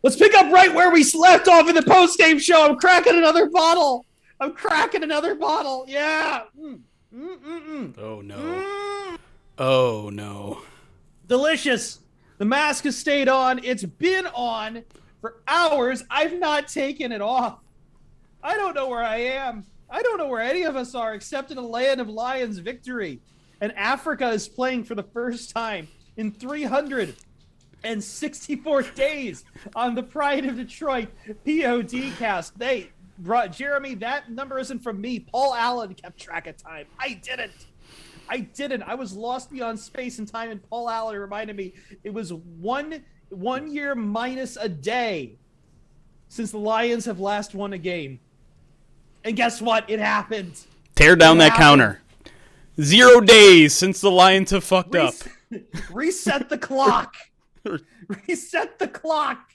Let's pick up right where we left off in the post-game show. I'm cracking another bottle. Yeah. Oh, no. Oh, no. Delicious. The mask has stayed on. It's been on for hours. I've not taken it off. I don't know where I am. I don't know where any of us are except in a land of lions victory. And Africa is playing for the first time in 364 days on the Pride of Detroit POD cast. Jeremy, that number isn't from me. Paul Allen kept track of time. I didn't. I was lost beyond space and time, and Paul Allen reminded me it was one year minus a day since the Lions have last won a game. And guess what? It happened. Tear down that counter. 0 days since the Lions have fucked up. Reset the clock. Reset the clock.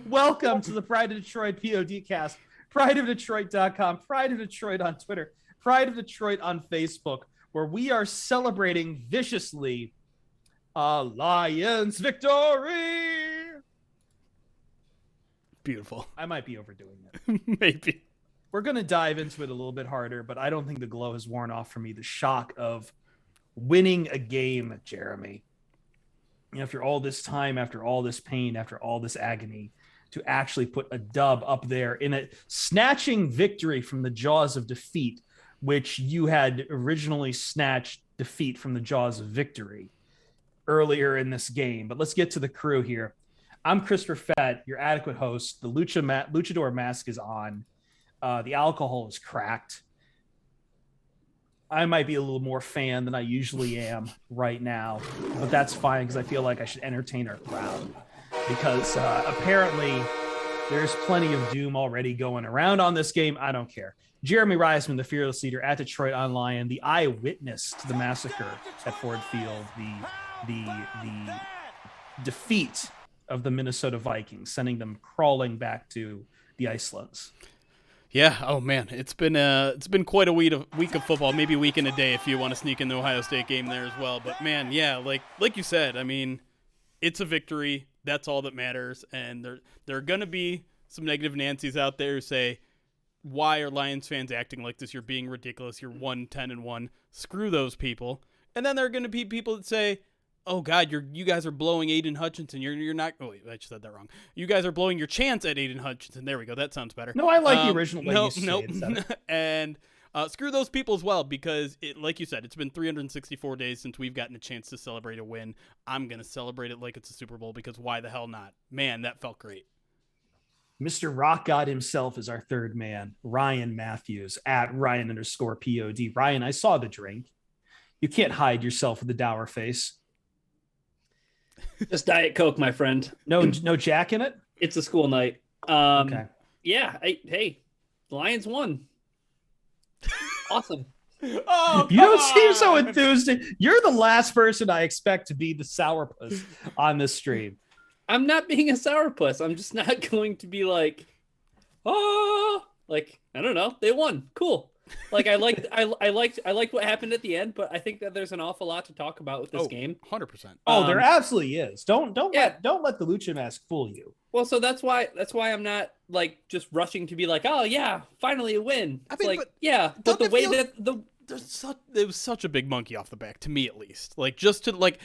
Welcome to the Pride of Detroit PODcast. PrideofDetroit.com, Pride of Detroit on Twitter, Pride of Detroit on Facebook, where we are celebrating viciously a Lions victory. Beautiful. I might be overdoing it. Maybe. We're going to dive into it a little bit harder, but I don't think the glow has worn off for me. The shock of winning a game, Jeremy. After all this time, after all this pain, after all this agony, to actually put a dub up there in a snatching victory from the jaws of defeat, which you had originally snatched defeat from the jaws of victory earlier in this game. But let's get to the crew here. I'm Christopher Fett, your adequate host. The luchador mask is on. The alcohol is cracked. I might be a little more fan than I usually am right now, but that's fine because I feel like I should entertain our crowd. Because apparently there's plenty of doom already going around on this game. I don't care. Jeremy Reisman, the fearless leader at Detroit Online, the eyewitness to the massacre at Ford Field, the defeat of the Minnesota Vikings, sending them crawling back to the Icelands. Yeah. Oh man, it's been quite a week of football. Maybe a week and a day if you want to sneak in the Ohio State game there as well. But man, yeah, like you said, I mean, it's a victory. That's all that matters. And there are gonna be some negative Nancy's out there who say, "Why are Lions fans acting like this? You're being ridiculous. You're 1-10-1. Screw those people." And then there are gonna be people that say, "Oh God, you guys are blowing Aiden Hutchinson. You're not." Oh wait, I just said that wrong. You guys are blowing your chance at Aiden Hutchinson. There we go. That sounds better. No, I like the original way you nope. said it. And screw those people as well, because like you said, it's been 364 days since we've gotten a chance to celebrate a win. I'm gonna celebrate it like it's a Super Bowl, because why the hell not? Man, that felt great. Mr. Rock God himself is our third man, Ryan Matthews at Ryan_POD. Ryan, I saw the drink. You can't hide yourself with a dour face. Just Diet Coke, my friend. No Jack in it? It's a school night. Okay. Yeah. Hey, the Lions won. Awesome. Oh, you don't seem so enthused. You're the last person I expect to be the sourpuss on this stream. I'm not being a sourpuss. I'm just not going to be like, oh, like, I don't know. They won. Cool. Like I liked what happened at the end, but I think that there's an awful lot to talk about with this game. 100%. Oh, there absolutely is. Don't let the Lucha Mask fool you. Well, so that's why I'm not like just rushing to be like, oh yeah, finally a win. It's but the way that it was such a big monkey off the back, to me at least. Like, just to like,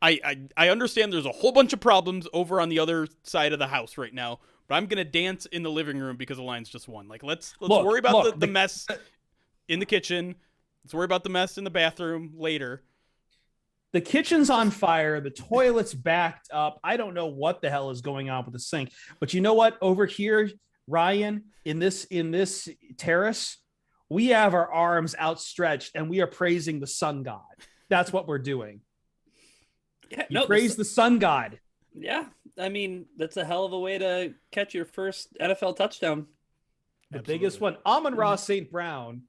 I understand there's a whole bunch of problems over on the other side of the house right now, but I'm gonna dance in the living room because the Lions just won. Like, let's worry about the mess in the kitchen. Let's worry about the mess in the bathroom later. The kitchen's on fire. The toilet's backed up. I don't know what the hell is going on with the sink. But you know what? Over here, Ryan, in this terrace, we have our arms outstretched and we are praising the sun god. That's what we're doing. Yeah, praise the sun god. Yeah. I mean, that's a hell of a way to catch your first NFL touchdown. The biggest one. Amon-Ra St. Brown.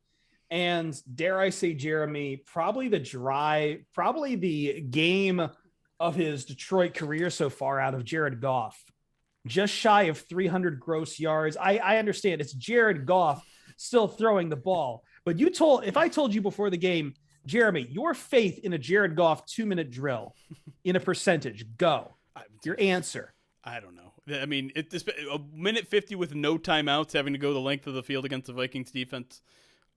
And dare I say, Jeremy, probably the game of his Detroit career so far out of Jared Goff. Just shy of 300 gross yards. I understand it's Jared Goff still throwing the ball. But if I told you before the game Jeremy, your faith in a Jared Goff 2-minute drill in a percentage. Go. Your answer. I don't know. I mean, a minute 50 with no timeouts, having to go the length of the field against the Vikings defense.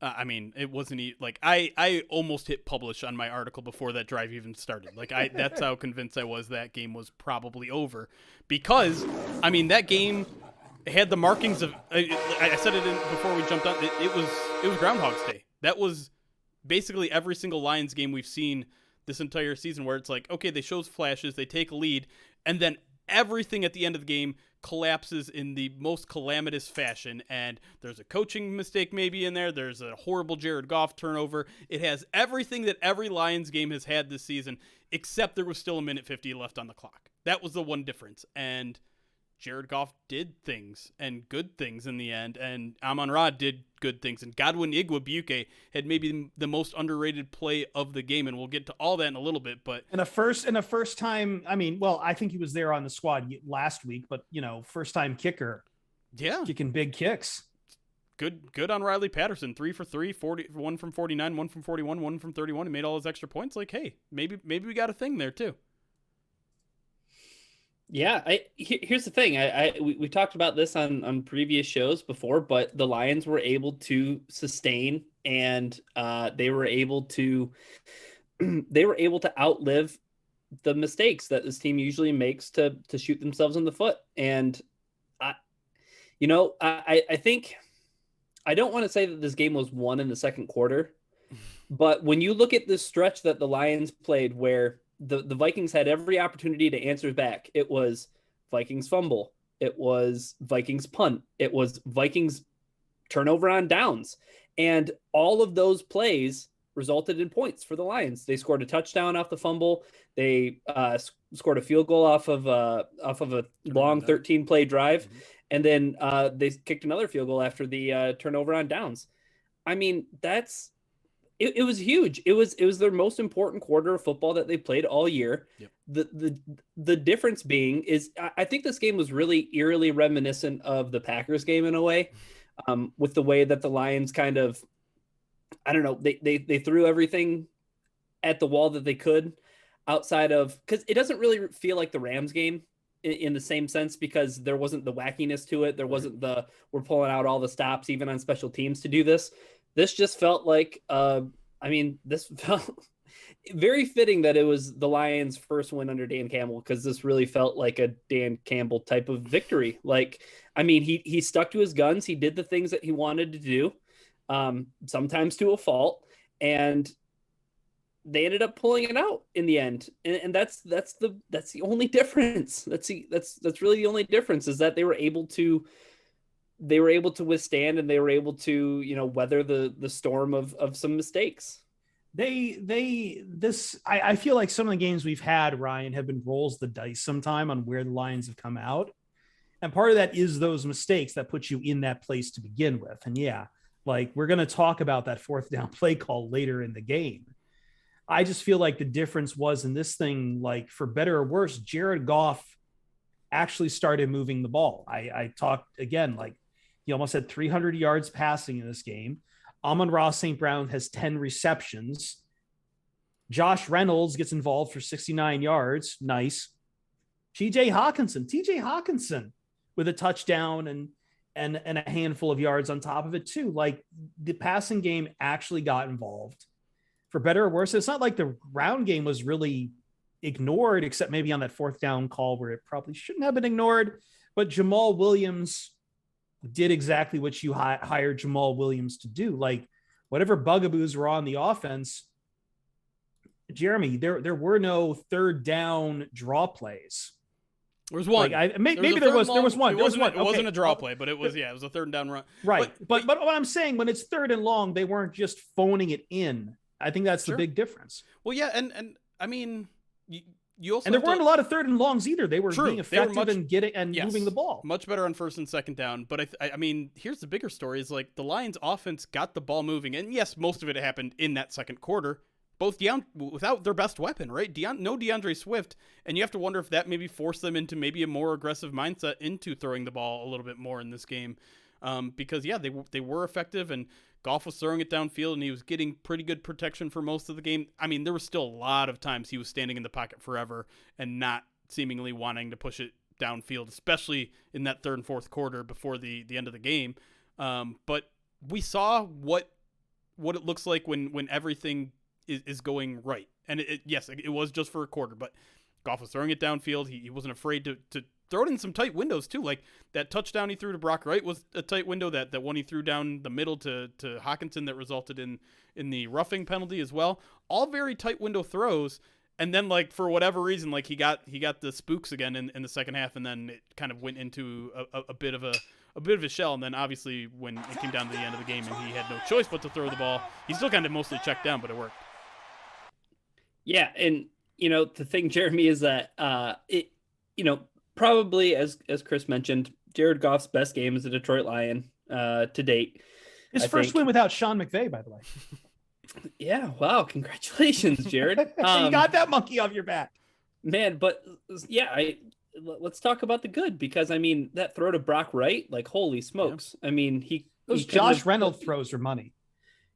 I mean, it wasn't like I almost hit publish on my article before that drive even started. Like that's how convinced I was that game was probably over, because I mean that game had the markings of. I said it before we jumped on. It was Groundhog's Day. That was basically every single Lions game we've seen this entire season, where it's like, okay, they show flashes, they take a lead, and then everything at the end of the game collapses in the most calamitous fashion, and there's a coaching mistake maybe in there, there's a horrible Jared Goff turnover. It has everything that every Lions game has had this season, except there was still a minute 50 left on the clock. That was the one difference, and Jared Goff did things, and good things in the end, and Amon-Ra did good things, and Godwin Igwebuike had maybe the most underrated play of the game, and we'll get to all that in a little bit. But in a first time, I mean, well, I think he was there on the squad last week, but first time kicker, kicking big kicks. Good on Riley Patterson, 3 for 3, 1 from 49, 1 from 41, 1 from 31. He made all his extra points. Like, hey, maybe we got a thing there too. Yeah, here's the thing. We talked about this on previous shows before, but the Lions were able to sustain, and they were able to outlive the mistakes that this team usually makes to shoot themselves in the foot. And I think, I don't want to say that this game was won in the second quarter, but when you look at this stretch that the Lions played, where the Vikings had every opportunity to answer back. It was Vikings fumble. It was Vikings punt. It was Vikings turnover on downs. And all of those plays resulted in points for the Lions. They scored a touchdown off the fumble. They scored a field goal off of a long 13-play drive. Mm-hmm. And then they kicked another field goal after the turnover on downs. I mean, It was huge. It was their most important quarter of football that they played all year. Yep. The difference being is I think this game was really eerily reminiscent of the Packers game in a way, with the way that the Lions kind of, I don't know, they threw everything at the wall that they could, outside of, because it doesn't really feel like the Rams game in the same sense, because there wasn't the wackiness to it. There wasn't we're pulling out all the stops even on special teams to do this. This just felt like, this felt very fitting that it was the Lions' first win under Dan Campbell, because this really felt like a Dan Campbell type of victory. Like, I mean, he stuck to his guns. He did the things that he wanted to do, sometimes to a fault, and they ended up pulling it out in the end. And that's the only difference. That's really the only difference, is that they were able to withstand, and they were able to, weather the storm of some mistakes. I feel like some of the games we've had, Ryan, have been rolls the dice sometime on where the Lions have come out. And part of that is those mistakes that put you in that place to begin with. And yeah, like, we're going to talk about that fourth down play call later in the game. I just feel like the difference was in this thing, like, for better or worse, Jared Goff actually started moving the ball. I talked again, like, he almost had 300 yards passing in this game. Amon-Ra St. Brown has 10 receptions. Josh Reynolds gets involved for 69 yards. Nice. TJ Hawkinson with a touchdown and a handful of yards on top of it too. Like, the passing game actually got involved. For better or worse, it's not like the ground game was really ignored, except maybe on that fourth down call where it probably shouldn't have been ignored. But Jamal Williams did exactly what you hired Jamal Williams to do. Like, whatever bugaboos were on the offense, Jeremy, there were no third down draw plays. There was one. Like, maybe there was one. It wasn't a draw play, but it was a third down run. Right. But what I'm saying, when it's third and long, they weren't just phoning it in. I think that's the big difference. Well, yeah, and I mean, you also, and there weren't a lot of third and longs either. They were being effective and getting and yes, moving the ball. Much better on first and second down. But I mean, here's the bigger story: is like the Lions' offense got the ball moving, and yes, most of it happened in that second quarter. Both without their best weapon, right? No DeAndre Swift, and you have to wonder if that maybe forced them into maybe a more aggressive mindset into throwing the ball a little bit more in this game. because they were effective, and Goff was throwing it downfield, and he was getting pretty good protection for most of the game. I mean, there was still a lot of times he was standing in the pocket forever and not seemingly wanting to push it downfield, especially in that third and fourth quarter before the end of the game. But we saw what it looks like when everything is going right. And it was just for a quarter, but Goff was throwing it downfield. He wasn't afraid to throw it in some tight windows too. Like that touchdown he threw to Brock Wright was a tight window. That one he threw down the middle to Hawkinson that resulted in the roughing penalty as well. All very tight window throws. And then like for whatever reason, like he got the spooks again in the second half, and then it kind of went into a bit of a shell. And then obviously when it came down to the end of the game and he had no choice but to throw the ball, he still kind of mostly checked down, but it worked. Yeah, and the thing, Jeremy, is that probably as Chris mentioned, Jared Goff's best game as a Detroit Lion to date. His first win without Sean McVay, by the way. Yeah, wow, congratulations, Jared. You got that monkey off your back. Man, but yeah, let's talk about the good, because I mean that throw to Brock Wright, like holy smokes. Yeah. I mean, those Josh Reynolds throws are money.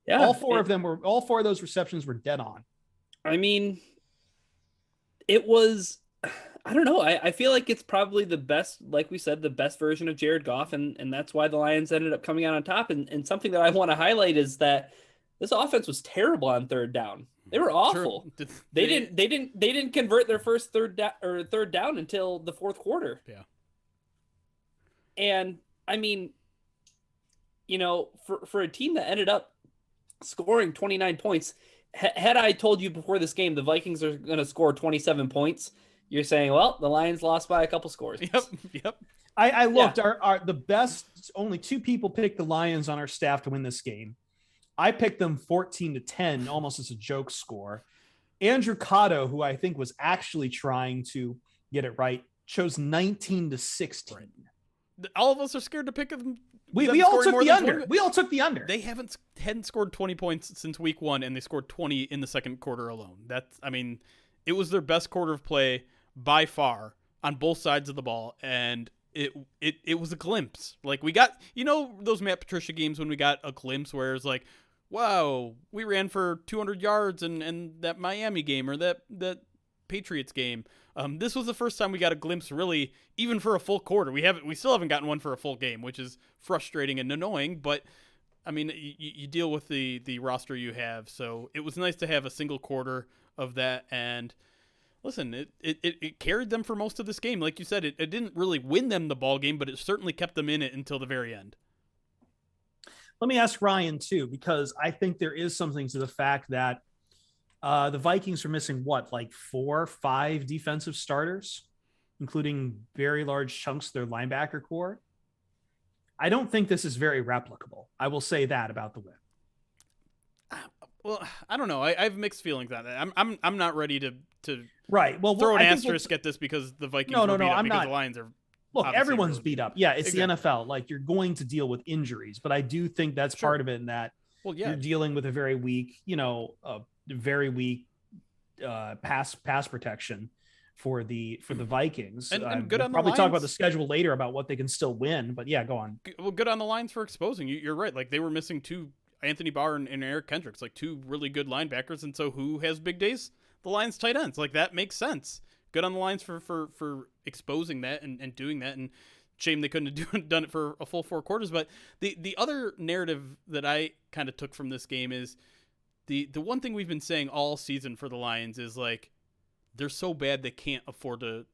Yeah. All four of those receptions were dead on. I mean, it was, I don't know. I feel like it's probably the best, like we said, the best version of Jared Goff. And that's why the Lions ended up coming out on top. And something that I want to highlight is that this offense was terrible on third down. They were awful. They didn't convert their first third down until the fourth quarter. Yeah. And I mean, for a team that ended up scoring 29 points, had I told you before this game the Vikings are going to score 27 points, you're saying, well, the Lions lost by a couple scores. Yep. I looked. Our the best. Only two people picked the Lions on our staff to win this game. I picked them 14-10, almost as a joke score. Andrew Cotto, who I think was actually trying to get it right, chose 19-16. Right. All of us are scared to pick them. We all took the under. We all took the under. They hadn't scored 20 points since week 1, and they scored 20 in the second quarter alone. It was their best quarter of play by far on both sides of the ball, and it was a glimpse. Like we got, those Matt Patricia games when we got a glimpse where it's like, wow, we ran for 200 yards and that Miami game or that Patriots game. This was the first time we got a glimpse, really, even for a full quarter. We still haven't gotten one for a full game, which is frustrating and annoying. But I mean, you deal with the roster you have, so it was nice to have a single quarter of that. And listen, it carried them for most of this game. Like you said, it didn't really win them the ball game, but it certainly kept them in it until the very end. Let me ask Ryan too, because I think there is something to the fact that the Vikings are missing 4 or 5 defensive starters, including very large chunks of their linebacker core. I don't think this is very replicable. I will say that about the win. Well, I don't know. I have mixed feelings on that. I'm not ready to right. Well, throw an asterisk at this because the Vikings were beat up because the Lions are. Look, everyone's beat up. Yeah, it's exactly. The NFL. Like, you're going to deal with injuries, but I do think that's part of it in that you're dealing with a very weak, pass protection for the Vikings. And good on the probably Lions. Talk about the schedule later about what they can still win, but yeah, go on. Well, good on the Lions for exposing. You're right. Like, they were missing 2, Anthony Barr and Eric Kendricks, like 2 really good linebackers, and so who has big days? The Lions tight ends. Like, that makes sense. Good on the Lions for exposing that and doing that, and shame they couldn't have done it for a full 4 quarters. But the other narrative that I kind of took from this game is the one thing we've been saying all season for the Lions is, like, they're so bad they can't afford to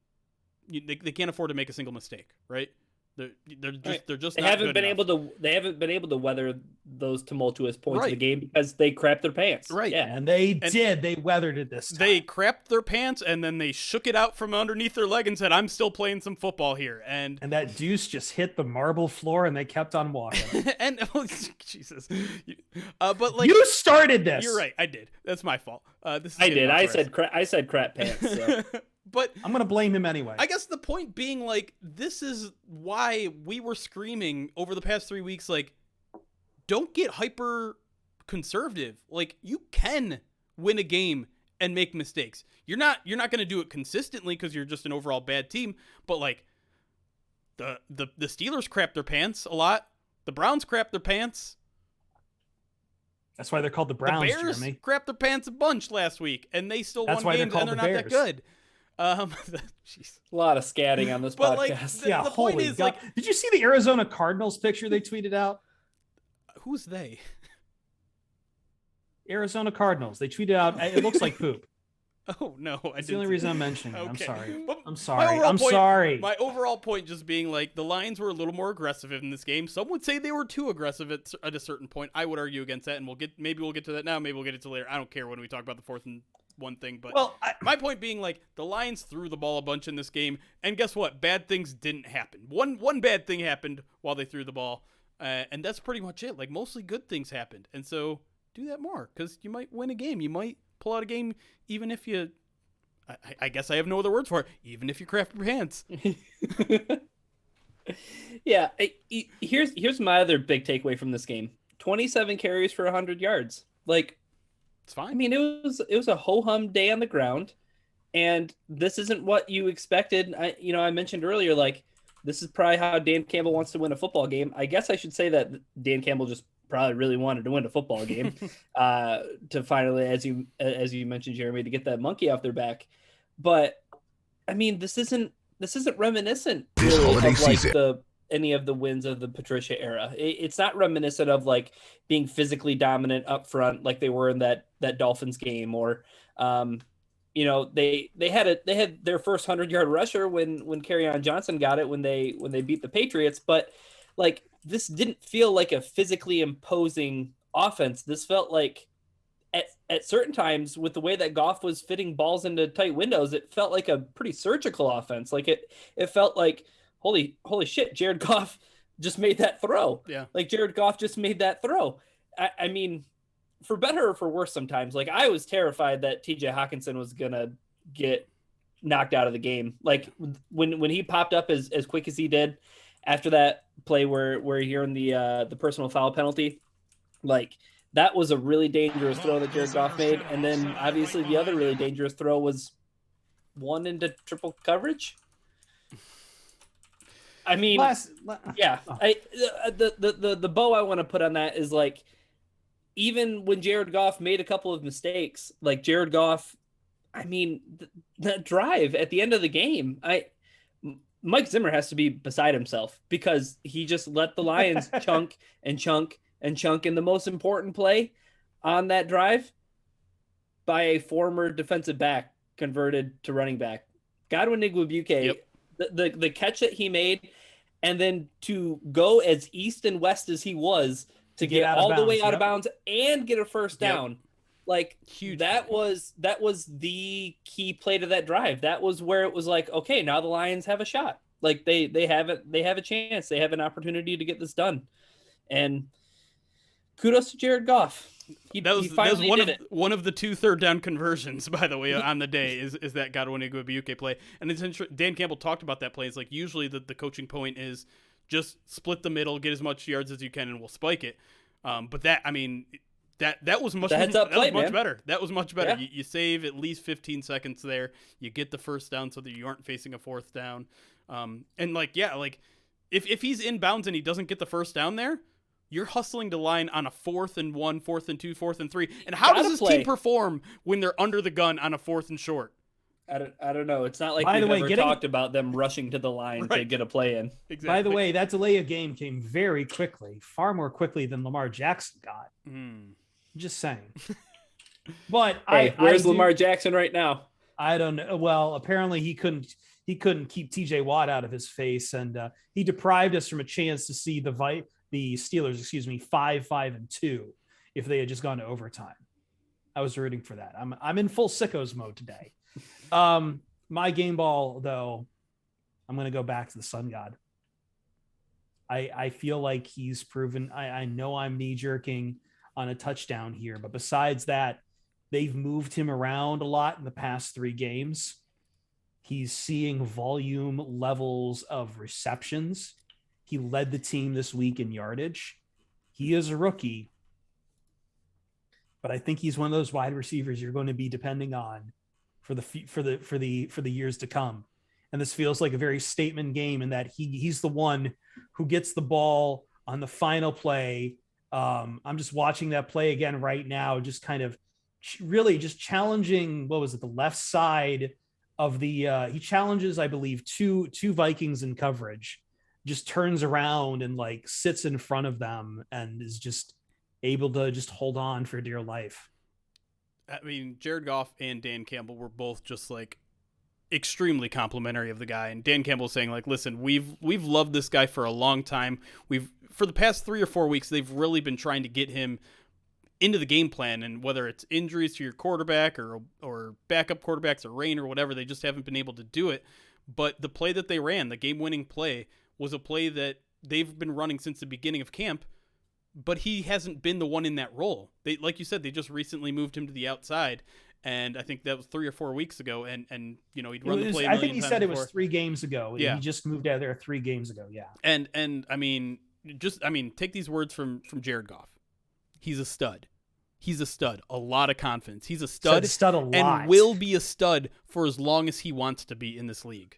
make a single mistake, right? They're just they not haven't good been enough. able to weather those tumultuous points Right. of the game because they crapped their pants. Right. Yeah. And they weathered it this time. They crapped their pants and then they shook it out from underneath their leg and said, "I'm still playing some football here." And that deuce just hit the marble floor and they kept on walking. and Jesus, but like, you started this. You're right. I did. That's my fault. I did. I said crap pants. So. But I'm going to blame him anyway. I guess the point being, like, this is why we were screaming over the past 3 weeks, like, don't get hyper conservative. Like, you can win a game and make mistakes. You're not going to do it consistently because you're just an overall bad team. But, like, the Steelers crapped their pants a lot The Browns crap their pants. That's why they're called the Browns, the Bears Jeremy. Crapped their pants a bunch last week, and they still That's won why games, they're and called they're the not that Bears. good. Jeez. A lot of scatting on this But, like, podcast. Yeah, the point holy is, God. like, did you see the Arizona Cardinals picture they tweeted out? Who's they? Arizona Cardinals. They tweeted out, it looks like poop. Oh, no. That's the only reason I'm mentioning it. I'm Okay. sorry. But I'm sorry. I'm point- sorry. My overall point just being like the Lions were a little more aggressive in this game. Some would say they were too aggressive at a certain point. I would argue against that, and maybe we'll get to that now. Maybe we'll get it to later. I don't care when we talk about the 4th and 1 thing, but my point being, like, the Lions threw the ball a bunch in this game, and guess what? Bad things didn't happen. One bad thing happened while they threw the ball, and that's pretty much it. Like, mostly good things happened, and so do that more, because you might win a game. You might pull out a game even if you... I guess I have no other words for it. Even if you crap your pants. Yeah. Here's my other big takeaway from this game: 27 carries for 100 yards. Like, It's fine. I mean, it was a ho-hum day on the ground, and this isn't what you expected. I mentioned earlier, like, this is probably how Dan Campbell wants to win a football game. I guess I should say that Dan Campbell just probably really wanted to win a football game to finally, as you mentioned, Jeremy, to get that monkey off their back. But I mean, this isn't reminiscent This really holiday of like season. any of the wins of the Patricia era. It's not reminiscent of like being physically dominant up front like they were in that Dolphins game, or they had their first 100-yard rusher when Kerryon Johnson got it when they beat the Patriots, but like this didn't feel like a physically imposing offense. This felt like at certain times, with the way that Goff was fitting balls into tight windows, it felt like a pretty surgical offense. Like it felt like, holy shit, Jared Goff just made that throw. Yeah. Like Jared Goff just made that throw. I mean, for better or for worse sometimes, like I was terrified that TJ Hawkinson was going to get knocked out of the game. Like when he popped up as quick as he did after that play where he earned the personal foul penalty, like that was a really dangerous throw that Jared Goff made. And then obviously the other really dangerous throw was one into triple coverage. I mean, yeah, the bow I want to put on that is like, even when Jared Goff made a couple of mistakes, like Jared Goff, I mean, that drive at the end of the game, Mike Zimmer has to be beside himself because he just let the Lions chunk and chunk and chunk in the most important play on that drive by a former defensive back converted to running back. Godwin Igwebuike, Yep. the catch that he made, and then to go as east and west as he was to get all the way out of bounds and get a first down. Like Huge that play. was the key play to that drive. That was where it was like, okay, now the Lions have a shot. Like they have a chance. They have an opportunity to get this done. And kudos to Jared Goff. He finally did it. One of the 2 third down conversions, by the way, on the day is that Godwin Igwebuike play. And it's interesting. Dan Campbell talked about that play. It's like usually the coaching point is just split the middle, get as much yards as you can, and we'll spike it. But that, I mean, that was much better. That was much better. Yeah. You save at least 15 seconds there. You get the first down so that you aren't facing a 4th down. And like, yeah, like if he's inbounds and he doesn't get the first down there, you're hustling to line on a 4th and 1, 4th and 2, 4th and 3. And how does this team perform when they're under the gun on a 4th and short? I don't know. It's not like By the we've way, ever talked about them rushing to the line to get a play in. Exactly. By the way, that delay of game came very quickly, far more quickly than Lamar Jackson got. Just saying. But hey, where's Lamar Jackson right now? I don't know. Well, apparently he couldn't keep TJ Watt out of his face, and he deprived us from a chance to see the Steelers, 5-5-2 if they had just gone to overtime. I was rooting for that. I'm in full sickos mode today. My game ball, though, I'm going to go back to the Sun God. I feel like he's proven. I know I'm knee jerking on a touchdown here, but besides that, they've moved him around a lot in the past 3 games. He's seeing volume levels of receptions. He led the team this week in yardage. He is a rookie, but I think he's one of those wide receivers you're going to be depending on for the years to come. And this feels like a very statement game in that he's the one who gets the ball on the final play. I'm just watching that play again right now, just kind of really just challenging, what was it, the left side of the he challenges, I believe, two Vikings in coverage, just turns around and like sits in front of them and is just able to just hold on for dear life. I mean, Jared Goff and Dan Campbell were both just like extremely complimentary of the guy. And Dan Campbell saying like, listen, we've loved this guy for a long time. For the past 3 or 4 weeks, they've really been trying to get him into the game plan, and whether it's injuries to your quarterback or backup quarterbacks or rain or whatever, they just haven't been able to do it. But the play that they ran, the game-winning play, was a play that they've been running since the beginning of camp, but he hasn't been the one in that role. They, like you said, they just recently moved him to the outside, and I think that was 3 or 4 weeks ago, and you know, he'd run the play a million times. I think he said before. It was 3 games ago. Yeah. He just moved out of there 3 games ago, yeah. And I mean, take these words from Jared Goff. He's a stud. He's a stud. A lot of confidence. He's a stud, a lot. And will be a stud for as long as he wants to be in this league.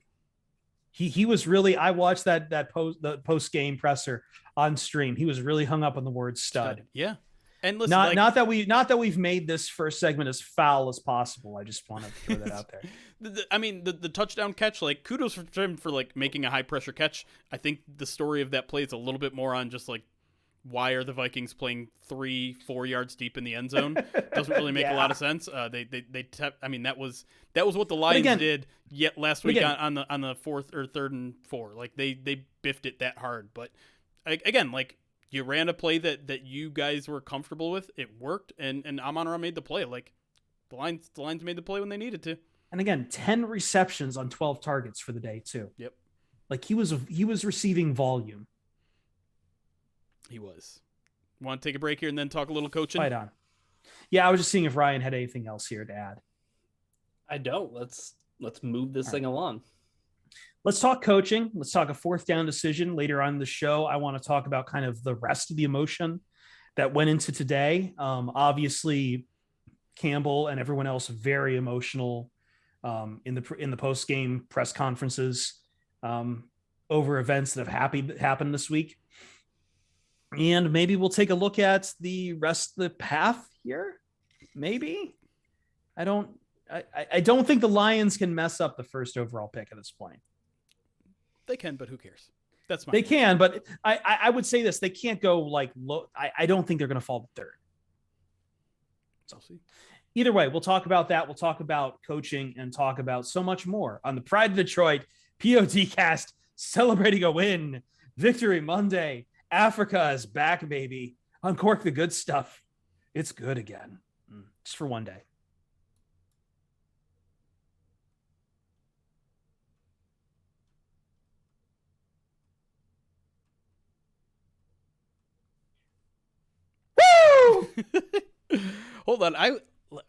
He was really, I watched the post game presser on stream. He was really hung up on the word stud. Yeah. And listen, not that we've made this first segment as foul as possible. I just want to throw that out there. the touchdown catch, like, kudos for him for like making a high pressure catch. I think the story of that play is a little bit more on just like, why are the Vikings playing 3-4 yards deep in the end zone? Doesn't really make a lot of sense. I mean, that was what the Lions did yet last week on the 4th or 3rd and 4. Like they biffed it that hard. But again, like, you ran a play that you guys were comfortable with. It worked, and Amon-Ra made the play. Like, the Lions made the play when they needed to. And again, 10 receptions on 12 targets for the day too. Yep. Like he was receiving volume. He was. Want to take a break here and then talk a little coaching? Right on. Yeah, I was just seeing if Ryan had anything else here to add. I don't. Let's move this thing along. Let's talk coaching. Let's talk a 4th down decision later on in the show. I want to talk about kind of the rest of the emotion that went into today. Obviously, Campbell and everyone else very emotional in the post game press conferences over events that have happened this week. And maybe we'll take a look at the rest of the path here. Maybe. I don't think the Lions can mess up the 1st overall pick at this point. They can, but who cares? That's my They can, but I would say this. They can't go like low. I don't think they're going to fall to 3rd. So either way, we'll talk about that. We'll talk about coaching and talk about so much more on the Pride of Detroit PODcast, celebrating a win. Victory Monday. Africa is back, baby. Uncork the good stuff. It's good again. Just for one day. Woo! Hold on.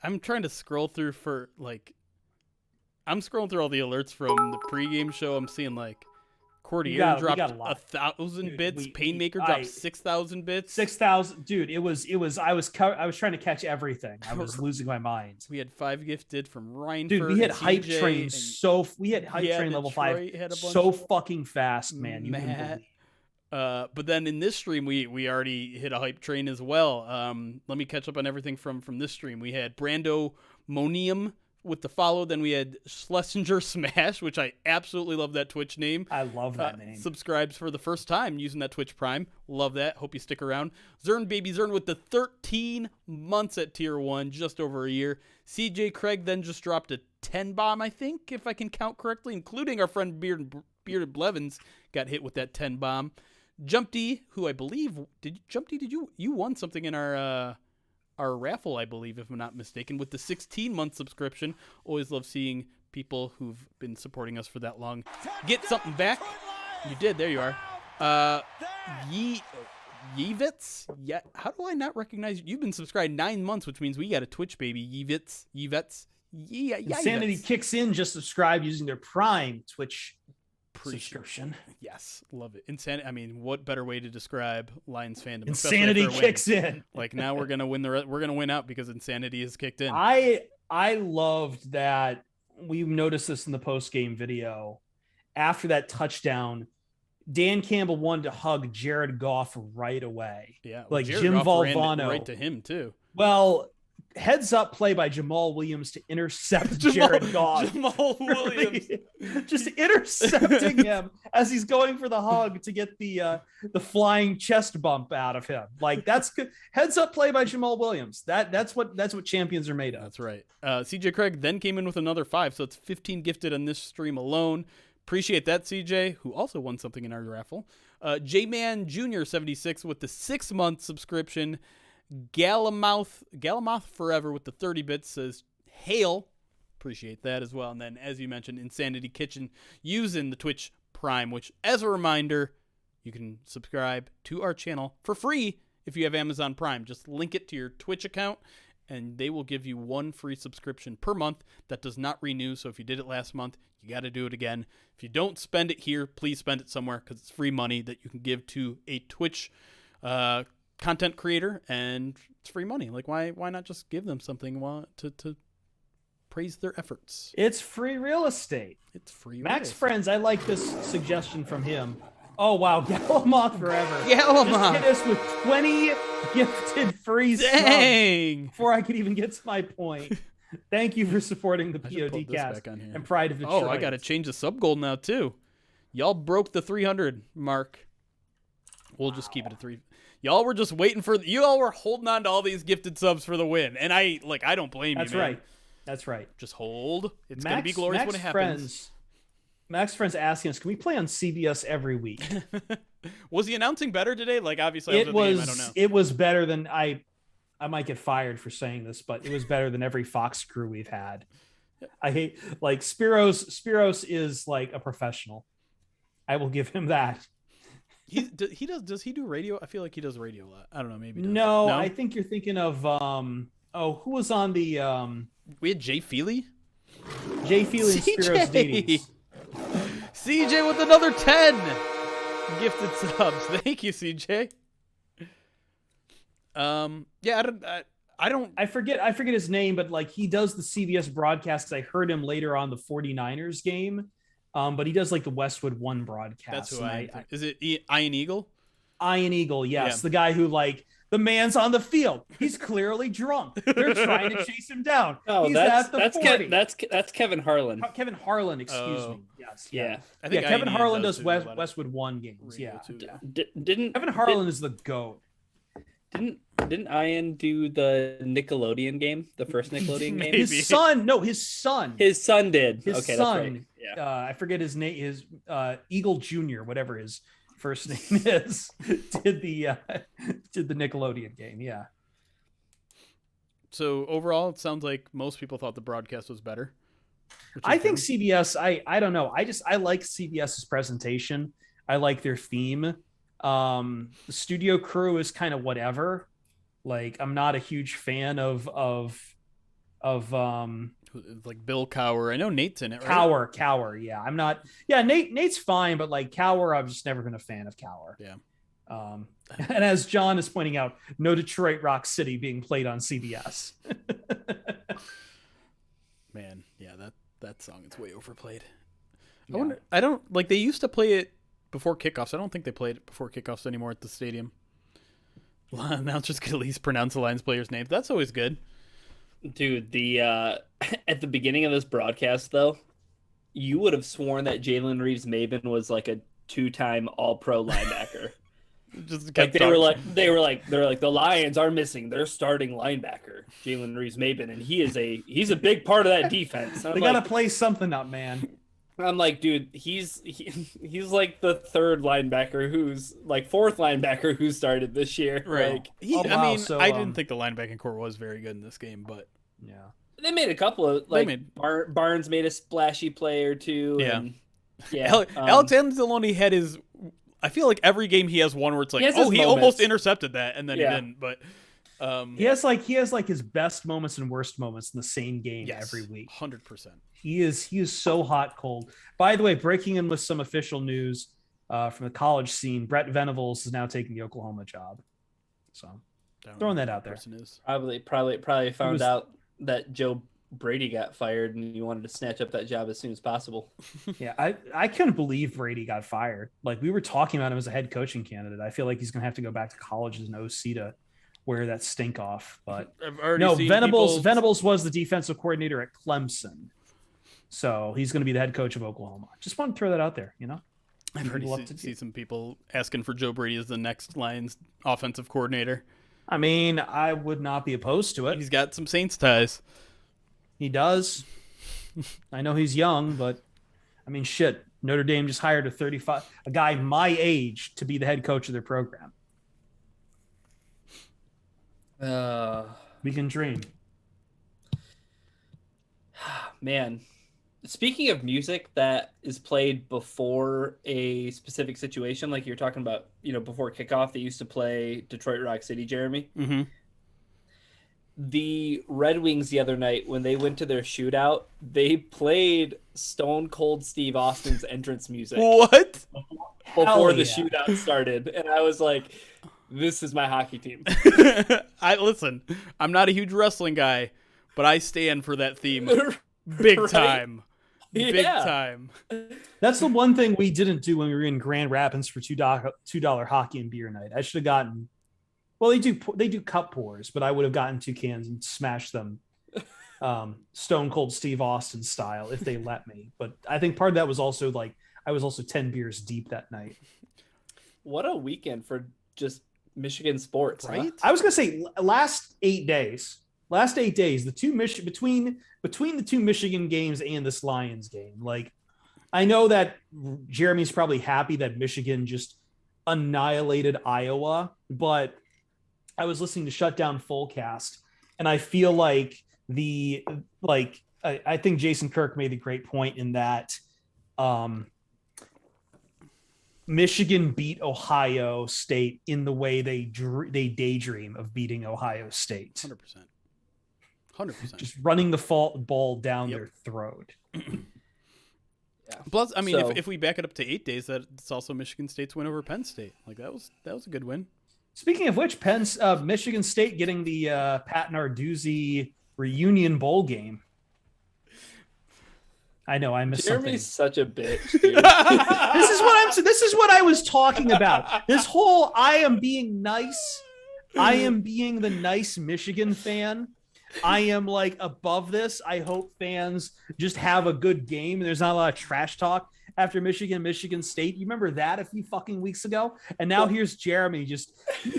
I'm trying to scroll through I'm scrolling through all the alerts from the pregame show. I'm seeing like Cordier dropped 1,000 bits. Painmaker dropped 6,000 bits. 6,000, dude. It was. I was trying to catch everything. I was losing my mind. We had 5 gifted from Ryan. Dude, we had hype train we had hype train level 5 so fucking fast, man. But then in this stream, we already hit a hype train as well. Let me catch up on everything from this stream. We had Brando Monium with the follow. Then we had Schlesinger Smash, which I absolutely love that Twitch name. I love that name. Subscribes for the first time using that Twitch Prime. Love that. Hope you stick around. Zern Baby Zern with the 13 months at tier 1, just over a year. CJ Craig then just dropped a 10 bomb, I think, if I can count correctly, including our friend Bearded Blevins got hit with that 10 bomb. Jump D, who I believe did you won something in our raffle, I believe, if I'm not mistaken, with the 16-month subscription. Always love seeing people who've been supporting us for that long get something back. You did. There you are. Yevitz? Yeah. How do I not recognize you? You've been subscribed 9 months, which means we got a Twitch, baby. Yevitz. Yeah. Insanity kicks in. Just subscribe using their Prime Twitch subscription. Yes, love it. Insanity. I mean, what better way to describe Lions fandom? Insanity kicks in. Like, now we're gonna win we're gonna win out because insanity has kicked in. I loved that. We noticed this in the post game video. After that touchdown, Dan Campbell wanted to hug Jared Goff right away. Yeah, well, like Jared Jim Goff ran Valvano. right to him too. Well, heads up play by Jamal Williams to intercept Jared Goff. Jamal Williams just intercepting him as he's going for the hug to get the flying chest bump out of him. Like that's good. Heads up play by Jamal Williams. That's what champions are made of. That's right. CJ Craig then came in with another 5, so it's 15 gifted on this stream alone. Appreciate that, CJ, who also won something in our raffle. J-Man Jr. 76 with the 6-month subscription. Galamouth Forever with the 30 bits says, hail. Appreciate that as well. And then, as you mentioned, Insanity Kitchen using the Twitch Prime, which, as a reminder, you can subscribe to our channel for free if you have Amazon Prime. Just link it to your Twitch account, and they will give you 1 free subscription per month. That does not renew, so if you did it last month, you got to do it again. If you don't spend it here, please spend it somewhere because it's free money that you can give to a Twitch content creator, and it's free money. Like, why not just give them something to praise their efforts? It's free real estate. It's free. Max Friends, I like this suggestion from him. Oh wow, Galamoth Forever. Galamoth. Just hit us with 20 gifted free Dang. subs before I could even get to my point. Thank you for supporting the POD cast and Pride of Detroit. Oh, I got to change the sub goal now too. Y'all broke the 300 mark. We'll just keep it at 3. Y'all were just waiting for. Y'all were holding on to all these gifted subs for the win, and I don't blame you, man. That's right. Just hold. It's gonna be glorious when it happens. Max Friends asking us, can we play on CBS every week? Was the announcing better today? Like, obviously, I don't know. It was better than I might get fired for saying this, but it was better than every Fox crew we've had. I hate Spiros is like a professional. I will give him that. Does he do radio? I feel like he does radio a lot. I don't know, maybe. No, I think you're thinking of who was on the we had Jay Feely? Jay Feely and Spiros Davies. CJ with another 10 gifted subs. Thank you, CJ. I forget his name, but like he does the CBS broadcasts. I heard him later on the 49ers game. But he does like the Westwood One broadcast. That's who is it Ian Eagle? Ian Eagle, yes. Yeah. The guy who like the man's on the field. He's clearly drunk. They're trying to chase him down. Oh, he's that's Kevin Harlan. Kevin Harlan, excuse me. Yes. Yeah. I think Kevin Harlan does Westwood One games. Yeah. Kevin Harlan is the GOAT. Didn't Ian do the Nickelodeon game, the first Nickelodeon game? His son did. His son. That's right. Yeah. I forget his name. His Eagle Jr., whatever his first name is, did the Nickelodeon game. Yeah. So overall, it sounds like most people thought the broadcast was better. I think CBS. I don't know. I like CBS's presentation. I like their theme. The studio crew is kind of whatever. Like, I'm not a huge fan of like Bill Cower. I know Nate's in it, right? Cower. Yeah, I'm not. Yeah, Nate's fine, but like Cower, I've just never been a fan of Cower. Yeah. And as John is pointing out, no Detroit Rock City being played on CBS. Man, yeah, that song is way overplayed. I don't like. They used to play it before kickoffs. I don't think they played it before kickoffs anymore at the stadium. Announcers could at least pronounce the Lions players' names. That's always good. Dude, the at the beginning of this broadcast, though, you would have sworn that Jalen Reeves-Maben was like a 2-time All-Pro linebacker. Just like they were like the Lions are missing their starting linebacker, Jalen Reeves-Maben, and he's a big part of that defense. They gotta play something up, man. I'm like, dude, he's like the third linebacker fourth linebacker who started this year. Right. Like, I didn't think the linebacking core was very good in this game, but yeah, they made a couple of Barnes made a splashy play or two. Yeah. And, yeah. Alex Anzalone had his. I feel like every game he has one where it's like, he almost intercepted that, and then he didn't. But he has his best moments and worst moments in the same game every week. 100%. He is so hot cold. By the way, breaking in with some official news from the college scene, Brett Venables is now taking the Oklahoma job. So throwing that out there. Probably found out that Joe Brady got fired and you wanted to snatch up that job as soon as possible. Yeah, I couldn't believe Brady got fired. Like, we were talking about him as a head coaching candidate. I feel like he's going to have to go back to college as an OC to wear that stink off. But no, Venables was the defensive coordinator at Clemson. So he's going to be the head coach of Oklahoma. Just want to throw that out there, you know? I've heard see some people asking for Joe Brady as the next Lions offensive coordinator. I mean, I would not be opposed to it. He's got some Saints ties. He does. I know he's young, but I mean, shit. Notre Dame just hired a guy my age to be the head coach of their program. We can dream. Man. Speaking of music that is played before a specific situation, like you're talking about, before kickoff, they used to play Detroit Rock City, Jeremy. Mm-hmm. The Red Wings the other night, when they went to their shootout, they played Stone Cold Steve Austin's entrance music. What? Before the shootout started. And I was like, this is my hockey team. Listen, I'm not a huge wrestling guy, but I stand for that theme big right? time. Big time. That's the one thing we didn't do when we were in Grand Rapids for $2 hockey and beer night. I should have gotten. Well, they do cup pours, but I would have gotten 2 cans and smashed them, Stone Cold Steve Austin style if they let me. But I think part of that was also like I was also 10 beers deep that night. What a weekend for just Michigan sports, right? Huh? I was gonna say last 8 days, the two between the 2 Michigan games and this Lions game. Like, I know that Jeremy's probably happy that Michigan just annihilated Iowa, but I was listening to Shutdown Fullcast, and I feel like I think Jason Kirk made a great point in that Michigan beat Ohio State in the way they daydream of beating Ohio State. 100%. Just running the ball down their throat. Yeah. Plus, I mean, if we back it up to 8 days, that's also Michigan State's win over Penn State. Like that was a good win. Speaking of which, Michigan State getting the Pat Narduzzi reunion bowl game. I know I missed Jeremy's something. Such a bitch, dude. This is what I was talking about. This whole I am being nice. I am being the nice Michigan fan. I am like above this. I hope fans just have a good game. There's not a lot of trash talk after Michigan State. You remember that a few fucking weeks ago? And now here's Jeremy just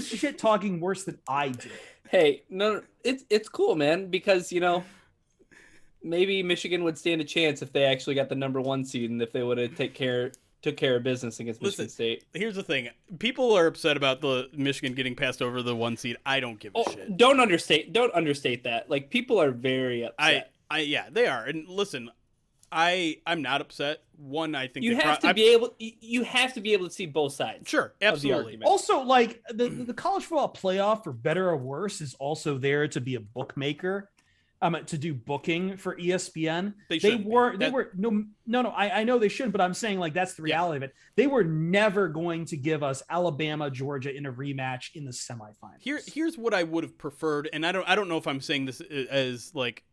shit talking worse than I did. Hey, no, it's cool, man, because maybe Michigan would stand a chance if they actually got the number 1 seed and if they would have took care of business against Michigan State. Here's the thing. People are upset about the Michigan getting passed over the 1 seed. I don't give a shit. Don't understate that. Like, people are very upset. Yeah, they are. And listen, I'm not upset. One, I think you have to be able to see both sides. Sure, absolutely. Also, like the college football playoff, for better or worse, is also there to be a bookmaker. To do booking for ESPN. I know they shouldn't, but I'm saying like that's the reality of it. They were never going to give us Alabama, Georgia in a rematch in the semifinals. Here's what I would have preferred, and I don't know if I'm saying this as like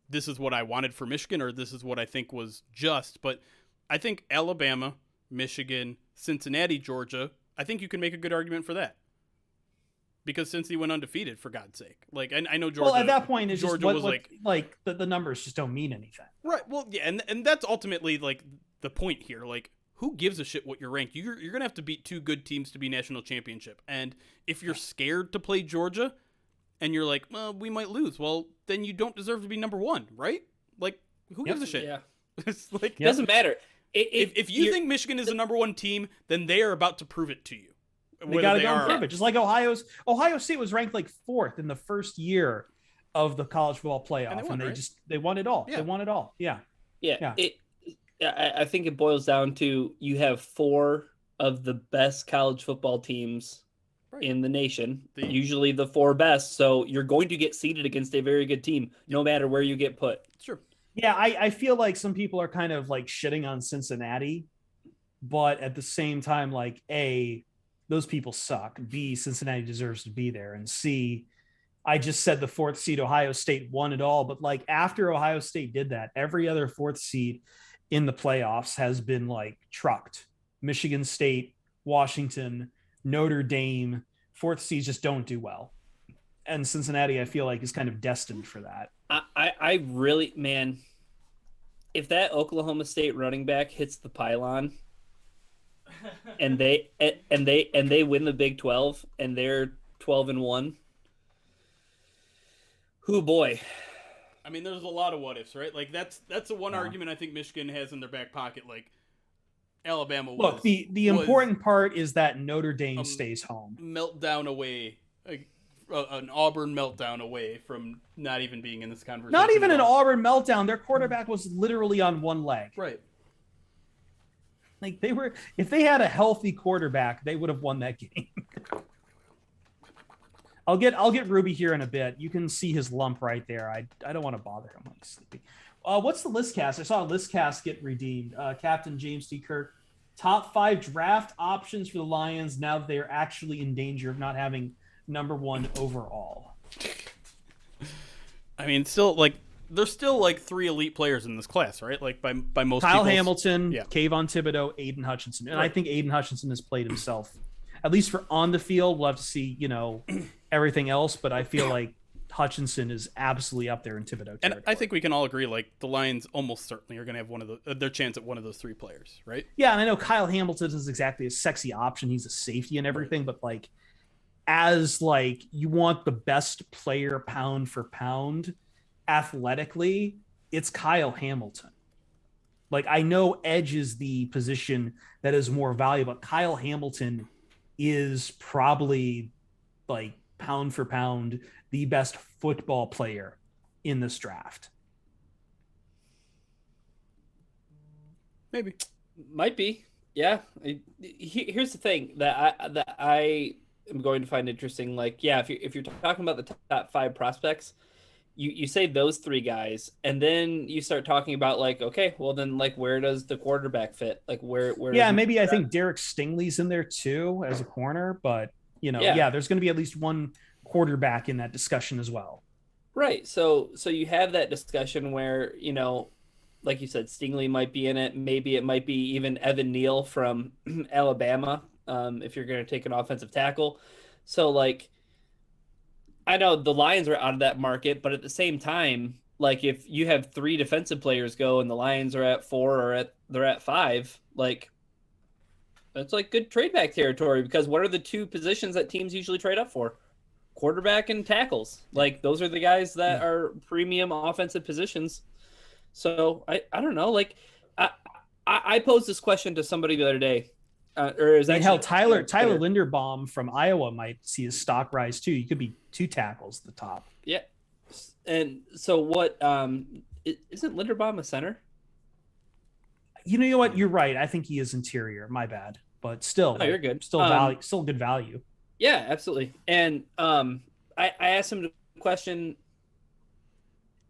this is what I wanted for Michigan or this is what I think was just, but I think Alabama, Michigan, Cincinnati, Georgia, I think you can make a good argument for that. Because since he went undefeated, for God's sake, like I know Georgia. Well, at that point, it's Georgia just was like the numbers just don't mean anything, right? Well, yeah, and that's ultimately like the point here. Like, who gives a shit what you're ranked? You're gonna have to beat 2 good teams to be national championship, and if you're scared to play Georgia, and you're like, well, we might lose, well, then you don't deserve to be number 1, right? Like, who gives a shit? Yeah, it's like it doesn't matter. If you think Michigan is the number 1 team, then they are about to prove it to you. They got to go and prove it. Just like Ohio State was ranked like 4th in the first year of the college football playoff, and they won it all. Yeah. They won it all. Yeah. I think it boils down to you have 4 of the best college football teams in the nation, usually the 4 best. So you're going to get seeded against a very good team, no matter where you get put. Sure. Yeah, I feel like some people are kind of like shitting on Cincinnati, but at the same time, like A, those people suck. B, Cincinnati deserves to be there. And C, I just said the 4th seed Ohio State won it all, but like after Ohio State did that, every other 4th seed in the playoffs has been like trucked. Michigan State, Washington, Notre Dame, 4th seeds just don't do well. And Cincinnati, I feel like, is kind of destined for that. I really, man, if that Oklahoma State running back hits the pylon and they win the Big 12 and they're 12-1, who boy. I mean, there's a lot of what ifs, right? Like that's the one argument I think Michigan has in their back pocket. Like Alabama was. Look, the important part is that Notre Dame stays home. Meltdown away, an Auburn meltdown away from not even being in this conversation. Not even an Auburn meltdown. Their quarterback was literally on one leg. Right. Like if they had a healthy quarterback, they would have won that game. I'll get Ruby here in a bit. You can see his lump right there. I don't want to bother him when he's sleeping. What's the list cast? I saw a list cast get redeemed. Captain James D. Kirk, top 5 draft options for the Lions now that they are actually in danger of not having number 1 overall. I mean, still like there's still like 3 elite players in this class, right? Like by most Kyle people's... Hamilton, yeah. Kayvon Thibodeau, Aiden Hutchinson. And right. I think Aiden Hutchinson has played himself. At least for on the field, we'll have to see, everything else, but I feel like Hutchinson is absolutely up there in Thibodeau territory. And I think we can all agree, like, the Lions almost certainly are going to have their chance at one of those 3 players, right? Yeah, and I know Kyle Hamilton is exactly a sexy option. He's a safety and everything, but like, as like you want the best player pound for pound athletically, it's Kyle Hamilton. Like, I know edge is the position that is more valuable, but Kyle Hamilton is probably like pound for pound the best football player in this draft. Maybe. Might be. Yeah. Here's the thing that I am going to find interesting. Like, yeah, if you're talking about the top 5 prospects, you say those 3 guys, and then you start talking about like, okay, well then like where does the quarterback fit? Like where yeah, maybe I think Derek Stingley's in there too as a corner, but there's going to be at least one quarterback in that discussion as well. Right. So you have that discussion where, like you said, Stingley might be in it. Maybe it might be even Evan Neal from Alabama, if you're going to take an offensive tackle. So like, I know the Lions are out of that market, but at the same time, like if you have 3 defensive players go and the Lions are at 4 or they're at 5, like that's like good trade back territory, because what are the 2 positions that teams usually trade up for? Quarterback and tackles. Like those are the guys that are premium offensive positions. So I don't know. Like I posed this question to somebody the other day. Tyler Linderbaum from Iowa might see his stock rise too. You could be 2 tackles at the top. Yeah. And so what, isn't Linderbaum a center? You know what? You're right. I think he is interior. My bad. But still, you're good. Still value, still good value. Yeah, absolutely. And I asked him the question,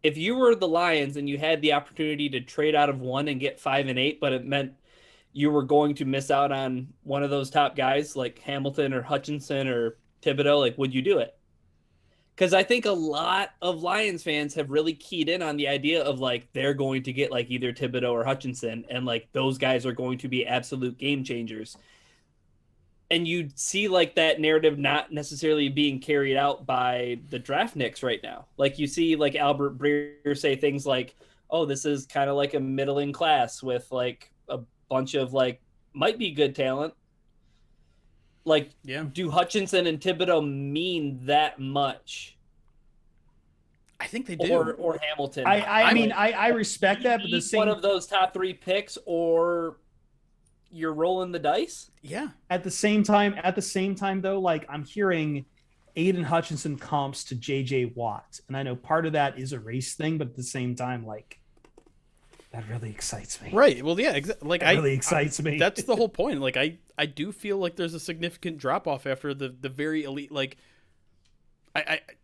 if you were the Lions and you had the opportunity to trade out of 1 and get 5 and 8, but it meant you were going to miss out on one of those top guys like Hamilton or Hutchinson or Thibodeau, like, would you do it? Because I think a lot of Lions fans have really keyed in on the idea of like they're going to get like either Thibodeau or Hutchinson, and like those guys are going to be absolute game changers. And you see like that narrative not necessarily being carried out by the draft nicks right now. Like you see like Albert Breer say things like, oh, this is kind of like a middling class with like a bunch of like might be good talent. Like, yeah. Do Hutchinson and Thibodeau mean that much? I think they do. Or Hamilton. I mean, I respect that, but the same one of those top 3 picks, or you're rolling the dice. Yeah. At the same time though, like I'm hearing Aiden Hutchinson comps to JJ Watt, and I know part of that is a race thing, but at the same time, like that really excites me. Right. Well, yeah. Like that really excites me. That's the whole point. Like I do feel like there's a significant drop off after the very elite. Like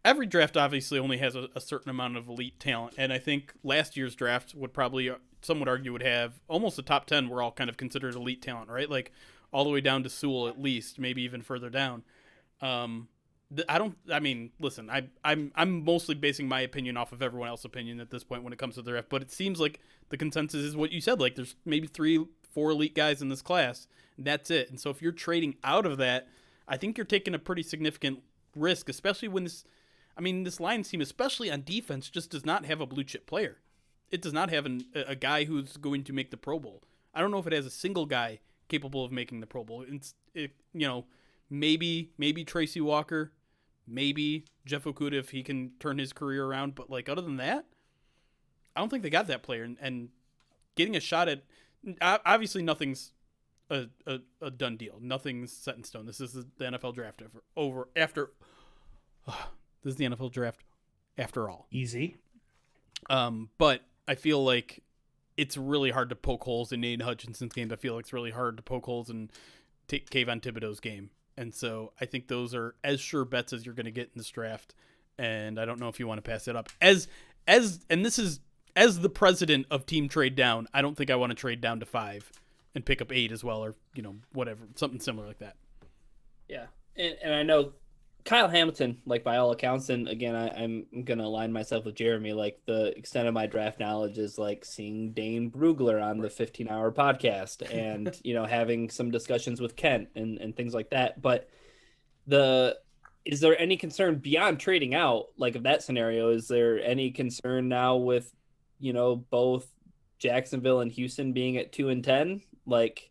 every draft obviously only has a certain amount of elite talent, and I think last year's draft would probably, some would argue, would have almost the top 10 were all kind of considered elite talent, right? Like all the way down to Sewell at least, maybe even further down. Listen, I'm mostly basing my opinion off of everyone else's opinion at this point when it comes to the draft, but it seems like the consensus is what you said. Like, there's maybe 3-4 elite guys in this class, and that's it. And so if you're trading out of that, I think you're taking a pretty significant risk, especially when this Lions team, especially on defense, just does not have a blue chip player. It does not have a guy who's going to make the Pro Bowl. I don't know if it has a single guy capable of making the Pro Bowl. Maybe Tracy Walker, maybe Jeff Okuda if he can turn his career around. But like other than that, I don't think they got that player. And getting a shot at, obviously nothing's a done deal. Nothing's set in stone. This is the NFL draft this is the NFL draft after all. Easy. But I feel like it's really hard to poke holes in Nate Hutchinson's game. I feel like it's really hard to poke holes in Kayvon Thibodeau's game. And so I think those are as sure bets as you're going to get in this draft. And I don't know if you want to pass it up. And this is as the president of Team Trade Down, I don't think I want to trade down to 5 and pick up 8 as well, or whatever, something similar like that. Yeah, and I know Kyle Hamilton, like by all accounts, and again, I'm going to align myself with Jeremy, like the extent of my draft knowledge is like seeing Dane Brugler on the 15-hour podcast and, having some discussions with Kent and things like that. But is there any concern beyond trading out, like of that scenario, is there any concern now with, both Jacksonville and Houston being at 2 and 10? Like,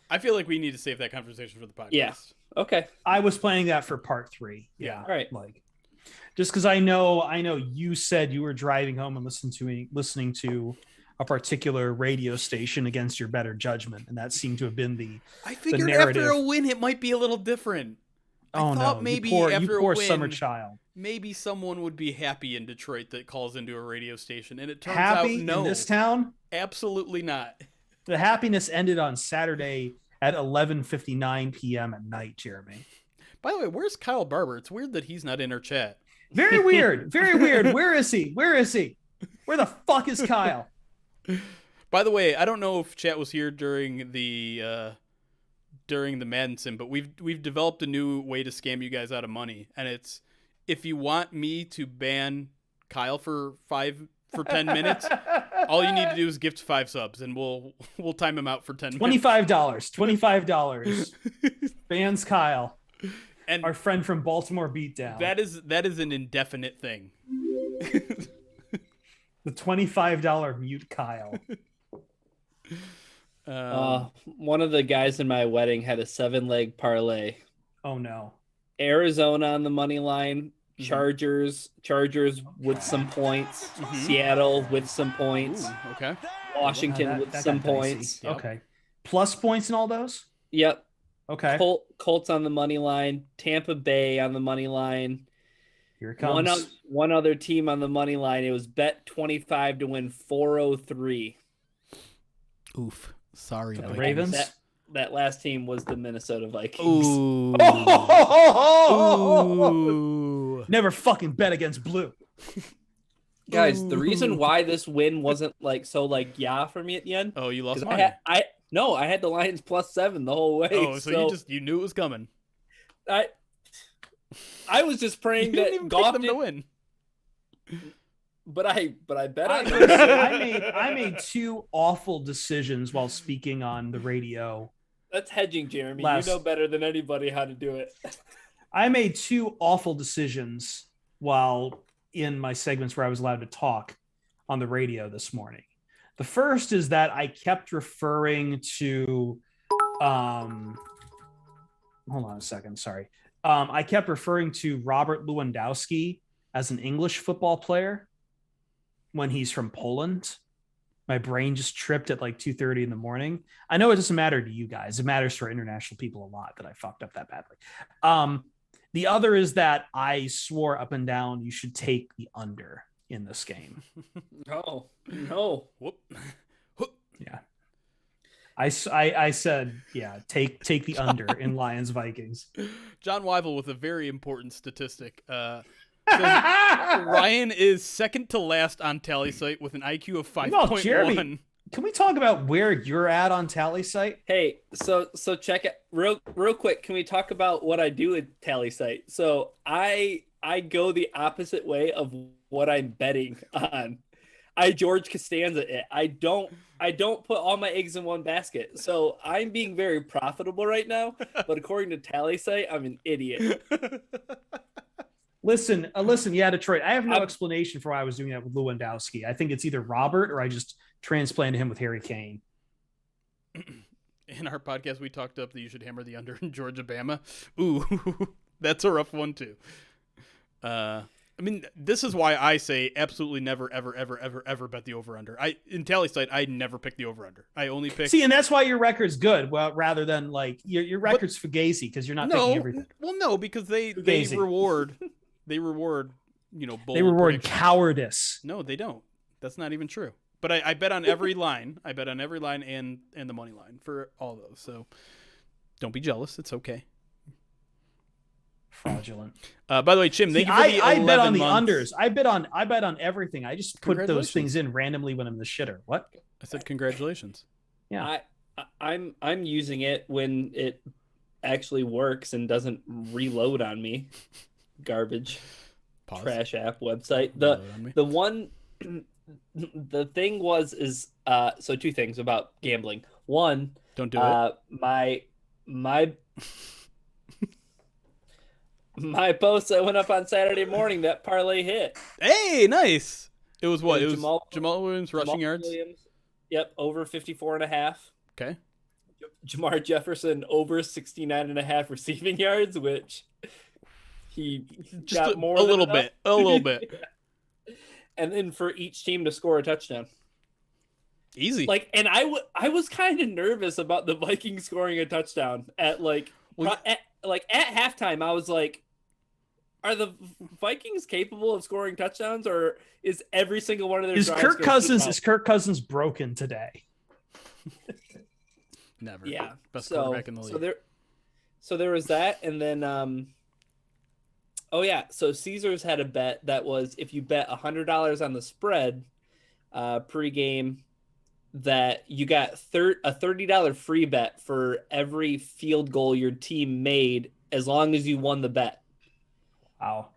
I feel like we need to save that conversation for the podcast. Yeah. Okay. I was planning that for part 3. Yeah. All right. Like, just because I know you said you were driving home and listening to a particular radio station against your better judgment, and that seemed to have been I figured narrative. After a win, it might be a little different. Oh, I thought no. maybe you poor win, summer child. Maybe someone would be happy in Detroit that calls into a radio station, and it turns Happy out no. in this town? Absolutely not. The happiness ended on Saturday at 11:59 p.m. at night, Jeremy. By the way, where's Kyle Barber? It's weird that he's not in our chat. Very weird. Very weird. Where is he? Where the fuck is Kyle? By the way, I don't know if chat was here during the Madden sim, but we've developed a new way to scam you guys out of money, and it's if you want me to ban Kyle for 10 minutes, all you need to do is gift 5 subs, and we'll time him out for 10 minutes. $25. Bans Kyle, and our friend from Baltimore Beatdown. That is an indefinite thing. The $25 mute Kyle. One of the guys in my wedding had a 7-leg parlay. Oh no. Arizona on the money line, Chargers with some points, Seattle with some points. Ooh, okay. Washington with some points. Yep. Okay. Plus points in all those? Yep. Okay. Colts on the money line, Tampa Bay on the money line. Here it comes. One other team on the money line. It was bet 25 to win 403. Oof. Sorry. The Ravens? That last team was the Minnesota Vikings. Ooh. Ooh. Never fucking bet against blue. Guys, the reason why this win wasn't yeah for me at the end. Oh, you lost money. I had the Lions +7 the whole way. Oh, so you knew it was coming. I was just praying you didn't that even Goff pick them to win. But I bet on I made 2 awful decisions while speaking on the radio. That's hedging, Jeremy. You know better than anybody how to do it. I made 2 awful decisions while in my segments where I was allowed to talk on the radio this morning. The first is that I kept referring to hold on a second, sorry. I kept referring to Robert Lewandowski as an English football player when he's from Poland. My brain just tripped at 2:30 in the morning. I know it doesn't matter to you guys. It matters for international people a lot that I fucked up that badly. The other is that I swore up and down you should take the under in this game. No. Whoop. Yeah. I said, yeah, take the under in Lions Vikings. John Weibel with a very important statistic. Ryan is second to last on tally site with an IQ of 5.1. Jeremy. Can we talk about where you're at on Tally Site? Hey, so check it real quick. Can we talk about what I do with Tally Site? So I go the opposite way of what I'm betting on. I George Costanza it. I don't put all my eggs in one basket. So I'm being very profitable right now, but according to Tally Site, I'm an idiot. Listen, yeah, Detroit. I have no explanation for why I was doing that with Lewandowski. I think it's either Robert or I just transplanted him with Harry Kane. In our podcast, we talked up that you should hammer the under in Georgia Bama. Ooh, that's a rough one too. I mean, this is why I say absolutely never, ever, ever, ever, ever bet the over under. In Tally Site, I never pick the over under. I only pick. See, and that's why your record's good. Well, rather than like your record's fugazi because you're not picking everything. Well, no, because they reward. They reward, bold they reward predictions. Cowardice. No, they don't. That's not even true. But I bet on every line. I bet on every line and the money line for all those. So don't be jealous. It's okay. Fraudulent. By the way, Chim, thank you for the 11 I bet on the months. unders. I bet on everything. I just put those things in randomly when I'm the shitter. What? I said congratulations. Yeah. I'm using it when it actually works and doesn't reload on me. Garbage. Pause. Trash app website. The thing is so two things about gambling. One, don't do it. My post that went up on Saturday morning, that parlay hit. Hey, nice. It was what? It was Jamal Williams rushing yards. Yep, over 54.5. Okay. Jamar Jefferson over 69.5 receiving yards, which he just got more a than little enough. bit. A little bit. And then for each team to score a touchdown. Easy. And I was kind of nervous about the Vikings scoring a touchdown at at halftime. I was like, are the Vikings capable of scoring touchdowns, or is every single one of their drives is Kirk Cousins broken today? Never. Yeah. Best quarterback in the league. So there was that, and then so Caesars had a bet that was if you bet $100 on the spread pregame, that you got a $30 free bet for every field goal your team made as long as you won the bet. Wow.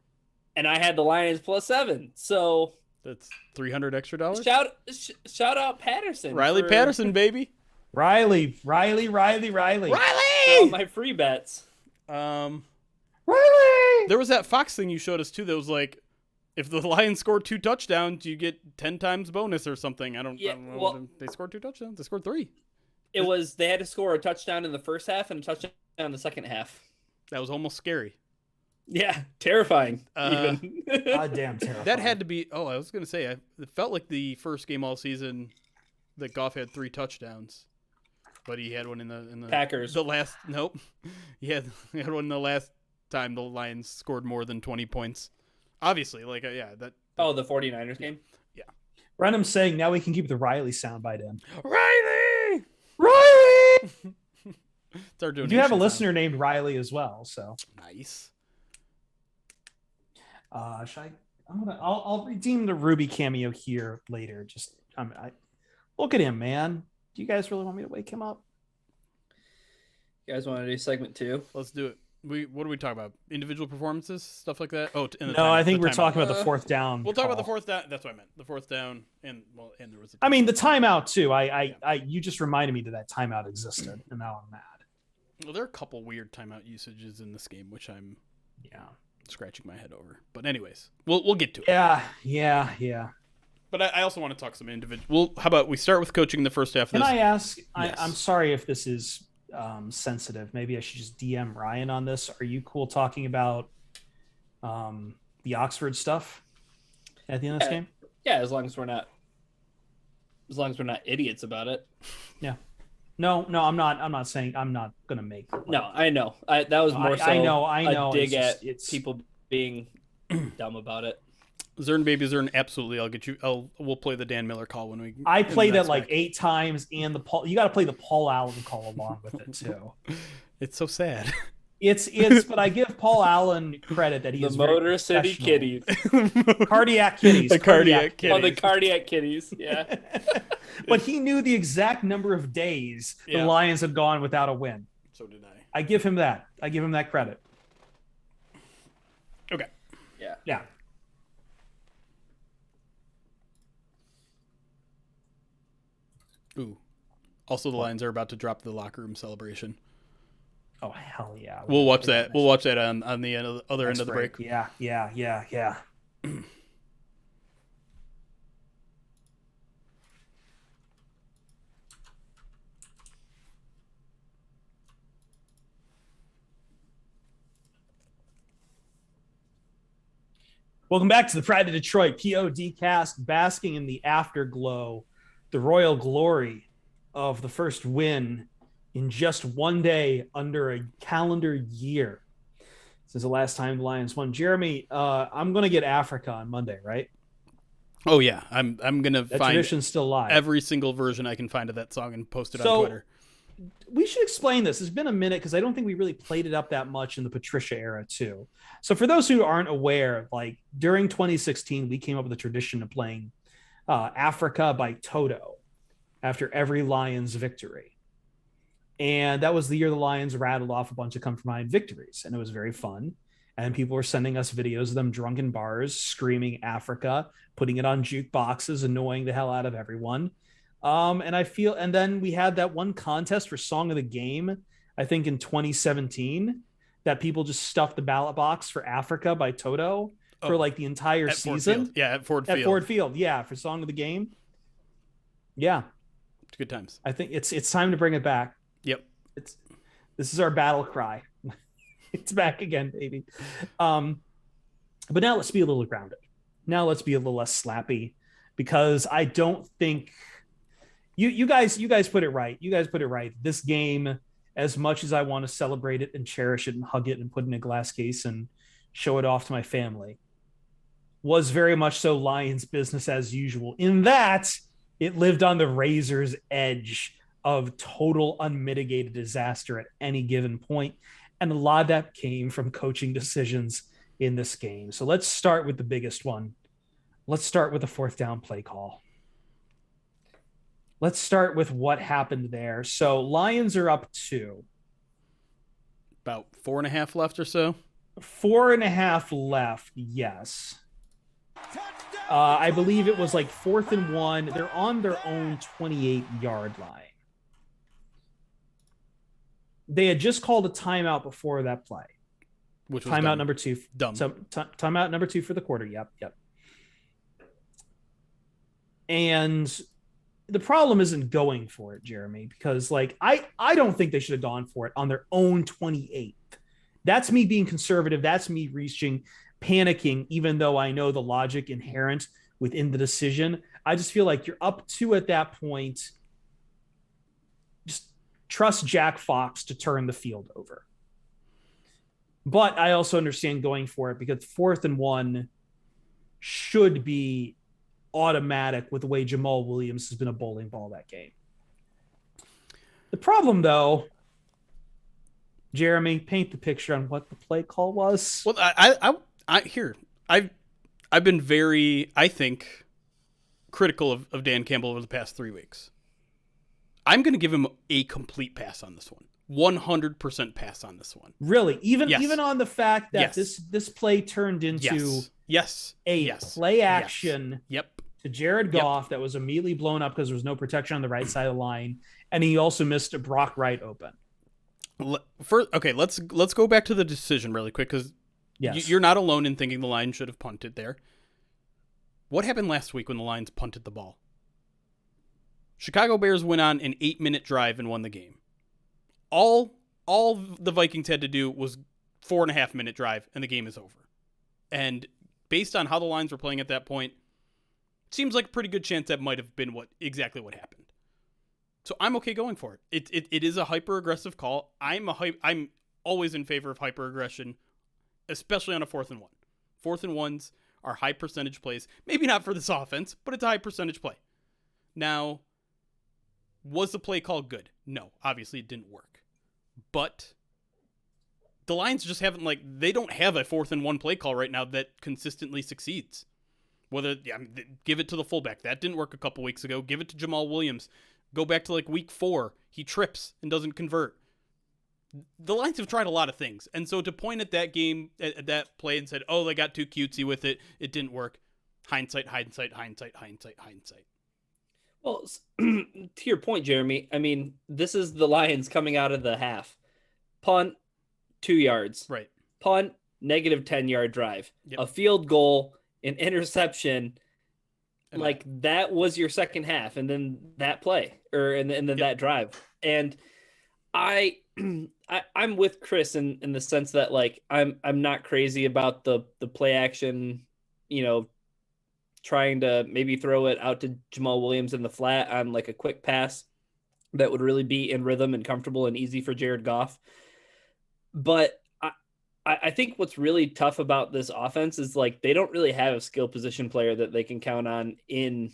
And I had the Lions +7. So that's $300 extra. Shout out Patterson. Riley Patterson, baby. Riley. For all my free bets. Riley. There was that Fox thing you showed us too that was like, if the Lions score 2 touchdowns, you get 10 times bonus or something. I don't know. Well, they scored 2 touchdowns. They scored 3. They had to score a touchdown in the first half and a touchdown in the second half. That was almost scary. Yeah, terrifying. Even. Goddamn terrifying. That had to be. Oh, I was gonna say. It felt like the first game all season that Goff had 3 touchdowns, but he had one in the Packers. The last. Nope. He had one the last time the Lions scored more than 20 points. Obviously, the 49ers game? Yeah. Brenham's saying now we can keep the Riley soundbite in. Riley! You have a listener named Riley as well, so. Nice. I'll redeem the Ruby cameo here later. Just look at him, man. Do you guys really want me to wake him up? You guys want to do segment 2? Let's do it. What do we talk about? Individual performances, stuff like that. I think we're talking about the fourth down. We'll talk about the fourth down. That's what I meant. The fourth down, and there was. The timeout too. You just reminded me that timeout existed, and now I'm mad. Well, there are a couple weird timeout usages in this game, which I'm scratching my head over. But anyways, we'll get to it. Yeah. But I also want to talk some individual. Well, how about we start with coaching the first half? Can I ask? Yes. I'm sorry if this is sensitive. Maybe I should just DM Ryan on this. Are you cool talking about the Oxford stuff at the end of this game? Yeah, as long as we're not idiots about it. Yeah. No, I'm not. I'm not saying I'm not gonna make. No, I know. That was more so. I know. A dig at people being dumb about it. Zern baby Zern, absolutely. I'll get you. We'll play the Dan Miller call when we. I played it like 8 times, and you got to play the Paul Allen call along with it too. It's so sad. but I give Paul Allen credit that he The is very Motor City professional. Kitties. Cardiac kitties. The cardiac Oh, the kitties. cardiac kitties. Yeah. But he knew the exact number of days the Yeah. Lions had gone without a win. So did I. I give him that. I give him that credit. Okay. Yeah. Yeah. Ooh. Also, the Lions are about to drop the locker room celebration. Oh hell yeah. We'll watch that. We'll watch that on the other end of the break. Yeah. Welcome back to the Pride of Detroit POD cast, basking in the afterglow, the royal glory of the first win in just one day under a calendar year since the last time the Lions won. Jeremy, I'm going to get Africa on Monday, right? Oh yeah, I'm gonna That find tradition's still alive. every single version I can find of that song and post it So- on Twitter. We should explain this. It's been a minute because I don't think we really played it up that much in the Patricia era too. So for those who aren't aware, like during 2016, we came up with a tradition of playing Africa by Toto after every Lions victory. And that was the year the Lions rattled off a bunch of come from behind victories. And it was very fun. And people were sending us videos of them drunk in bars, screaming Africa, putting it on jukeboxes, annoying the hell out of everyone. And then we had that one contest for Song of the Game, I think in 2017, that people just stuffed the ballot box for Africa by Toto for like the entire At Ford season. Field. Yeah, at Ford At Field. Ford Field, yeah, for Song of the Game. Yeah, It's good times. I think it's time to bring it back. Yep. This is our battle cry. It's back again, baby. But now let's be a little grounded. Now let's be a little less slappy, because I don't think you guys put it right. You guys put it right. This game, as much as I want to celebrate it and cherish it and hug it and put it in a glass case and show it off to my family, was very much so Lions business as usual, in that it lived on the razor's edge of total unmitigated disaster at any given point. And a lot of that came from coaching decisions in this game. So let's start with the biggest one. Let's start with the fourth down play call. Let's start with what happened there. So Lions are up 2. About 4.5 left or so. 4.5 left. Yes. I believe it was like 4th and 1. They're on their own 28-yard line. They had just called a timeout before that play. Which was Timeout dumb. number 2. Dumb. So timeout number 2 for the quarter. Yep. And the problem isn't going for it, Jeremy, because like I don't think they should have gone for it on their own 28th. That's me being conservative. That's me reaching, panicking, even though I know the logic inherent within the decision. I just feel like you're up 2 at that point. Just trust Jack Fox to turn the field over. But I also understand going for it because 4th and 1 should be automatic with the way Jamal Williams has been a bowling ball that game. The problem, though, Jeremy, paint the picture on what the play call was. Well, I've been very, I think, critical of Dan Campbell over the past 3 weeks. I'm going to give him a complete pass on this one. 100% pass on this one. Really? Even Yes. even on the fact that Yes. this play turned into Yes. a play action Yep. to Jared Goff that was immediately blown up because there was no protection on the right side of the line, and he also missed a Brock Wright open. Okay, let's go back to the decision really quick, because Yes. you're not alone in thinking the Lions should have punted there. What happened last week when the Lions punted the ball? Chicago Bears went on an 8-minute drive and won the game. All the Vikings had to do was 4.5-minute drive, and the game is over. And based on how the Lions were playing at that point, seems like a pretty good chance that might have been exactly what happened. So I'm okay going for it. It is a hyper-aggressive call. I'm always in favor of hyper-aggression, especially on a 4th and 1. 4th and 1s are high percentage plays. Maybe not for this offense, but it's a high percentage play. Now, was the play call good? No, obviously it didn't work. But the Lions just haven't, like, they don't have a 4th and 1 play call right now that consistently succeeds. Whether, give it to the fullback. That didn't work a couple weeks ago. Give it to Jamal Williams. Go back to, like, week 4. He trips and doesn't convert. The Lions have tried a lot of things. And so to point at that game, at that play and said, oh, they got too cutesy with it. It didn't work. Hindsight. Well, to your point, Jeremy, I mean, this is the Lions coming out of the half. Punt, 2 yards. Right. Punt, negative 10-yard drive. Yep. A field goal, an interception. And like that was your second half, and then that play, and then that drive. And I'm with Chris in the sense that, like, I'm not crazy about the play action, trying to maybe throw it out to Jamal Williams in the flat on like a quick pass that would really be in rhythm and comfortable and easy for Jared Goff. But I think what's really tough about this offense is, like, they don't really have a skill position player that they can count on in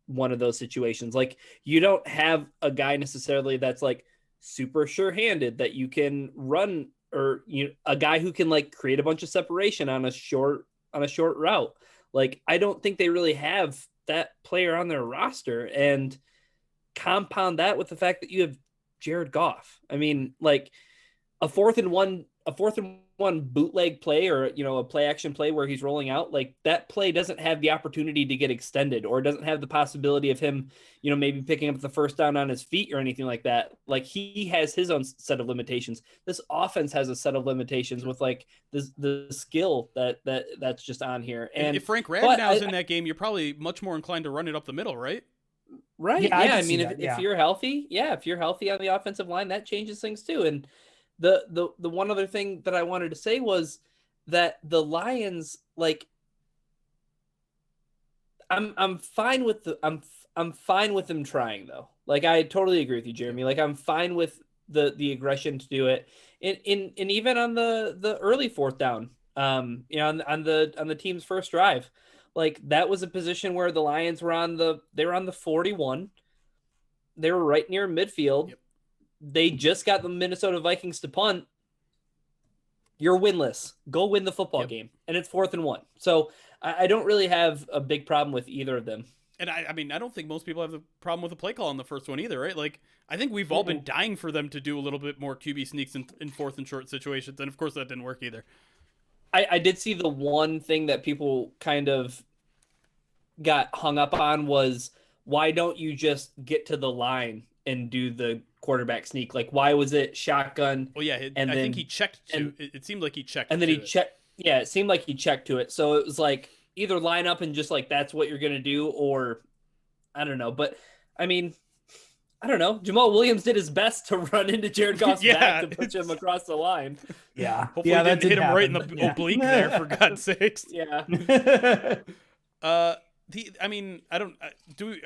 one of those situations. Like, you don't have a guy necessarily that's like super sure-handed that you can run, or a guy who can like create a bunch of separation on a short route. Like, I don't think they really have that player on their roster, and compound that with the fact that you have Jared Goff. I mean, like, a fourth and one bootleg play, or a play action play where he's rolling out, like, that play doesn't have the opportunity to get extended, or doesn't have the possibility of him maybe picking up the first down on his feet or anything like that. Like, he has his own set of limitations. This offense has a set of limitations with, like, the skill that's just on here. And if Frank Ragnow's in that game, you're probably much more inclined to run it up the middle, right? Right. Yeah, I mean, if you're healthy, if you're healthy on the offensive line, that changes things too. And the one other thing that I wanted to say was that the Lions, like, I'm fine with I'm fine with them trying, though. Like, I totally agree with you, Jeremy. Like, I'm fine with the aggression to do it. And even on the early 4th down, on the team's first drive, like, that was a position where the Lions were on the 41. They were right near midfield. Yep. They just got the Minnesota Vikings to punt. You're winless. Go win the football game. And it's 4th and 1. So I don't really have a big problem with either of them. And I mean, I don't think most people have the problem with the play call on the first one either, right? Like, I think we've all been dying for them to do a little bit more QB sneaks in 4th and short situations. And of course that didn't work either. I did see the one thing that people kind of got hung up on was, why don't you just get to the line and do the quarterback sneak? Like, why was it shotgun? Well, yeah, I think he checked to it seemed like he checked and then he checked. Yeah, it seemed like he checked to it. So it was like, either line up and just, like, that's what you're gonna do, or I don't know. But I mean, I don't know. Jamal Williams did his best to run into Jared Goff's back to push him across the line. Yeah, hopefully that didn't hit him right in the oblique there, for God's sakes. Yeah. I mean, I don't.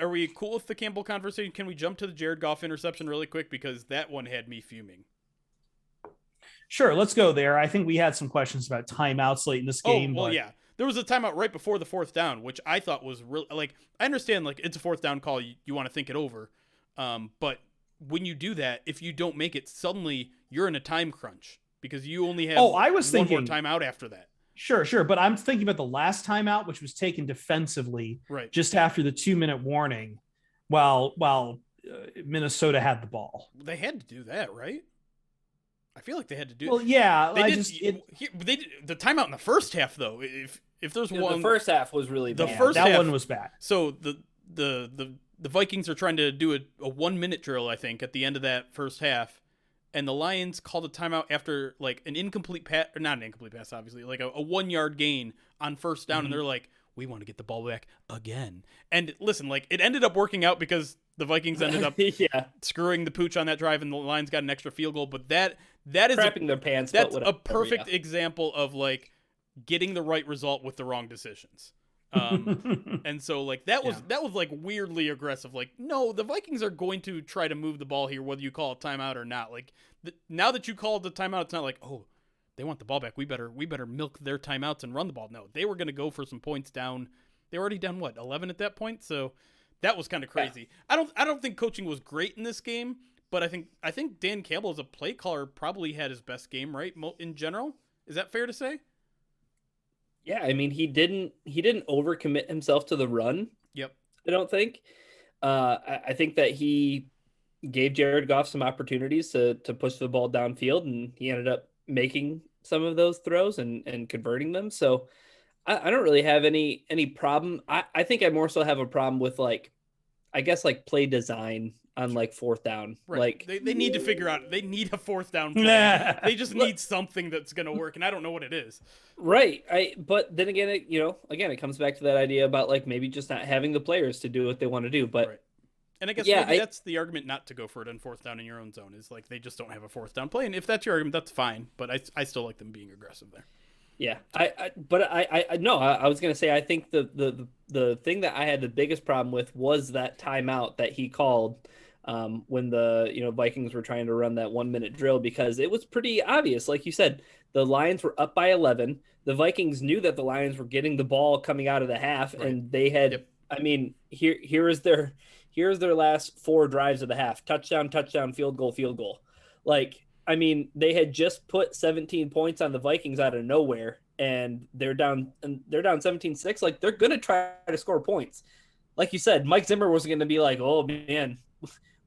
Are we cool with the Campbell conversation? Can we jump to the Jared Goff interception really quick, because that one had me fuming. Sure, let's go there. I think we had some questions about timeouts late in this game. Oh, well, yeah. There was a timeout right before the 4th down, which I thought was really, like, I understand, like, it's a 4th down call. You want to think it over. But when you do that, if you don't make it, suddenly you're in a time crunch, because you only have one more timeout after that. Sure. But I'm thinking about the last timeout, which was taken defensively, right, just after the 2-minute warning, while Minnesota had the ball. They had to do that, right? I feel like they had to do. Well, yeah, they did the timeout in the first half, though. If there's one, the first half was really bad. That one was bad. So the Vikings are trying to do a 1-minute drill, I think, at the end of that first half, and the Lions called a timeout after, like, an incomplete pass, or not an incomplete pass, obviously, like a 1-yard gain on first down, and they're like, we want to get the ball back again. And listen, like, it ended up working out because the Vikings ended up screwing the pooch on that drive, and the Lions got an extra field goal. But that is crapping their pants. That's a perfect example of, like, getting the right result with the wrong decisions. And so, like, that was like weirdly aggressive. Like, no, the Vikings are going to try to move the ball here, whether you call it timeout or not. Like, now that you called the timeout, it's not like, oh, they want the ball back. We better milk their timeouts and run the ball. No, they were going to go for some points down. They were already down 11 at that point. So that was kind of crazy. I don't think coaching was great in this game, but I think Dan Campbell as a play caller probably had his best game, right? In general, is that fair to say? Yeah, I mean he didn't overcommit himself to the run. Yep. I don't think. I think that he gave Jared Goff some opportunities to push the ball downfield, and he ended up making some of those throws and converting them. So I don't really have any problem. I think I more so have a problem with I guess play design on fourth down. Right. They need to figure out, they need a fourth down play. They just need something that's going to work, and I don't know what it is. Right. But then again, it comes back to that idea about maybe just not having the players to do what they want to do. But right. And I guess maybe that's the argument not to go for it on fourth down in your own zone, is they just don't have a fourth down play. And if that's your argument, that's fine. But I still like them being aggressive there. Yeah. I was going to say, I think the thing that I had the biggest problem with was that timeout that he called when the Vikings were trying to run that 1 minute drill, because it was pretty obvious. Like you said, the Lions were up by 11. The Vikings knew that the Lions were getting the ball coming out of the half, right. And they had, yep. I mean, here's their last 4 drives of the half: touchdown, field goal. I mean, they had just put 17 points on the Vikings out of nowhere, and they're down 17-6. They're going to try to score points. Like you said, Mike Zimmer wasn't going to be like, oh man,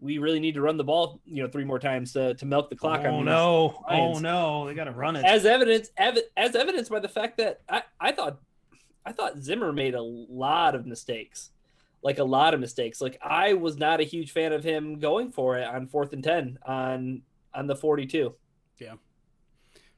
we really need to run the ball, 3 more times to milk the clock. Oh no, they got to run it. As evidenced by the fact that I thought Zimmer made a lot of mistakes. I was not a huge fan of him going for it on 4th and 10 on the 42. Yeah.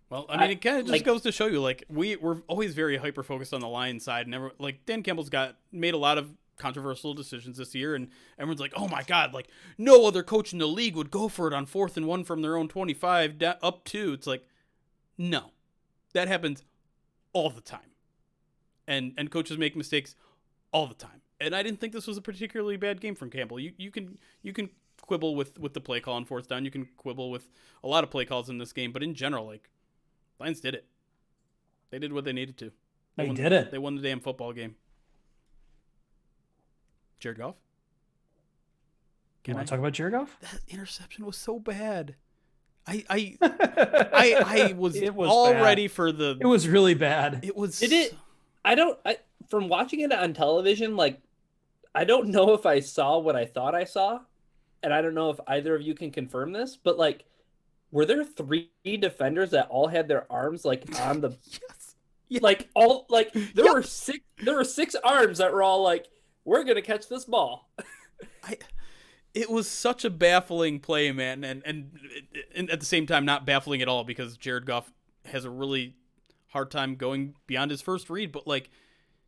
Well, I mean, it kind of just goes to show you, we're always very hyper focused on the Lions side. Never Dan Campbell's made a lot of controversial decisions this year, and everyone's like, oh my God, no other coach in the league would go for it on 4th and 1 from their own 25 up 2. It's no, that happens all the time. And coaches make mistakes all the time. And I didn't think this was a particularly bad game from Campbell. You can quibble with the play call on 4th down. You can quibble with a lot of play calls in this game, but in general, Lions did it. They did what they needed to. They won the damn football game. Jared Goff? Can I talk about Jared Goff? That interception was so bad. I was all ready for the. It was really bad. It was. Did it? From watching it on television, I don't know if I saw what I thought I saw, and I don't know if either of you can confirm this, but were there 3 defenders that all had their arms on the yes. Yeah. There were 6 arms that were all we're gonna catch this ball. It was such a baffling play, man, and at the same time not baffling at all, because Jared Goff has a really hard time going beyond his first read, but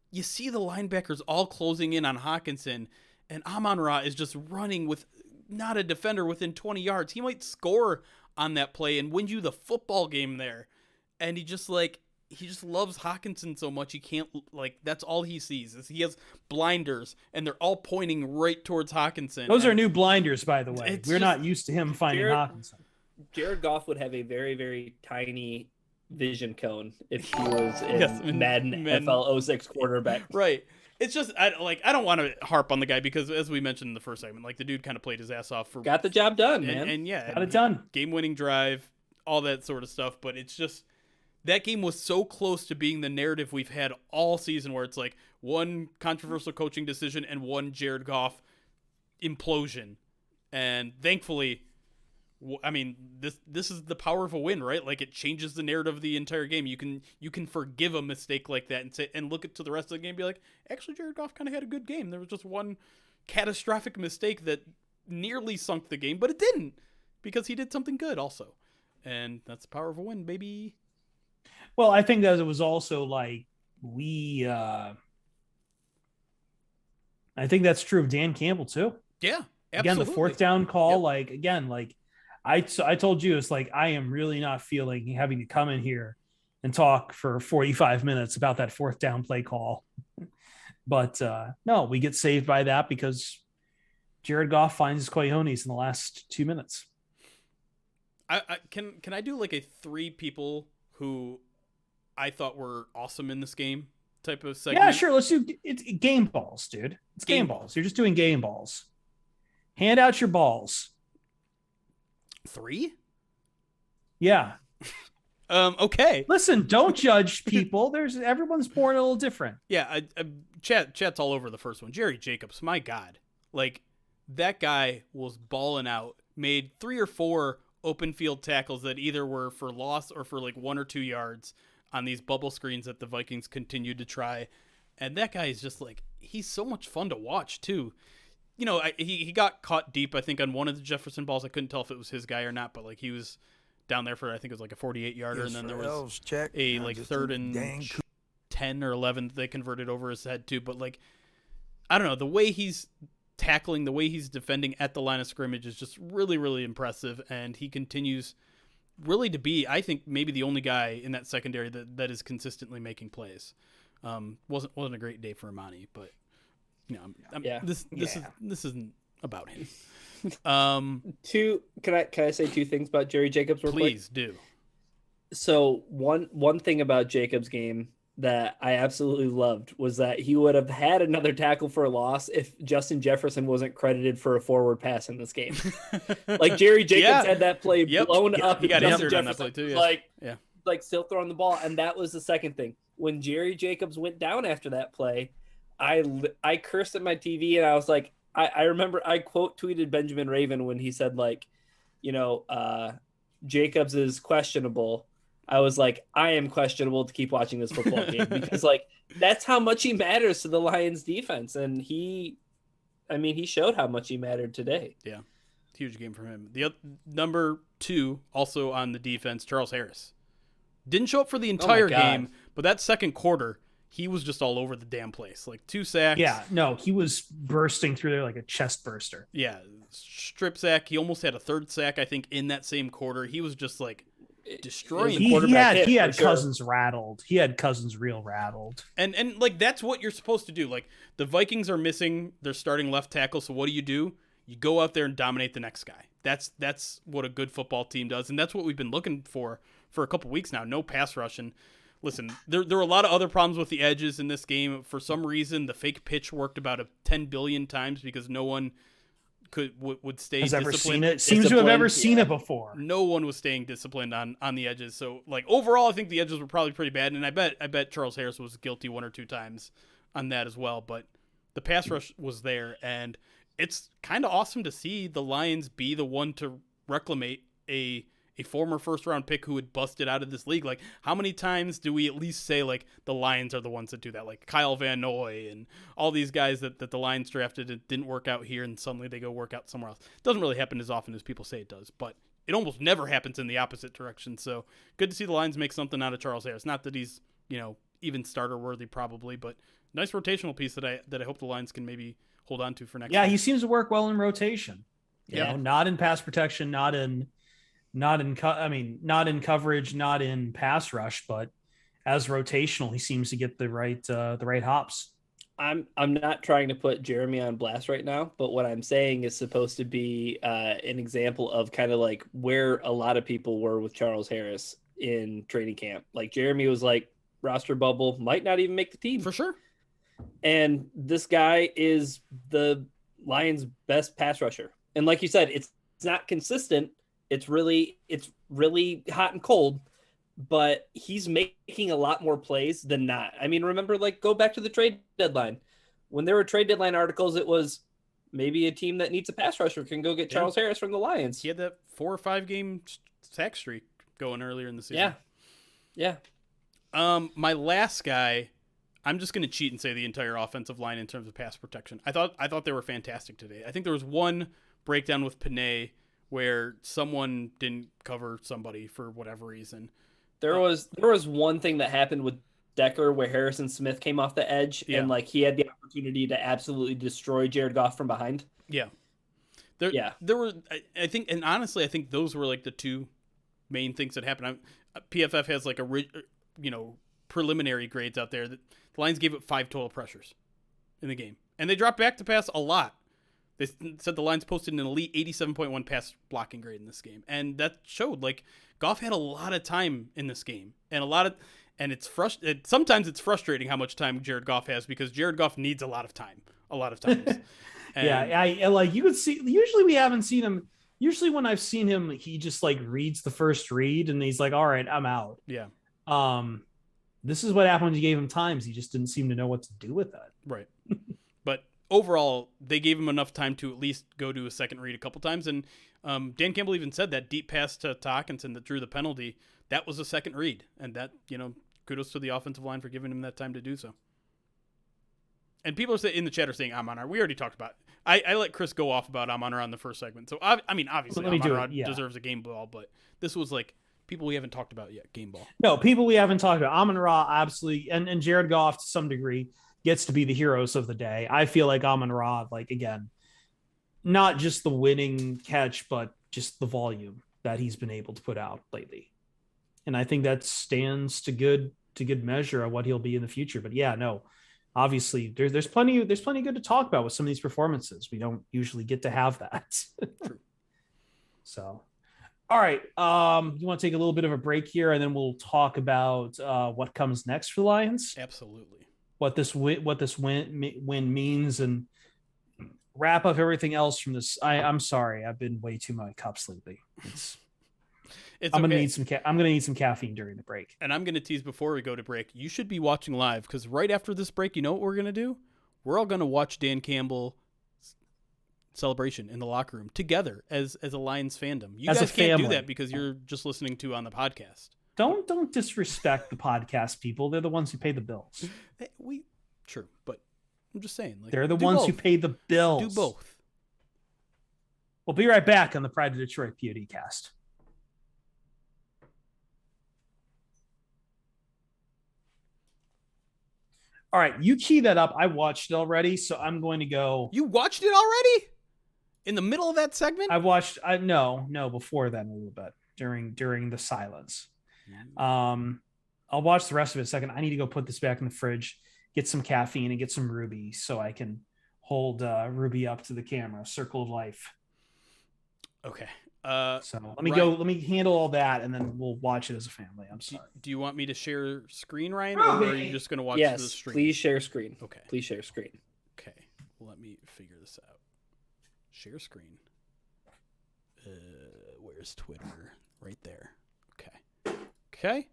you see the linebackers all closing in on Hawkinson, and Amon-Ra is just running with not a defender within 20 yards. He might score on that play and win you the football game there. And he just loves Hawkinson so much he can't, that's all he sees is he has blinders, and they're all pointing right towards Hawkinson. Those are new blinders, by the way. We're not used to him finding Hawkinson. Jared Goff would have a very, very tiny vision cone if he was in Madden NFL 06 quarterback. Right. It's just I don't want to harp on the guy, because as we mentioned in the first segment, the dude kind of played his ass off got the job done, man. And yeah, got it done. Game-winning drive, all that sort of stuff, but it's just that game was so close to being the narrative we've had all season, where it's one controversial coaching decision and one Jared Goff implosion. And thankfully, I mean, this is the power of a win, right? It changes the narrative of the entire game. You can forgive a mistake like that and look to the rest of the game and be like, actually, Jared Goff kind of had a good game. There was just one catastrophic mistake that nearly sunk the game, but it didn't, because he did something good also. And that's the power of a win, baby. Well, I think that it was also I think that's true of Dan Campbell too. Yeah, absolutely. Again, the 4th down call, I told you, it's I am really not feeling having to come in here and talk for 45 minutes about that 4th down play call. But no, we get saved by that because Jared Goff finds his cojones in the last 2 minutes. Can I do a 3 people who I thought were awesome in this game type of segment? Yeah, sure. Let's do it's game balls, dude. It's game balls. You're just doing game balls. Hand out your balls. 3? Yeah. Okay. Listen, don't judge people. Everyone's born a little different. Yeah, chat's all over the first one. Jerry Jacobs, my God. Like, that guy was balling out, made 3 or 4 open field tackles that either were for loss or for like 1 or 2 yards on these bubble screens that the Vikings continued to try. And that guy is just like, he's so much fun to watch too. You know, he got caught deep, I think, on one of the Jefferson balls. I couldn't tell if it was his guy or not, but like he was down there for, I think it was like a 48-yarder, and then there was a like 3rd and 10 or 11 that they converted over his head too. But like, I don't know, the way he's tackling, the way he's defending at the line of scrimmage is just really, really impressive, and he continues really to be, I think, maybe the only guy in that secondary that is consistently making plays. Wasn't a great day for Imani, but you know, this isn't about him. Can I say 2 things about Jerry Jacobs real quick? Please do. So one thing about Jacobs' game that I absolutely loved was that he would have had another tackle for a loss if Justin Jefferson wasn't credited for a forward pass in this game. Like Jerry Jacobs had that play blown up. He got Justin injured on that play too. Yeah. Like still throwing the ball, and that was the second thing. When Jerry Jacobs went down after that play, I cursed at my TV, and I was like, I remember I quote tweeted Benjamin Raven when he said like, you know, Jacobs is questionable. I was like, I am questionable to keep watching this football game because like that's how much he matters to the Lions defense. And he showed how much he mattered today. Yeah. Huge game from him. The number 2 also on the defense, Charles Harris. Didn't show up for the entire game, but that second quarter, he was just all over the damn place. Like 2 sacks. Yeah, no, he was bursting through there like a chest burster. Yeah. Strip sack. He almost had a 3rd sack, I think, in that same quarter. He was just like destroying he had Cousins rattled. He had Cousins real rattled. And like that's what you're supposed to do. Like the Vikings are missing their starting left tackle, so what do? You go out there and dominate the next guy. That's what a good football team does, and that's what we've been looking for a couple weeks now. No pass rush. And listen, there were a lot of other problems with the edges in this game. For some reason, the fake pitch worked about 10 billion times because no one would stay has disciplined. Ever seen it? Seems to have ever seen it before. No one was staying disciplined on the edges. So like overall, I think the edges were probably pretty bad, and I bet Charles Harris was guilty 1 or 2 times on that as well. But the pass rush was there, and it's kind of awesome to see the Lions be the one to reclaim a former first-round pick who had busted out of this league. Like, how many times do we at least say, like, the Lions are the ones that do that? Like, Kyle Van Noy and all these guys that the Lions drafted, it didn't work out here, and suddenly they go work out somewhere else. It doesn't really happen as often as people say it does, but it almost never happens in the opposite direction. So, good to see the Lions make something out of Charles Harris. Not that he's, you know, even starter-worthy probably, but nice rotational piece that I hope the Lions can maybe hold on to for next year. He seems to work well in rotation. You know, not in pass protection, not in coverage, not in pass rush, but as rotational, he seems to get the right hops. I'm not trying to put Jeremy on blast right now, but what I'm saying is supposed to be an example of kind of like where a lot of people were with Charles Harris in training camp. Like Jeremy was like roster bubble, might not even make the team for sure. And this guy is the Lions' best pass rusher. And like you said, it's not consistent. It's really hot and cold, but he's making a lot more plays than not. I mean, remember, like, go back to the trade deadline. When there were trade deadline articles, it was maybe a team that needs a pass rusher can go get Charles Harris from the Lions. He had that 4 or 5 game sack streak going earlier in the season. Yeah. My last guy, I'm just going to cheat and say the entire offensive line in terms of pass protection. I thought they were fantastic today. I think there was one breakdown with Panay where someone didn't cover somebody for whatever reason. There was one thing that happened with Decker where Harrison Smith came off the edge and like he had the opportunity to absolutely destroy Jared Goff from behind. Yeah. There were, I think, and honestly, I think those were like the 2 main things that happened. PFF has like preliminary grades out there that the Lions gave it 5 total pressures in the game, and they dropped back to pass a lot. They said the Lions posted an elite 87.1 pass blocking grade in this game, and that showed like Goff had a lot of time in this game, and it's sometimes it's frustrating how much time Jared Goff has because Jared Goff needs a lot of time, a lot of times. I like you could see. Usually we haven't seen him. Usually when I've seen him, he just like reads the first read and he's like, all right, I'm out. Yeah. This is what happened when you gave him times. He just didn't seem to know what to do with that. Right. But overall, they gave him enough time to at least go to a second read a couple times. And Dan Campbell even said that deep pass to Hawkinson that drew the penalty, that was a second read. And that, kudos to the offensive line for giving him that time to do so. And people are in the chat are saying Amon-Ra. We already talked about it. I let Chris go off about Amon-Ra in the first segment. So, obviously, Amon-Ra deserves a game ball. But this was like people we haven't talked about yet, game ball. No, people we haven't talked about. Amon-Ra, absolutely. And Jared Goff, to some degree, gets to be the heroes of the day. I feel like Amon-Ra, like, again, not just the winning catch, but just the volume that he's been able to put out lately. And I think that stands to good measure of what he'll be in the future. But yeah, no, obviously there's plenty good to talk about with some of these performances. We don't usually get to have that. True. So, all right. You want to take a little bit of a break here, and then we'll talk about what comes next for the Lions. Absolutely. What this win means, and wrap up everything else from this. I'm sorry, I've been way too much cups lately. I'm gonna need some caffeine during the break. And I'm gonna tease before we go to break. You should be watching live because right after this break, you know what we're gonna do? We're all gonna watch Dan Campbell celebration in the locker room together as a Lions fandom. You as guys a can't family. do that because you're just listening to on the podcast. Don't disrespect the podcast people. They're the ones who pay the bills. True, but I'm just saying, like, they're the ones both. who pay the bills. Do both. We'll be right back on the Pride of Detroit PODcast. All right, you key that up. I watched it already, so I'm going to go. You watched it already? In the middle of that segment? No, before then a little bit during the silence. I'll watch the rest of it in a second. I need to go put this back in the fridge, get some caffeine, and get some Ruby so I can hold Ruby up to the camera. Circle of life. Okay. So let me go. Let me handle all that, and then we'll watch it as a family. I'm sorry. Do you want me to share screen, Ryan, or are you just going to watch the stream? Please share screen. Okay. Please share screen. Okay. Let me figure this out. Share screen. Where's Twitter? Right there. Okay.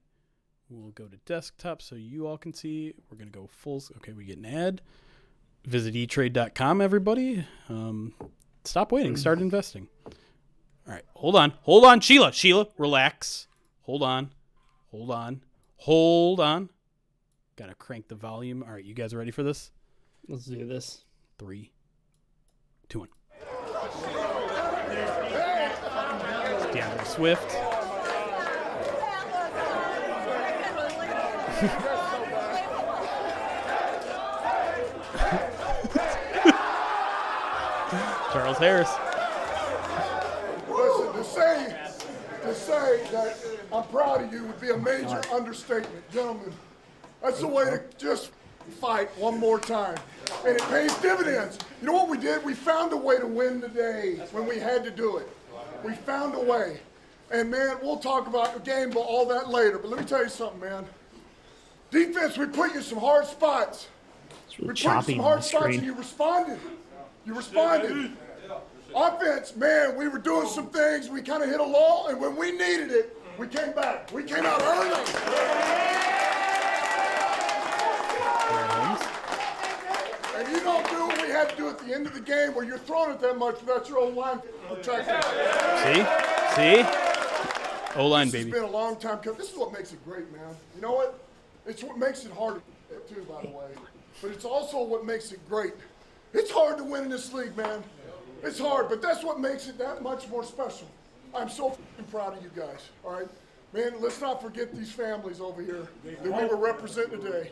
We'll go to desktop so you all can see. We're going to go full. Okay, we get an ad. Visit etrade.com, everybody. Stop waiting. Start investing. All right. Hold on. Sheila, relax. Hold on. Gotta crank the volume. All right. You guys ready for this? Let's do this. 3, 2, 1. DeAndre Swift. Charles Harris. Listen, to say that I'm proud of you would be a major understatement, gentlemen. That's the way to just fight one more time. And it pays dividends. You know what we did? We found a way to win today when we had to do it. We found a way. And, man, we'll talk about the game, but all that later. But let me tell you something, man. Defense, we put you in some hard spots. We put you in some hard spots, and you responded. Offense, man, we were doing some things. We kind of hit a lull, and when we needed it, we came back. We came out early. And you don't do what we had to do at the end of the game where you're throwing it that much without your own line protecting. See? O-line, baby. It's been a long time coming. This is what makes it great, man. You know what? It's what makes it hard too, by the way. But it's also what makes it great. It's hard to win in this league, man. It's hard, but that's what makes it that much more special. I'm so proud of you guys, all right? Man, let's not forget these families over here that we were representing today.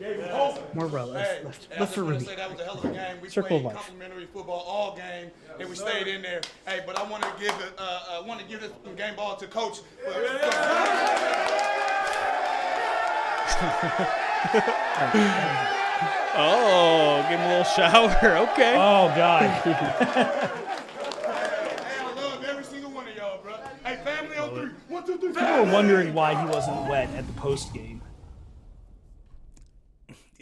More row. Let's for Ruby. That was a hell of a game. We Circle played of life. complimentary football all game, and we stayed in there. Hey, but I want to give it, this game ball to Coach. Oh, give him a little shower. Okay. Oh God. Hey, I love every single one of y'all, bro. Hey, family on 3. 1, 2, 3. People were wondering why he wasn't wet at the post game.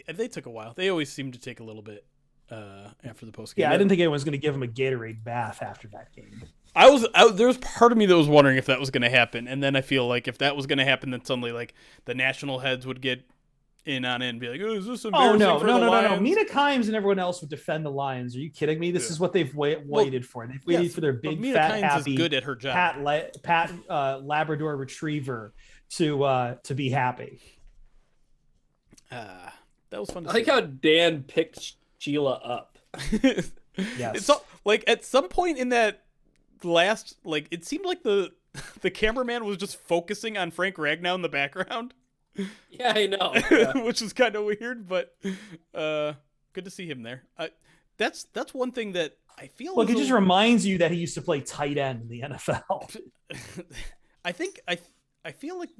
They took a while. They always seem to take a little bit after the post game. Yeah, I didn't think anyone was going to give him a Gatorade bath after that game. There's part of me that was wondering if that was going to happen, and then I feel like if that was going to happen, then suddenly like the national heads would get in on it and be like, "Oh, is this embarrassing no, for no, the no, no, Lions?" no. Mina Kimes and everyone else would defend the Lions. Are you kidding me? This is what they've waited for. They've waited for their big, Mina fat, Kimes happy, is good at her job. Labrador Retriever to be happy. That was fun to I see. like how Dan picked Sheila up. Yes. It's all, like at some point in that last, like it seemed like the cameraman was just focusing on Frank Ragnow in the background. Yeah, I know. Yeah. Which is kind of weird, but good to see him there. That's one thing that I feel. Look, it just reminds you that he used to play tight end in the NFL. I think I feel like,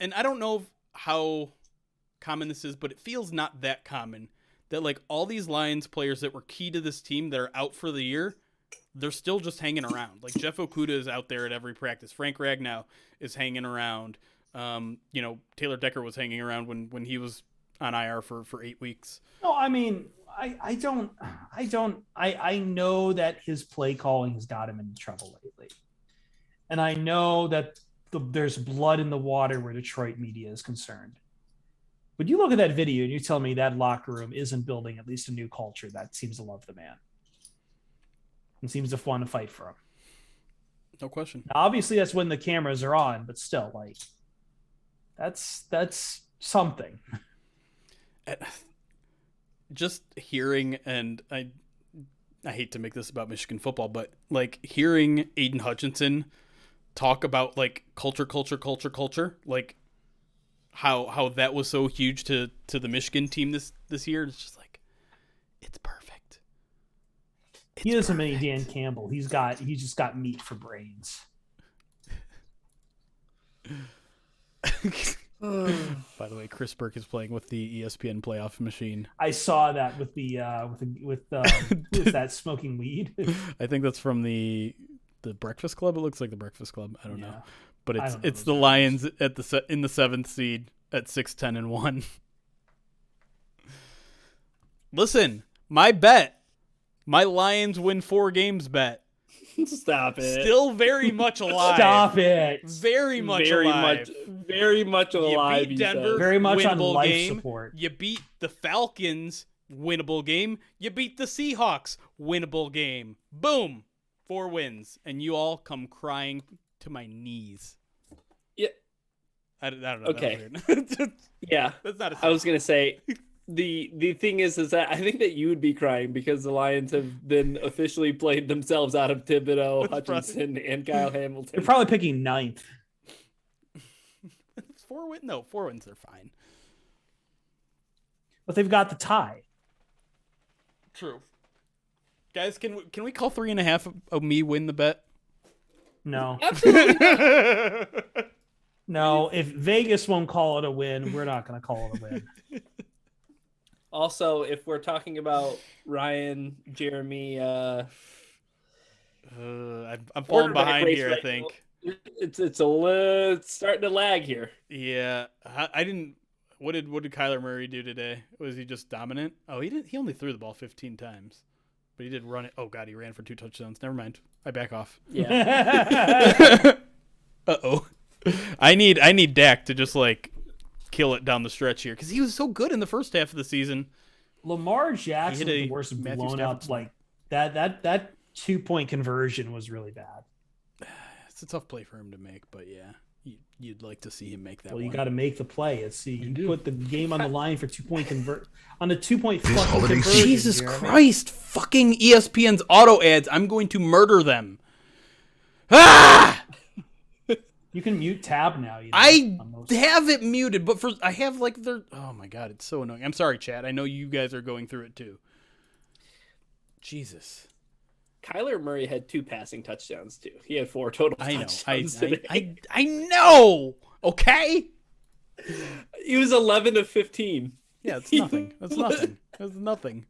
and I don't know how common this is, but it feels not that common that like all these Lions players that were key to this team that are out for the year, they're still just hanging around. Like Jeff Okudah is out there at every practice. Frank Ragnow is hanging around. Taylor Decker was hanging around when he was on IR for 8 weeks. No, I mean, I know that his play calling has got him into trouble lately. And I know that there's blood in the water where Detroit media is concerned. But you look at that video and you tell me that locker room isn't building at least a new culture that seems to love the man and seems to want to fight for him. No question. Now, obviously, that's when the cameras are on, but still, like, that's something. Just hearing, and I hate to make this about Michigan football, but like hearing Aiden Hutchinson talk about like culture, like how that was so huge to the Michigan team this year. It's just like, it's perfect. He is a mini Dan Campbell. He's just got meat for brains. By the way, Chris Burke is playing with the ESPN playoff machine. I saw that with who is that smoking weed? I think that's from the Breakfast Club. It looks like the Breakfast Club. I don't know, but it's the those Lions at in the 7th seed at 6-10-1. Listen, my Lions win 4 games bet. Stop it. Still very much alive. Stop it. Very much alive. Very much alive. You beat Denver. Very much on winnable life game. support. You beat the Falcons. Winnable game. You beat the Seahawks. Winnable game. Boom. 4 wins. And you all come crying to my knees. Yeah. I don't know. Okay. That was Yeah. That's not a I was going to say, the thing is that I think that you would be crying because the Lions have been officially played themselves out of Thibodeau, Hutchinson, and Kyle Hamilton. They're probably picking 9th. 4 wins? No, 4 wins are fine. But they've got the tie. True. Guys, can we call 3.5 of me win the bet? No. Absolutely not. No, if Vegas won't call it a win, we're not going to call it a win. Also, if we're talking about Ryan, Jeremy, I'm falling behind here, I think. It's starting to lag here. Yeah, I didn't. What did Kyler Murray do today? Was he just dominant? Oh, he didn't. He only threw the ball 15 times, but he did run it. Oh God, he ran for 2 touchdowns. Never mind. I back off. Yeah. Uh-oh. I need Dak to just like kill it down the stretch here because he was so good in the first half of the season. Lamar Jackson was He hit the worst Matthew blown Stafford up. Like that 2-point conversion was really bad. It's a tough play for him to make, but yeah, you'd like to see him make that. Well, you one. got to make the play. You do. put the game on the line for 2-point on a 2-point fucking conversion. Jesus Jeremy. Christ! Fucking ESPN's auto ads. I'm going to murder them. Ah! You can mute tab now. I have it muted, but I have like oh my God, it's so annoying. I'm sorry, chat. I know you guys are going through it too. Jesus. Kyler Murray had 2 passing touchdowns too. He had 4 total touchdowns today. I know. Okay. He was 11 of 15. Yeah, it's nothing. That's nothing. That's nothing.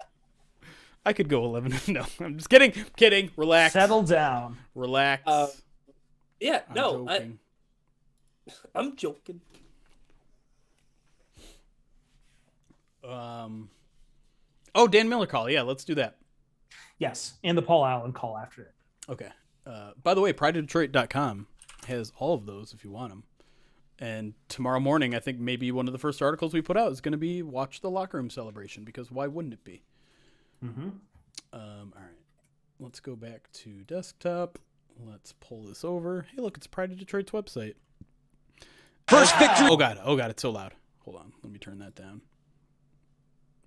I could go 11. No, I'm just kidding. Kidding. Relax. Settle down. Relax. Yeah, I'm no, joking. I'm joking. Oh, Dan Miller call. Yeah, let's do that. Yes, and the Paul Allen call after it. Okay. By the way, prideofdetroit.com has all of those if you want them. And tomorrow morning, I think maybe one of the first articles we put out is going to be watch the locker room celebration, because why wouldn't it be? Mm-hmm. All right. Let's go back to desktop. Let's pull this over. Hey, look, it's Pride of Detroit's website. First victory. Oh, God. It's so loud. Hold on. Let me turn that down.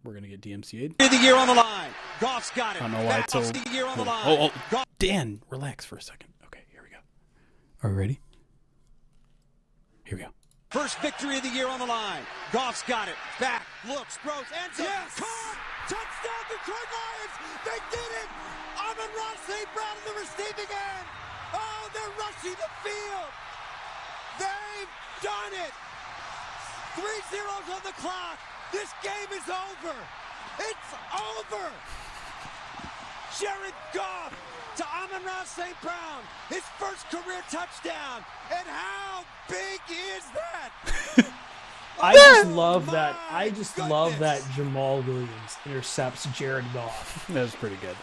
We're going to get DMCA'd. The year on the line. Goff's got it. I don't know why it's so... The year on the line. Oh, Dan, relax for a second. Okay, here we go. Are we ready? Here we go. First victory of the year on the line. Goff's got it. Back, looks, throws, and yes! Caught! Touchdown, Detroit Lions! They did it! Amon-Ra St. Brown in the receiving end! Oh, they're rushing the field! They've done it! 3 zeros on the clock! This game is over! It's over! Jared Goff to Amon-Ra St. Brown, his first career touchdown, and how big is that? I just love that. I just love that Jamal Williams intercepts Jared Goff. That was pretty good.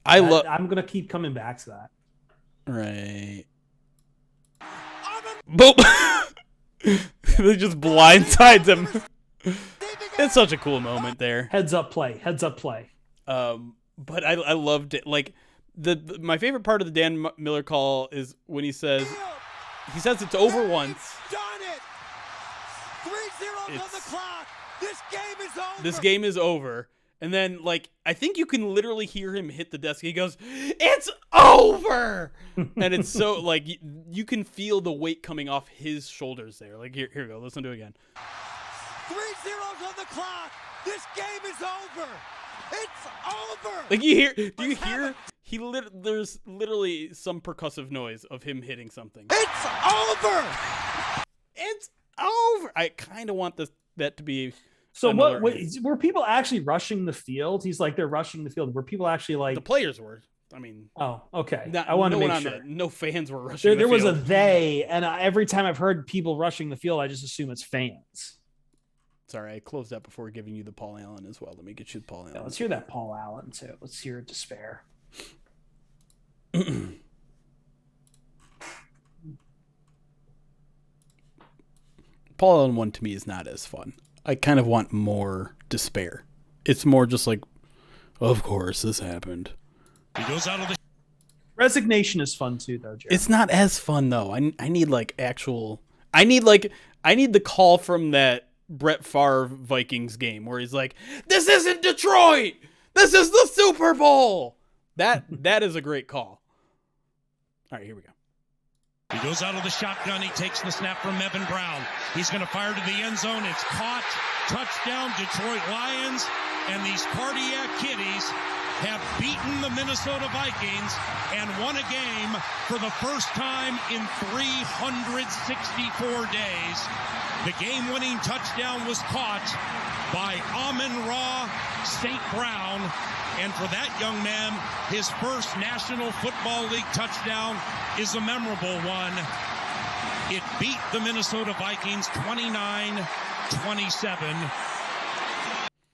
I'm gonna keep coming back to that. Right. Boop. They just blindsides him. It's such a cool moment there. Heads up play. But I loved it. Like my favorite part of the Dan Miller call is when he says it's over once. Done it. 3 zeros on the clock. This game is over. This game is over. And then, like, I think you can literally hear him hit the desk. He goes, "It's over!" And it's so, like, you can feel the weight coming off his shoulders there. Like, here we go. Listen to it again. 3 zeros on the clock. This game is over. It's over. Like, do you hear? There's literally some percussive noise of him hitting something. It's over. It's over. I kind of want that to be. So what were people actually rushing the field? He's like, they're rushing the field. Were people actually like... The players were. I mean... Oh, okay. I want to make sure. No fans were rushing the field. There was a they, and every time I've heard people rushing the field, I just assume it's fans. Sorry, I closed that before giving you the Paul Allen as well. Let me get you the Paul Allen. Yeah, let's hear that Paul Allen, too. Let's hear despair. Paul Allen one to me is not as fun. I kind of want more despair. It's more just like, of course this happened. He goes out of the... Resignation is fun too, though, Jared. It's not as fun though. I need like actual. I need the call from that Brett Favre Vikings game where he's like, "This isn't Detroit. This is the Super Bowl." That is a great call. All right, here we go. He goes out of the shotgun. He takes the snap from Evan Brown. He's going to fire to the end zone. It's caught. Touchdown, Detroit Lions. And these cardiac kitties have beaten the Minnesota Vikings and won a game for the first time in 364 days. The game-winning touchdown was caught by Amon-Ra St. Brown. And for that young man, his first National Football League touchdown is a memorable one. It beat the Minnesota Vikings 29-27.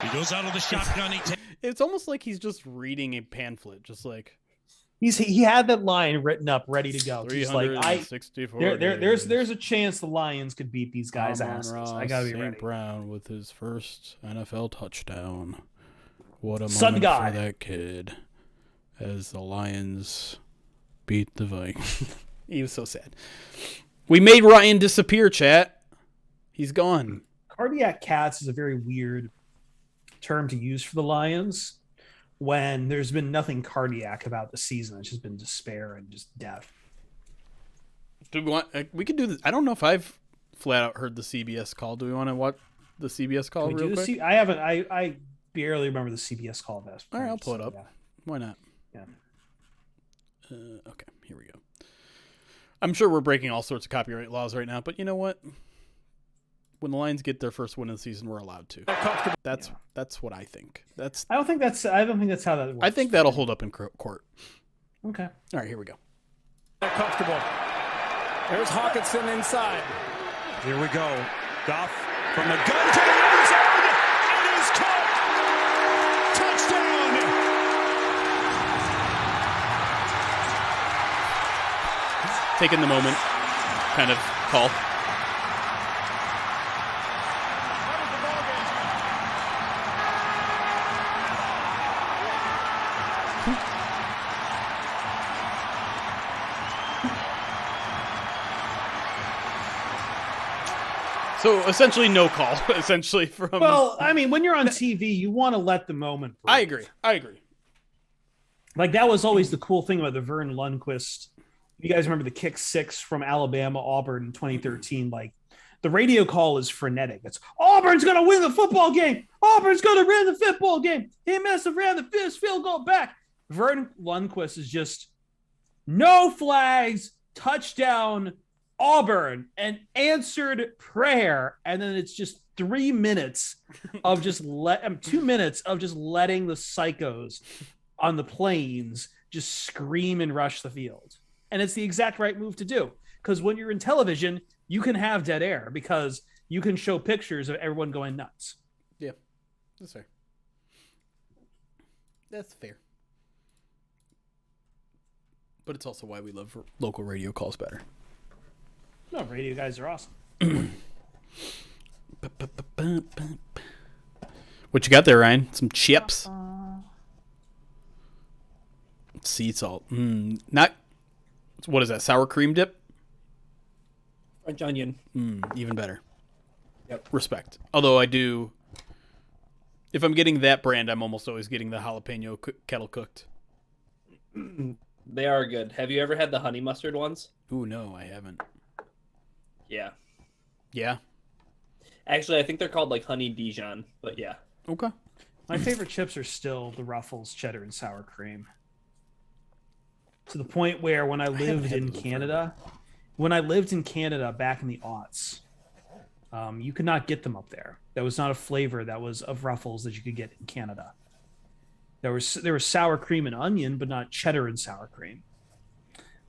He goes out of the shotgun. It's almost like he's just reading a pamphlet, just like he had that line written up, ready to go. Just like there's a chance the Lions could beat these guys' asses. I gotta be ready. Brown with his first NFL touchdown. What a Sun moment guy. for that kid as the Lions beat the Vikings. He was so sad. We made Ryan disappear, chat. He's gone. Cardiac cats is a very weird term to use for the Lions when there's been nothing cardiac about the season. It's just been despair and just death. Do we want? We could do this. I don't know if I've flat out heard the CBS call. Do we want to watch the CBS call real quick? I haven't. I barely remember the CBS call best. All right, I'll pull it up. Yeah. Why not? Yeah. Okay, here we go. I'm sure we're breaking all sorts of copyright laws right now, but you know what? When the Lions get their first win of the season, we're allowed to. That's what I think. I don't think that's how that works. I think that'll hold up in court. Okay. All right, here we go. Comfortable. There's Hawkinson inside. Here we go. Goff from the gun to the end zone. It is caught. Touchdown. taking the moment kind of call. So essentially no call, essentially from... Well, I mean, when you're on TV, you want to let the moment breathe. I agree. Like, that was always the cool thing about the Vern Lundquist. You guys remember the kick six from Alabama, Auburn in 2013? Like, the radio call is frenetic. It's, Auburn's going to win the football game. Auburn's going to win the football game. He must have ran the fifth field goal back. Vern Lundquist is just no flags, touchdown, Auburn, and answered prayer. And then it's just 2 minutes of just letting the psychos on the plains just scream and rush the field. And it's the exact right move to do. Because when you're in television, you can have dead air because you can show pictures of everyone going nuts. Yeah, that's fair. That's fair. But it's also why we love local radio calls better. No, radio guys are awesome. What you got there, Ryan? Some chips? Sea salt. Not... What is that, sour cream dip? French onion. Even better. Yep. Respect. Although I do... If I'm getting that brand, I'm almost always getting the jalapeno kettle cooked. They are good. Have you ever had the honey mustard ones? Ooh, no, I haven't. Yeah. Yeah? Actually, I think they're called like honey Dijon, but yeah. Okay. My favorite chips are still the Ruffles cheddar and sour cream. To the point where when I lived in Canada back in the aughts, you could not get them up there. That was not a flavor that was of Ruffles that you could get in Canada. There was sour cream and onion, but not cheddar and sour cream.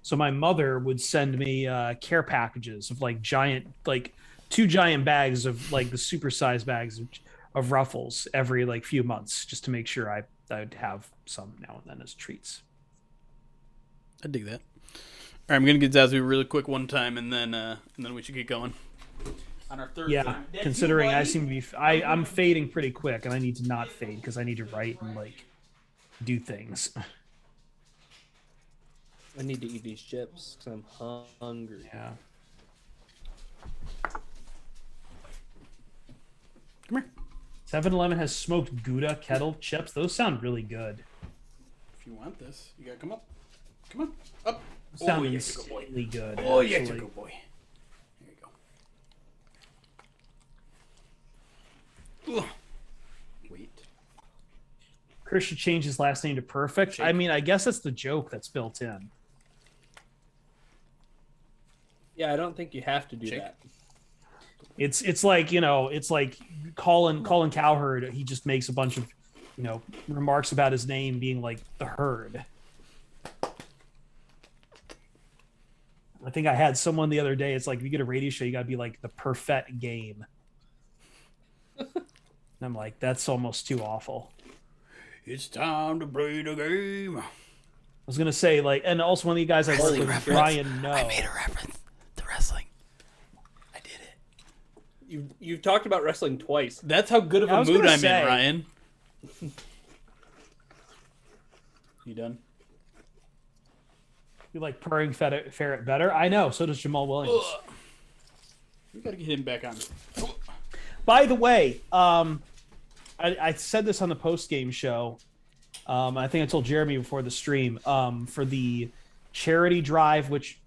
So my mother would send me care packages of like 2 giant bags of like the supersized bags of Ruffles every like few months, just to make sure I'd have some now and then as treats. I dig that. All right, I'm gonna get Zazu really quick one time, and then we should get going on our third. Yeah, time. considering I seem to be, I'm fading pretty quick, and I need to not fade because I need to write and like do things. I need to eat these chips because I'm hungry. Yeah. Come here. 7-Eleven has smoked Gouda kettle chips. Those sound really good. If you want this, you gotta come up. Come on, up. Sound yeah, insanely good. Oh, yeah, actually. good boy. There you go. Ugh. Wait. Chris should change his last name to Perfect. Shake. I mean, I guess that's the joke that's built in. Yeah, I don't think you have to do Shake. that. It's like, it's like Colin Cowherd. He just makes a bunch of, remarks about his name being like the herd. I think I had someone the other day. It's like, if you get a radio show, you got to be like the perfect game. And I'm like, that's almost too awful. It's time to play the game. I was going to say, like, and also one of the guys I work with, Brian, no. I made a reference to wrestling. I did it. You've talked about wrestling twice. That's how good of a mood I'm in, Ryan. You done? You like purring ferret better? I know. So does Jamal Williams. Ugh. We got to get him back on. By the way, I said this on the post-game show. I think I told Jeremy before the stream for the charity drive, which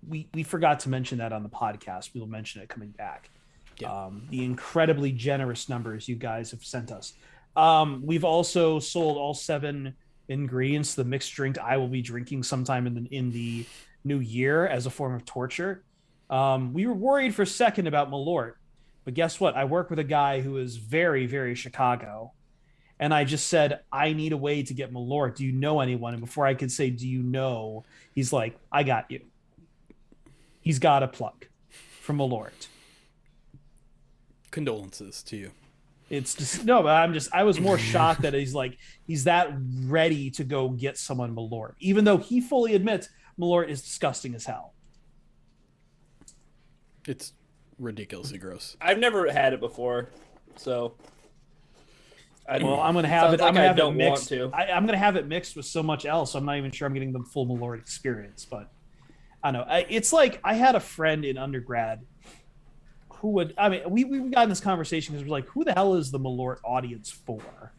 we forgot to mention that on the podcast. We will mention it coming back. Yeah. The incredibly generous numbers you guys have sent us. We've also sold all 7 ingredients to the mixed drink I will be drinking sometime in the new year as a form of torture. We were worried for a second about Malort, but guess what? I work with a guy who is very, very Chicago, and I just said, I need a way to get Malort. Do you know anyone? And before I could say, do you know, he's like, I got you. He's got a plug from Malort. Condolences to you. It's just no, but I was more shocked that he's that ready to go get someone Malort, even though he fully admits Malort is disgusting as hell. It's ridiculously gross. I've never had it before, so. Well, I'm gonna have it. Like I'm gonna have don't it mixed. want to. I'm gonna have it mixed with so much else. I'm not even sure I'm getting the full Malort experience. But I don't know. It's like I had a friend in undergrad who would. I mean, we got in this conversation because we're like, who the hell is the Malort audience for?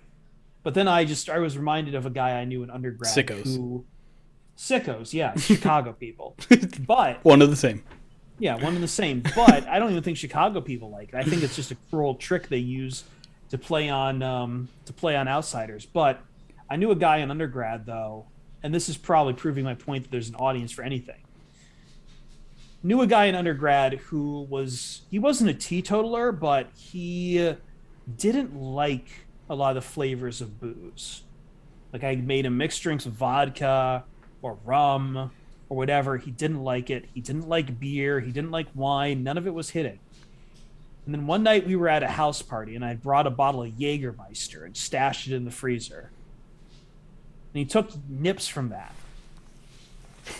But then I was reminded of a guy I knew in undergrad. Sickos, yeah, Chicago people. But one of the same. Yeah, one and the same. But I don't even think Chicago people like it. I think it's just a cruel trick they use to play on outsiders. But I knew a guy in undergrad though, and this is probably proving my point that there's an audience for anything. Knew a guy in undergrad who he wasn't a teetotaler, but he didn't like a lot of the flavors of booze. Like I made him mixed drinks with vodka or rum or whatever. He didn't like it. He didn't like beer. He didn't like wine. None of it was hitting. And then one night we were at a house party and I brought a bottle of Jägermeister and stashed it in the freezer. And he took nips from that.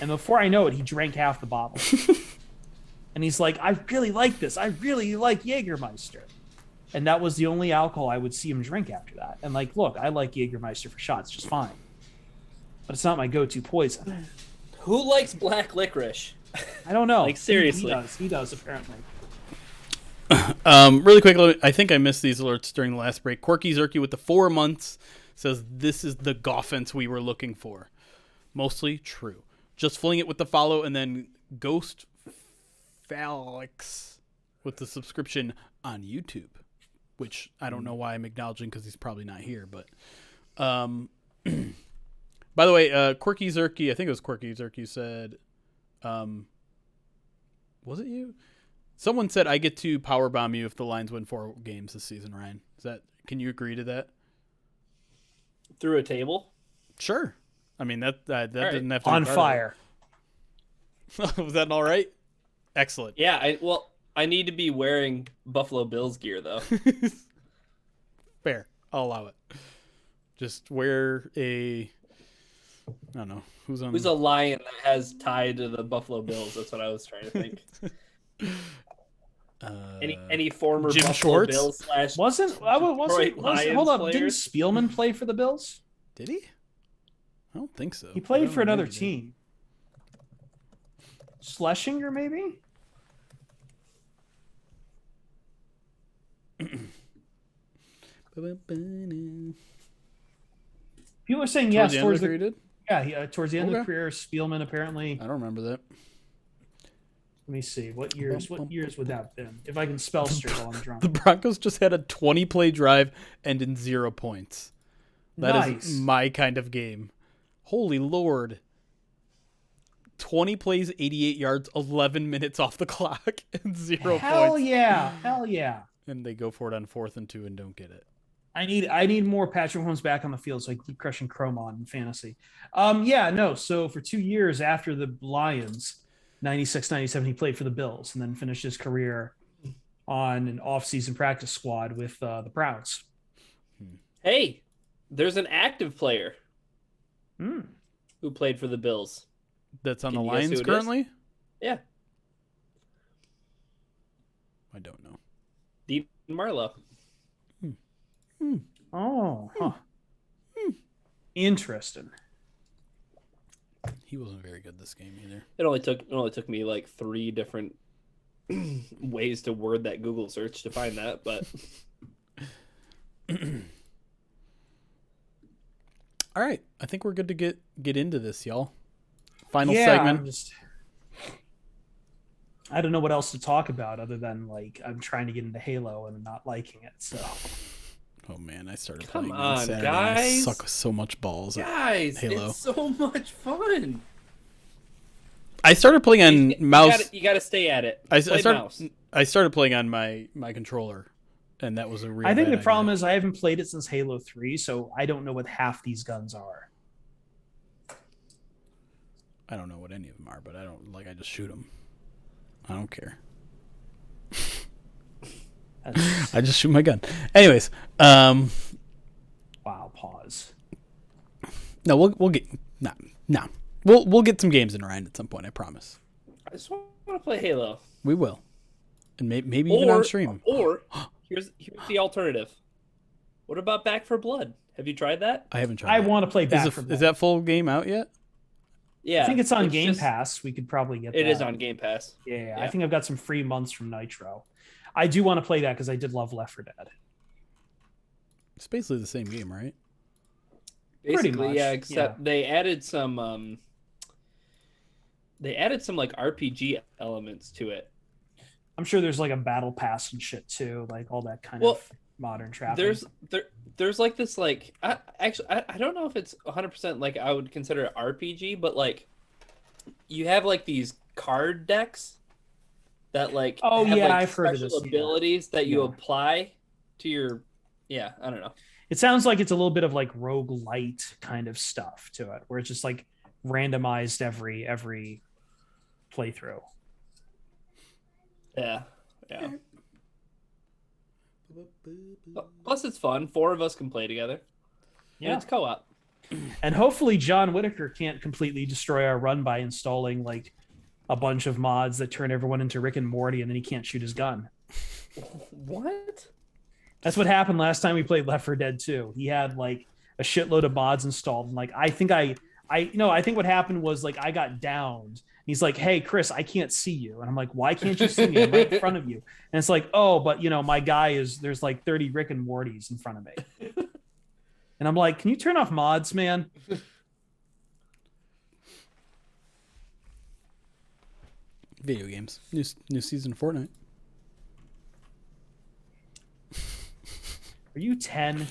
And before I know it, he drank half the bottle. And he's like, I really like this. I really like Jägermeister. And that was the only alcohol I would see him drink after that. And like, look, I like Jägermeister for shots just fine. But it's not my go-to poison. Who likes black licorice? I don't know. Like, seriously. He does, apparently. Really quick, I think I missed these alerts during the last break. Corky Zerky with the 4 months says, this is the Goffense we were looking for. Mostly true. Just fling it with the follow, and then Ghost Phalix with the subscription on YouTube. Which I don't know why I'm acknowledging because he's probably not here. But by the way, Quirky Zerky, I think it was Quirky Zerky said, was it you? Someone said I get to powerbomb you if the Lions win 4 games this season, Ryan. Can you agree to that? Through a table? Sure. I mean, that didn't have to on fire. Was that all right? Excellent. Yeah, I need to be wearing Buffalo Bills gear, though. Fair. I'll allow it. Just wear I don't know. Who's a lion that has tied to the Buffalo Bills? That's what I was trying to think. Any former Jim Buffalo Schwartz? Bills / Hold up. Didn't Spielman play for the Bills? Did he? I don't think so. He played for another team. Schlesinger, maybe? People are saying yes towards the towards the end of the career. Spielman apparently. I don't remember that. Let me see what years would that have been if I can spell straight while I'm drunk. The Broncos just had a 20-play drive and in 0 points. That is my kind of game. Holy Lord. 20 plays, 88 yards, 11 minutes off the clock, and 0 points. Hell yeah. And they go for it on 4th and 2 and don't get it. I need more Patrick Mahomes back on the field so I can keep crushing Chrome on in fantasy. So for 2 years after the Lions, 96, 97, he played for the Bills and then finished his career on an off-season practice squad with the Browns. Hey, there's an active player who played for the Bills. That's on the Lions currently? Yeah. I don't know. Dean Marlowe. Oh, huh. Interesting. He wasn't very good this game either. It only took me like 3 different ways to word that Google search to find that, but all right, I think we're good to get into this, y'all. Final segment. I don't know what else to talk about other than like I'm trying to get into Halo and I'm not liking it. So. Oh man, I started Come playing on, Saturday. guys. I suck so much balls. Guys, Halo. it's so much fun. I started playing on mouse. You gotta stay at it. I started playing on my controller, and that was a real. I think the problem is I haven't played it since Halo 3, so I don't know what half these guns are. I don't know what any of them are, but I just shoot them. I don't care. I just shoot my gun. Anyways, wow, pause. No, we'll get no. We'll get some games in, Ryan, at some point. I promise. I just want to play Halo. We will, and maybe even on stream. Or here's the alternative. What about Back 4 Blood? Have you tried that? I haven't tried. I want to play Back 4 Blood. Is that full game out yet? Yeah, I think it's on Game Pass. We could probably get that. It is on Game Pass. Yeah, I think I've got some free months from Nitro. I do want to play that because I did love Left 4 Dead. It's basically the same game, right? Basically, yeah, except they added some like RPG elements to it. I'm sure there's like a battle pass and shit too, like all that kind of modern traffic. There's like this like I don't know if it's 100% like I would consider it RPG, but like you have like these card decks that like have, like, I've heard of this abilities that you apply to your I don't know. It sounds like it's a little bit of like roguelite kind of stuff to it, where it's just like randomized every playthrough. Yeah. Plus, it's fun. 4 of us can play together. Yeah, and it's co-op. And hopefully, John Whitaker can't completely destroy our run by installing like a bunch of mods that turn everyone into Rick and Morty, and then he can't shoot his gun. What? That's what happened last time we played Left 4 Dead 2. He had like a shitload of mods installed, and like I think what happened was like I got downed. He's like, "Hey, Chris, I can't see you," and I'm like, "Why can't you see me? I'm right in front of you." And it's like, "Oh, but my guy there's like 30 Rick and Mortys in front of me," and I'm like, "Can you turn off mods, man?" Video games, new season of Fortnite. Are you 10?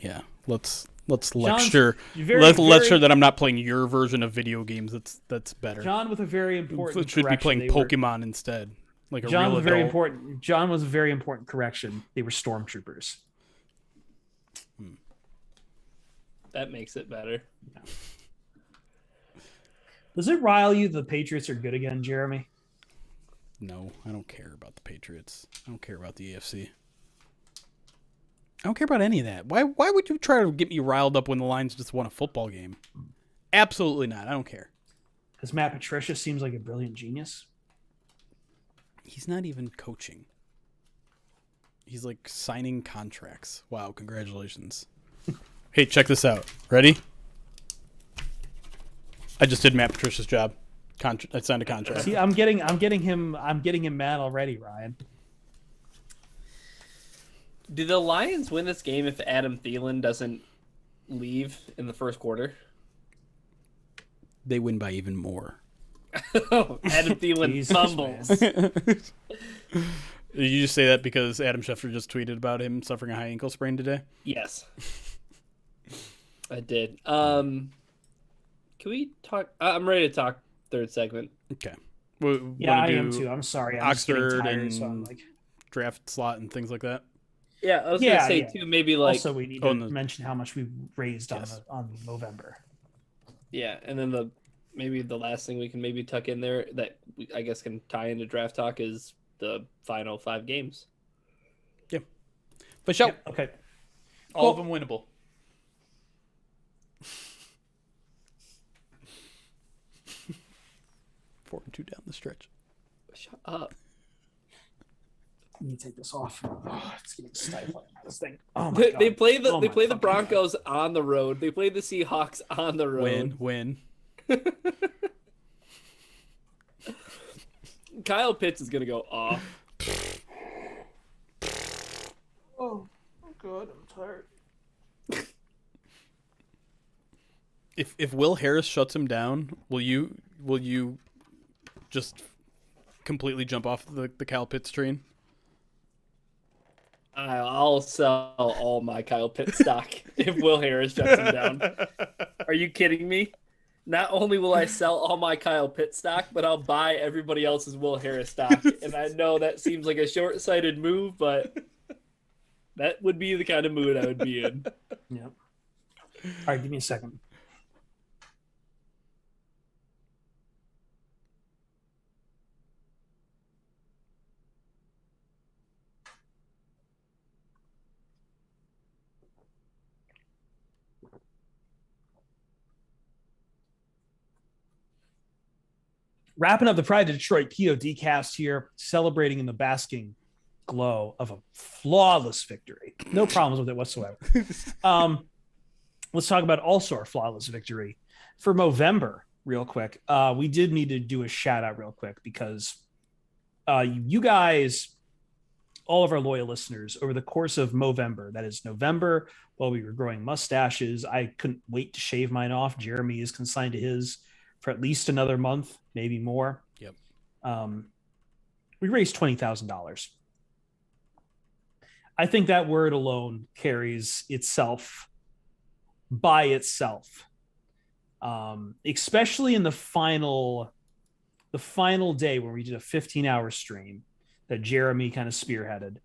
Yeah, let's lecture. Let's lecture that I'm not playing your version of video games. That's better. John with a very important. Should be playing Pokemon instead. Like a John real was adult. very important. John was a very important correction. They were stormtroopers. That makes it better. Yeah. Does it rile you the Patriots are good again, Jeremy? No, I don't care about the Patriots. I don't care about the AFC. I don't care about any of that. Why would you try to get me riled up when the Lions just won a football game? Absolutely not. I don't care. Because Matt Patricia seems like a brilliant genius. He's not even coaching. He's like signing contracts. Wow, congratulations. Hey, check this out. Ready? I just did Matt Patricia's job. I signed a contract. See, I'm getting him mad already, Ryan. Do the Lions win this game if Adam Thielen doesn't leave in the first quarter? They win by even more. Adam Thielen fumbles. Did you just say that because Adam Schefter just tweeted about him suffering a high ankle sprain today? Yes. I did. Can we talk? I'm ready to talk third segment. Okay. I am too. I'm sorry. I'm Oxford tired, and so I'm like draft slot and things like that. Yeah, I was gonna say too. Maybe like also we need to mention how much we raised on November. Yeah, and then maybe the last thing we can maybe tuck in there that I guess can tie into draft talk is the final 5 games. Yeah, for sure. Yep. Okay, all of them winnable. 4-2 down the stretch. Shut up. Let me take this off. Oh, it's getting stifling. This thing. Oh my God. They play the Broncos on the road. They play the Seahawks on the road. Win. Kyle Pitts is gonna go off. Oh God, I'm tired. If Will Harris shuts him down, will you just completely jump off the Kyle Pitts train? I'll sell all my Kyle Pitts stock if Will Harris shuts him down. Are you kidding me? Not only will I sell all my Kyle Pitts stock, but I'll buy everybody else's Will Harris stock. And I know that seems like a short-sighted move, but that would be the kind of mood I would be in. Yep. All right, give me a second. Wrapping up the Pride of Detroit POD cast here, celebrating in the basking glow of a flawless victory. No problems with it whatsoever. Let's talk about also our flawless victory for Movember real quick. We did need to do a shout out real quick because you guys, all of our loyal listeners, over the course of Movember, that is November, while we were growing mustaches, I couldn't wait to shave mine off. Jeremy is consigned to his for at least another month, maybe more. Yep. We raised $20,000. I think that word alone carries itself by itself, especially in the final day when we did a 15-hour stream that Jeremy kind of spearheaded.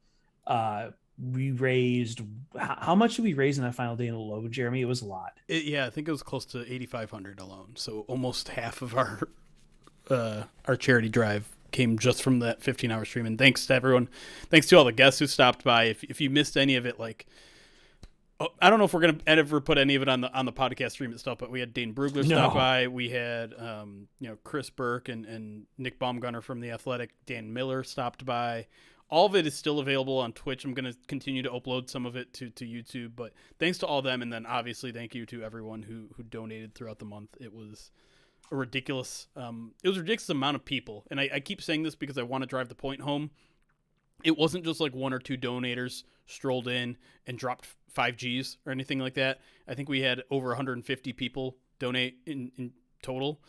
We raised, how much did we raise in that final day in the low, Jeremy? It was a lot. I think it was close to $8,500 alone. So almost half of our charity drive came just from that 15-hour stream. And thanks to everyone. Thanks to all the guests who stopped by. If you missed any of it, I don't know if we're going to ever put any of it on the podcast stream itself, but we had Dane Brugler stop by. We had, Chris Burke and Nick Baumgartner from The Athletic. Dan Miller stopped by. All of it is still available on Twitch. I'm going to continue to upload some of it to YouTube, but thanks to all of them. And then obviously thank you to everyone who donated throughout the month. It was a ridiculous amount of people. And I keep saying this because I want to drive the point home. It wasn't just like one or two donators strolled in and dropped 5 Gs or anything like that. I think we had over 150 people donate in total.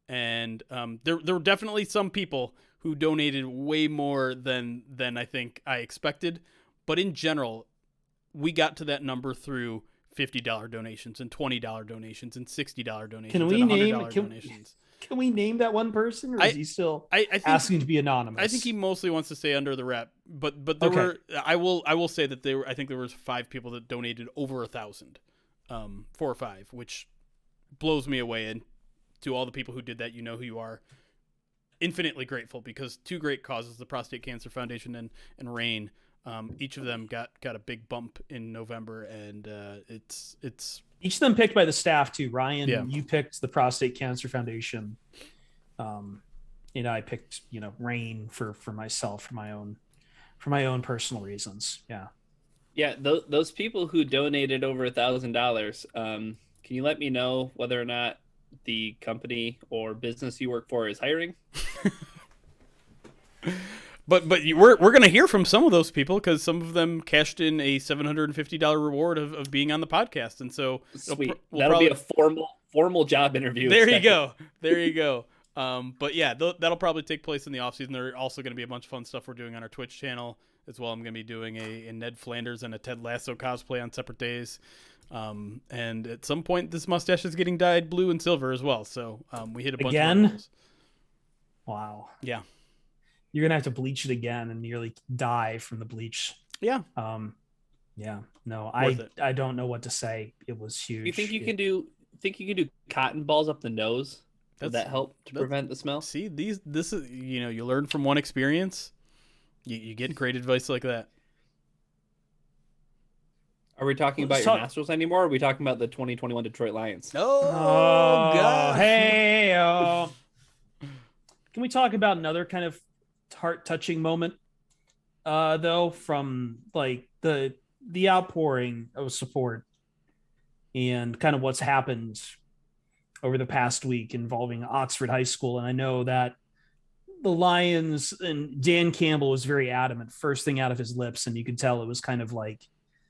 And there were definitely some people who donated way more than I think I expected. But in general, we got to that number through $50 donations and $20 donations and $60 donations and $100 donations. Can we name that one person, or is he still asking to be anonymous? I think he mostly wants to stay under the wrap. But there were, I will say that I think there was 5 people that donated over 1,000, 4 or 5, which blows me away. And to all the people who did that, you know who you are. Infinitely grateful, because 2 great causes, the Prostate Cancer Foundation and RAIN, each of them got a big bump in November, and it's each of them picked by the staff too. Ryan, you picked the Prostate Cancer Foundation. I picked RAIN for myself, for my own personal reasons. Yeah. Those people who donated over $1,000, can you let me know whether or not the company or business you work for is hiring? But we're going to hear from some of those people, because some of them cashed in a $750 reward of being on the podcast. And so sweet. That'll be a formal job interview. There you go. But yeah, that'll probably take place in the offseason. There are also going to be a bunch of fun stuff we're doing on our Twitch channel as well. I'm going to be doing a Ned Flanders and a Ted Lasso cosplay on separate days. And at some point, this mustache is getting dyed blue and silver as well. So we hit a bunch of those. Wow. Yeah. You're going to have to bleach it again and nearly die from the bleach. Yeah. Yeah. No, I don't know what to say. It was huge. You think you can do cotton balls up the nose? Would that help to prevent the smell? See, this is, you learn from one experience. You get great advice like that. Are we talking about your nostrils anymore? Or are we talking about the 2021 Detroit Lions? Oh God. Hey. Can we talk about another kind of heart-touching moment, though, from like the outpouring of support and kind of what's happened over the past week involving Oxford High School? And I know that the Lions and Dan Campbell was very adamant, first thing out of his lips, and you could tell it was kind of like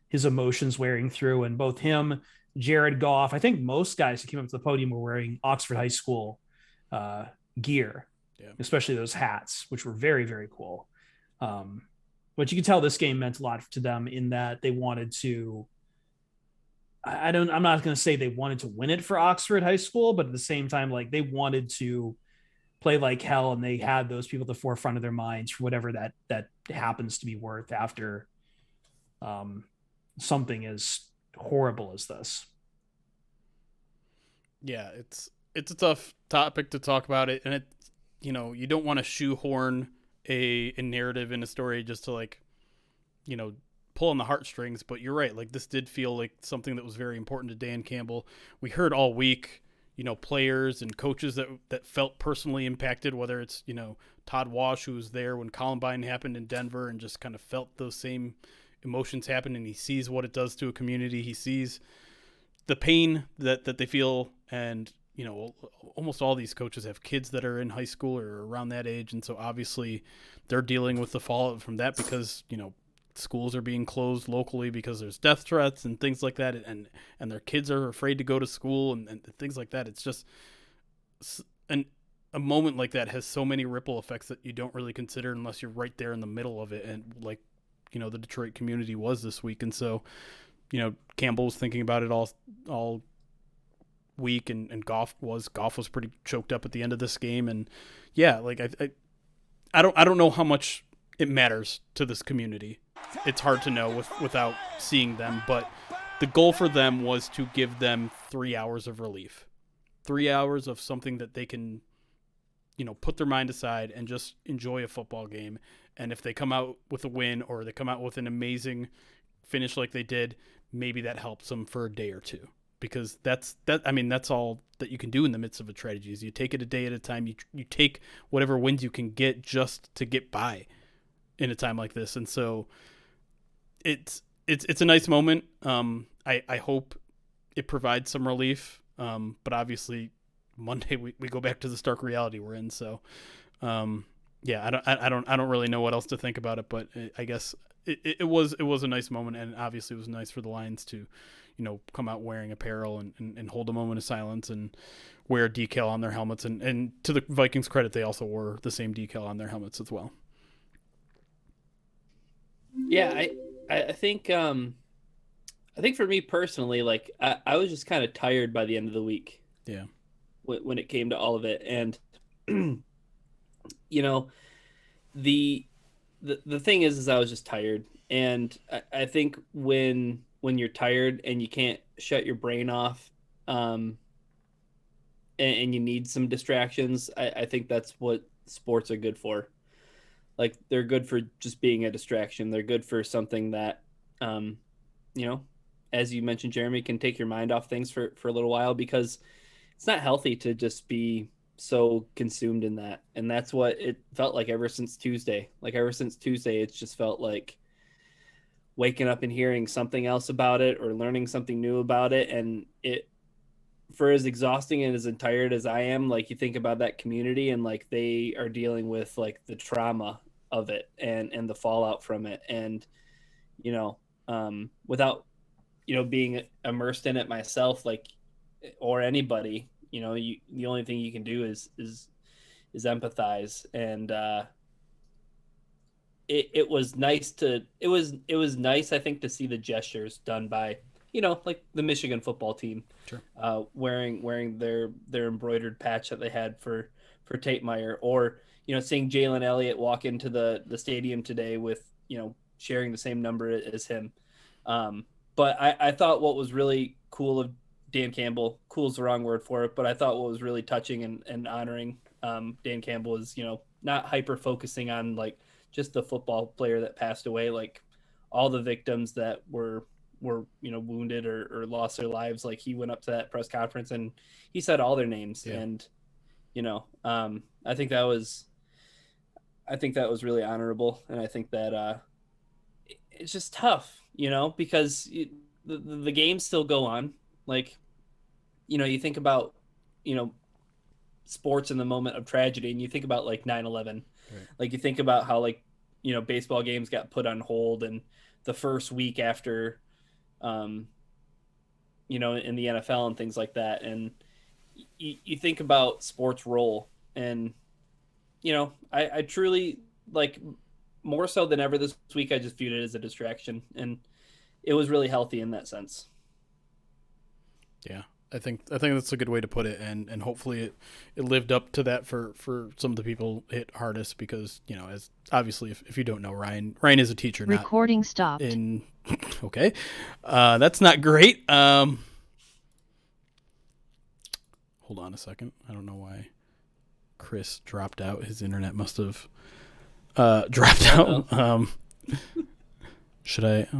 his emotions wearing through. And both him, Jared Goff, I think most guys who came up to the podium were wearing Oxford High School gear. Yeah. Especially those hats, which were very, very cool. But you could tell this game meant a lot to them in that they wanted to, I'm not going to say they wanted to win it for Oxford High School, but at the same time, like, they wanted to play like hell, and they had those people at the forefront of their minds for whatever that happens to be worth after something as horrible as this. Yeah, it's a tough topic to talk about it, and it, you don't want to shoehorn a narrative in a story just to, like, pull on the heartstrings. But you're right, like, this did feel like something that was very important to Dan Campbell. We heard all week, players and coaches that felt personally impacted, whether it's, Todd Wash, who was there when Columbine happened in Denver and just kind of felt those same emotions happen, and he sees what it does to a community. He sees the pain that they feel, and, almost all these coaches have kids that are in high school or around that age, and so obviously they're dealing with the fallout from that because, schools are being closed locally because there's death threats and things like that, and their kids are afraid to go to school and things like that. It's just a moment like that has so many ripple effects that you don't really consider unless you're right there in the middle of it, and like the Detroit community was this week. And so Campbell was thinking about it all week, and Goff was pretty choked up at the end of this game. And yeah, like I don't know how much it matters to this community. It's hard to know without seeing them, but the goal for them was to give them 3 hours of relief, 3 hours of something that they can, put their mind aside and just enjoy a football game. And if they come out with a win or they come out with an amazing finish like they did, maybe that helps them for a day or two, because that's all that you can do in the midst of a tragedy is you take it a day at a time. You take whatever wins you can get just to get by in a time like this. And so it's a nice moment. I hope it provides some relief. But obviously Monday we go back to the stark reality we're in. So, yeah, I don't really know what else to think about it, but I guess it was a nice moment, and obviously it was nice for the Lions to, come out wearing apparel and hold a moment of silence and wear a decal on their helmets. And to the Vikings' credit, they also wore the same decal on their helmets as well. Yeah, I think for me personally, like I was just kind of tired by the end of the week. Yeah. When it came to all of it, and the thing is I was just tired, and I think when you're tired and you can't shut your brain off, and you need some distractions, I think that's what sports are good for. Like, they're good for just being a distraction. They're good for something that, as you mentioned, Jeremy, can take your mind off things for a little while, because it's not healthy to just be so consumed in that. And that's what it felt like ever since Tuesday. Like, ever since Tuesday, it's just felt like waking up and hearing something else about it or learning something new about it. And it, for as exhausting and as tired as I am, like, you think about that community and like they are dealing with like the trauma of it and the fallout from it. And, without, being immersed in it myself, like, or anybody, the only thing you can do is empathize. And it was nice I think, to see the gestures done by, like the Michigan football team. Sure. Wearing their embroidered patch that they had for Tate Meyer, or seeing Jalen Elliott walk into the stadium today with sharing the same number as him. But I thought what was really cool of Dan Campbell, cool is the wrong word for it, but I thought what was really touching and honoring Dan Campbell is, not hyper focusing on like just the football player that passed away, like all the victims that were wounded or lost their lives. Like, he went up to that press conference and he said all their names. Yeah. And, I think that was really honorable. And I think that it's just tough, because the games still go on. Like, you think about, sports in the moment of tragedy, and you think about like 9/11, right. Like, you think about how, like, baseball games got put on hold, and the first week after, in the NFL and things like that. And you think about sports role, and, I truly, like, more so than ever this week, I just viewed it as a distraction, and it was really healthy in that sense. Yeah, I think that's a good way to put it, and hopefully it lived up to that for some of the people hit hardest, because, as obviously, if you don't know, Ryan is a teacher. Recording stopped. Okay, that's not great. Hold on a second. I don't know why Chris dropped out. His internet must have dropped out. I'll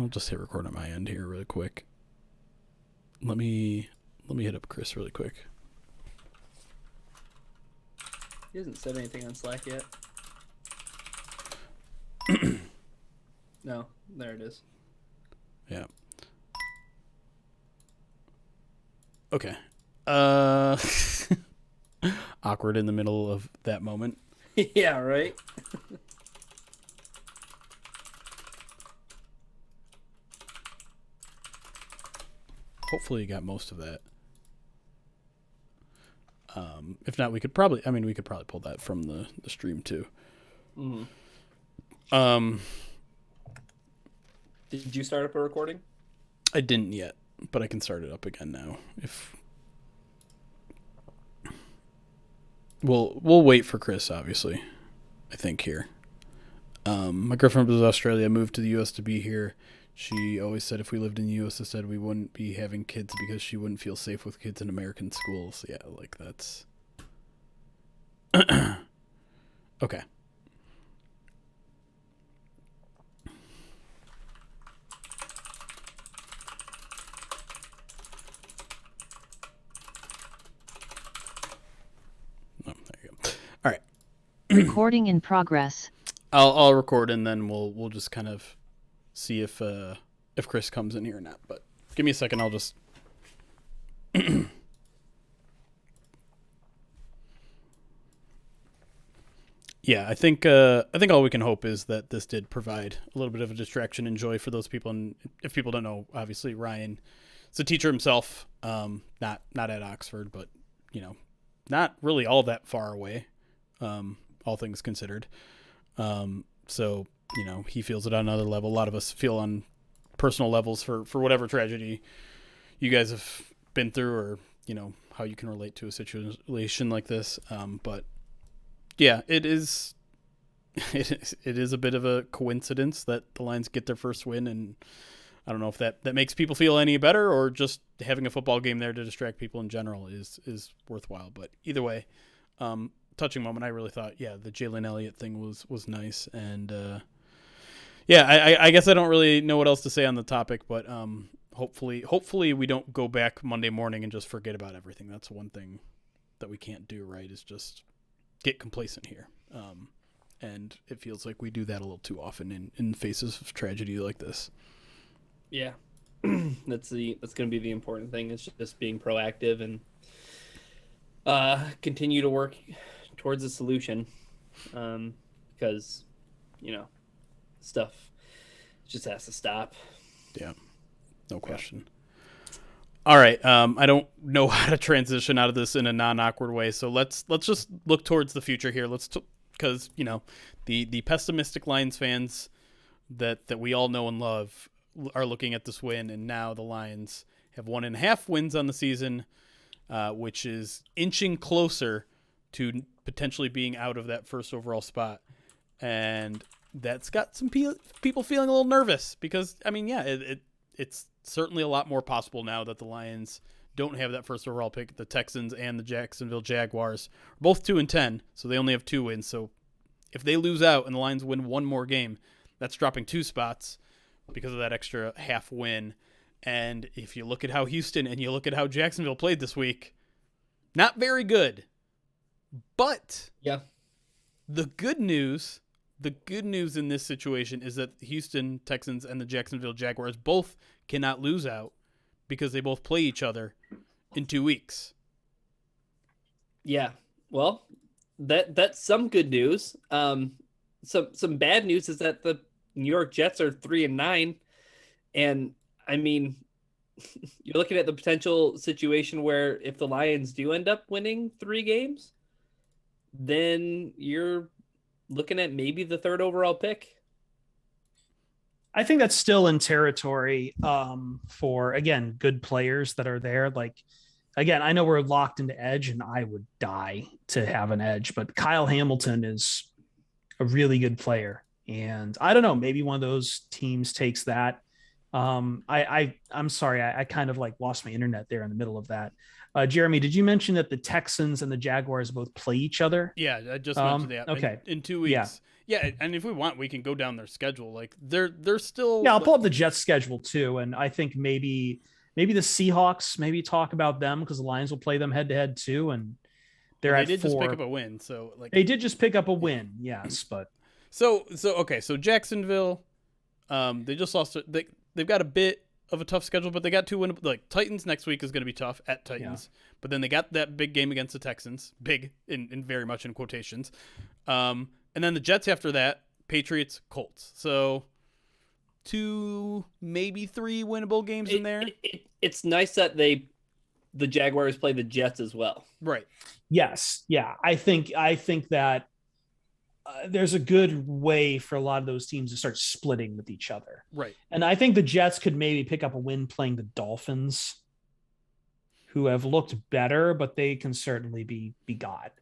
just hit record on my end here really quick. Let me hit up Chris really quick. He hasn't said anything on Slack yet. No, there it is. Yeah. Okay. Awkward in the middle of that moment. Yeah, right? Hopefully you got most of that. If not, we could probably pull that from the stream too. Mm-hmm. Did you start up a recording? I didn't yet, but I can start it up again now. If we'll wait for Chris, obviously. I think here. My girlfriend was in Australia, moved to the U.S. to be here. She always said if we lived in the U.S., instead we wouldn't be having kids because she wouldn't feel safe with kids in American schools. Yeah, like that's okay. Oh, there you go. All right. Recording in progress. I'll record and then we'll just kind of see if Chris comes in here or not. But give me a second. I'll just. Yeah, I think all we can hope is that this did provide a little bit of a distraction and joy for those people. And if people don't know, obviously Ryan is a teacher himself, not at Oxford, but not really all that far away, all things considered. So he feels it on another level. A lot of us feel on personal levels for whatever tragedy you guys have been through, or how you can relate to a situation like this. But yeah, it is a bit of a coincidence that the Lions get their first win, and I don't know if that makes people feel any better, or just having a football game there to distract people in general is worthwhile. But either way, touching moment. I really thought, the Jalen Elliott thing was nice, and I guess I don't really know what else to say on the topic, but hopefully we don't go back Monday morning and just forget about everything. That's one thing that we can't do, right? Is just get complacent here, and it feels like we do that a little too often in faces of tragedy like this. Yeah, that's going to be the important thing. It's just being proactive and continue to work towards a solution, because stuff just has to stop. Yeah, no question. All right, I don't know how to transition out of this in a non-awkward way, so let's just look towards the future here. Because the pessimistic Lions fans that we all know and love are looking at this win, and now the Lions have 1.5 wins on the season, which is inching closer to potentially being out of that first overall spot, and that's got some people feeling a little nervous because it's certainly a lot more possible now that the Lions don't have that first overall pick. The Texans and the Jacksonville Jaguars are both 2-10, so they only have 2 wins. So if they lose out and the Lions win one more game, that's dropping 2 spots because of that extra half win. And if you look at how Houston and you look at how Jacksonville played this week, not very good. But yeah, the good news in this situation is that the Houston Texans and the Jacksonville Jaguars both cannot lose out because they both play each other in 2 weeks. Yeah. Well, that's some good news. Some bad news is that the New York Jets are 3-9, and I mean, you're looking at the potential situation where if the Lions do end up winning 3 games, then you're looking at maybe the 3rd overall pick. I think that's still in territory for, again, good players that are there. Like, again, I know we're locked into edge, and I would die to have an edge, but Kyle Hamilton is a really good player. And I don't know, maybe one of those teams takes that. I'm sorry, I kind of lost my internet there in the middle of that. Jeremy, did you mention that the Texans and the Jaguars both play each other? Yeah, I just mentioned that. Okay. In 2 weeks. Yeah, and if we want, we can go down their schedule. Like they're still. Yeah, I'll pull up the Jets schedule too, and I think maybe the Seahawks, maybe talk about them because the Lions will play them head to head too, and They're Well, at they did 4. just pick up a win, so like They did just pick up a win, yes, but so okay. So Jacksonville, they just lost. They've got a bit of a tough schedule, but they got 2 winnable. Like Titans next week is going to be tough at Titans, but then they got that big game against the Texans, big in very much in quotations, and then the Jets after that, Patriots, Colts. So 2, maybe 3 winnable games in there. It's nice that the Jaguars play the Jets as well. Right. yes, yeah, I think that there's a good way for a lot of those teams to start splitting with each other. Right. And I think the Jets could maybe pick up a win playing the Dolphins, who have looked better, but they can certainly be got.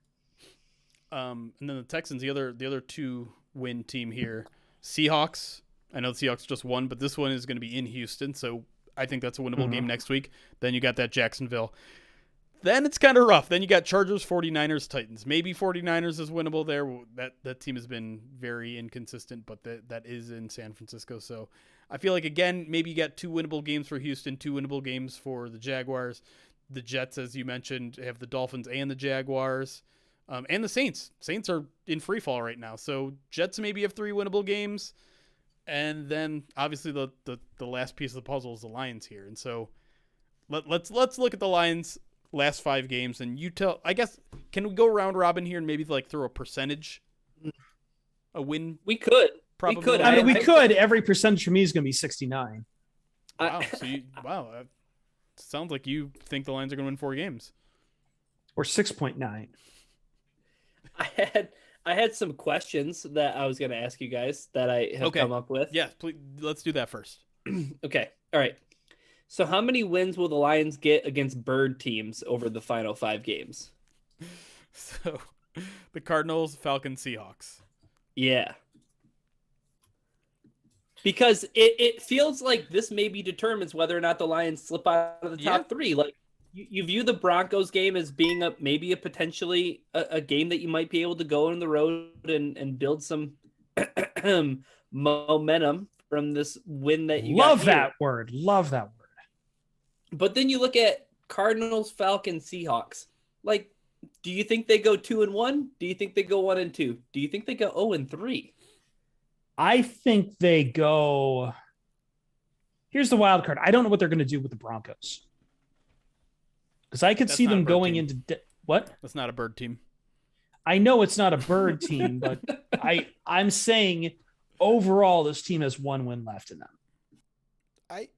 And then the Texans, the other 2-win team here, Seahawks. I know the Seahawks just won, but this one is going to be in Houston, so I think that's a winnable game next week. Then you got that Jacksonville. Then it's kind of rough. Then you got Chargers, 49ers, Titans. Maybe 49ers is winnable there. That team has been very inconsistent, but that is in San Francisco. So I feel like, again, maybe you got 2 winnable games for Houston, 2 winnable games for the Jaguars. The Jets, as you mentioned, have the Dolphins and the Jaguars. And the Saints. Saints are in free fall right now. So Jets maybe have 3 winnable games. And then obviously the last piece of the puzzle is the Lions here. And so let's look at the Lions' last 5 games, and you tell. I guess, can we go round robin here and maybe like throw a percentage, a win? We could. Probably. We could. I mean, we could. Every percentage for me is going to be 69. Wow. Wow. Sounds like you think the Lions are going to win 4 games, Or 6.9. I had some questions that I was going to ask you guys that I have come up with. Yeah, please, let's do that first. Okay. All right. So how many wins will the Lions get against bird teams over the final 5 games? So the Cardinals, Falcons, Seahawks. Yeah. Because it feels like this maybe determines whether or not the Lions slip out of the top 3. Like you view the Broncos game as being maybe a potentially a game that you might be able to go on the road and build some momentum from this win that you Love got that here. word. Love that word. But then you look at Cardinals, Falcons, Seahawks. Like, do you think they go 2-1? Do you think they go 1-2? Do you think they go 0-3? I think they go. Here's the wild card. I don't know what they're going to do with the Broncos. Because I could see them going into what? That's not a bird team. I know it's not a bird team, but I'm saying overall this team has 1 win left in them. I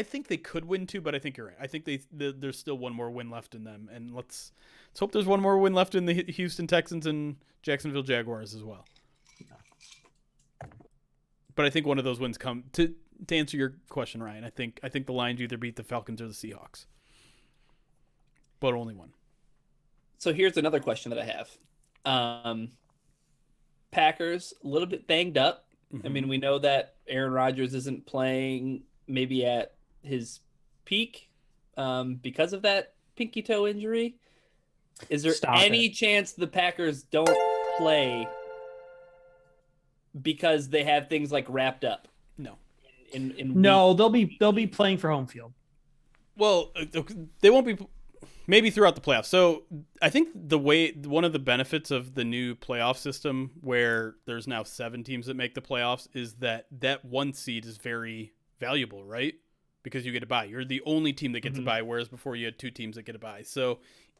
think they could win 2, but I think you're right. I think there's still 1 more win left in them, and let's hope there's 1 more win left in the Houston Texans and Jacksonville Jaguars as well. But I think one of those wins come to answer your question, Ryan. I think the Lions either beat the Falcons or the Seahawks, but only 1. So here's another question that I have. Packers a little bit banged up. I mean, we know that Aaron Rodgers isn't playing maybe at his peak because of that pinky toe injury. Is there any chance the Packers don't play because they have things like wrapped up? No. No, they'll be playing for home field. Well, they won't be. Maybe throughout the playoffs. So I think one of the benefits of the new playoff system, where there's now 7 teams that make the playoffs, is that 1 seed is very valuable, right? Because you get a bye. You're the only team that gets a bye, whereas before you had 2 teams that get a bye. So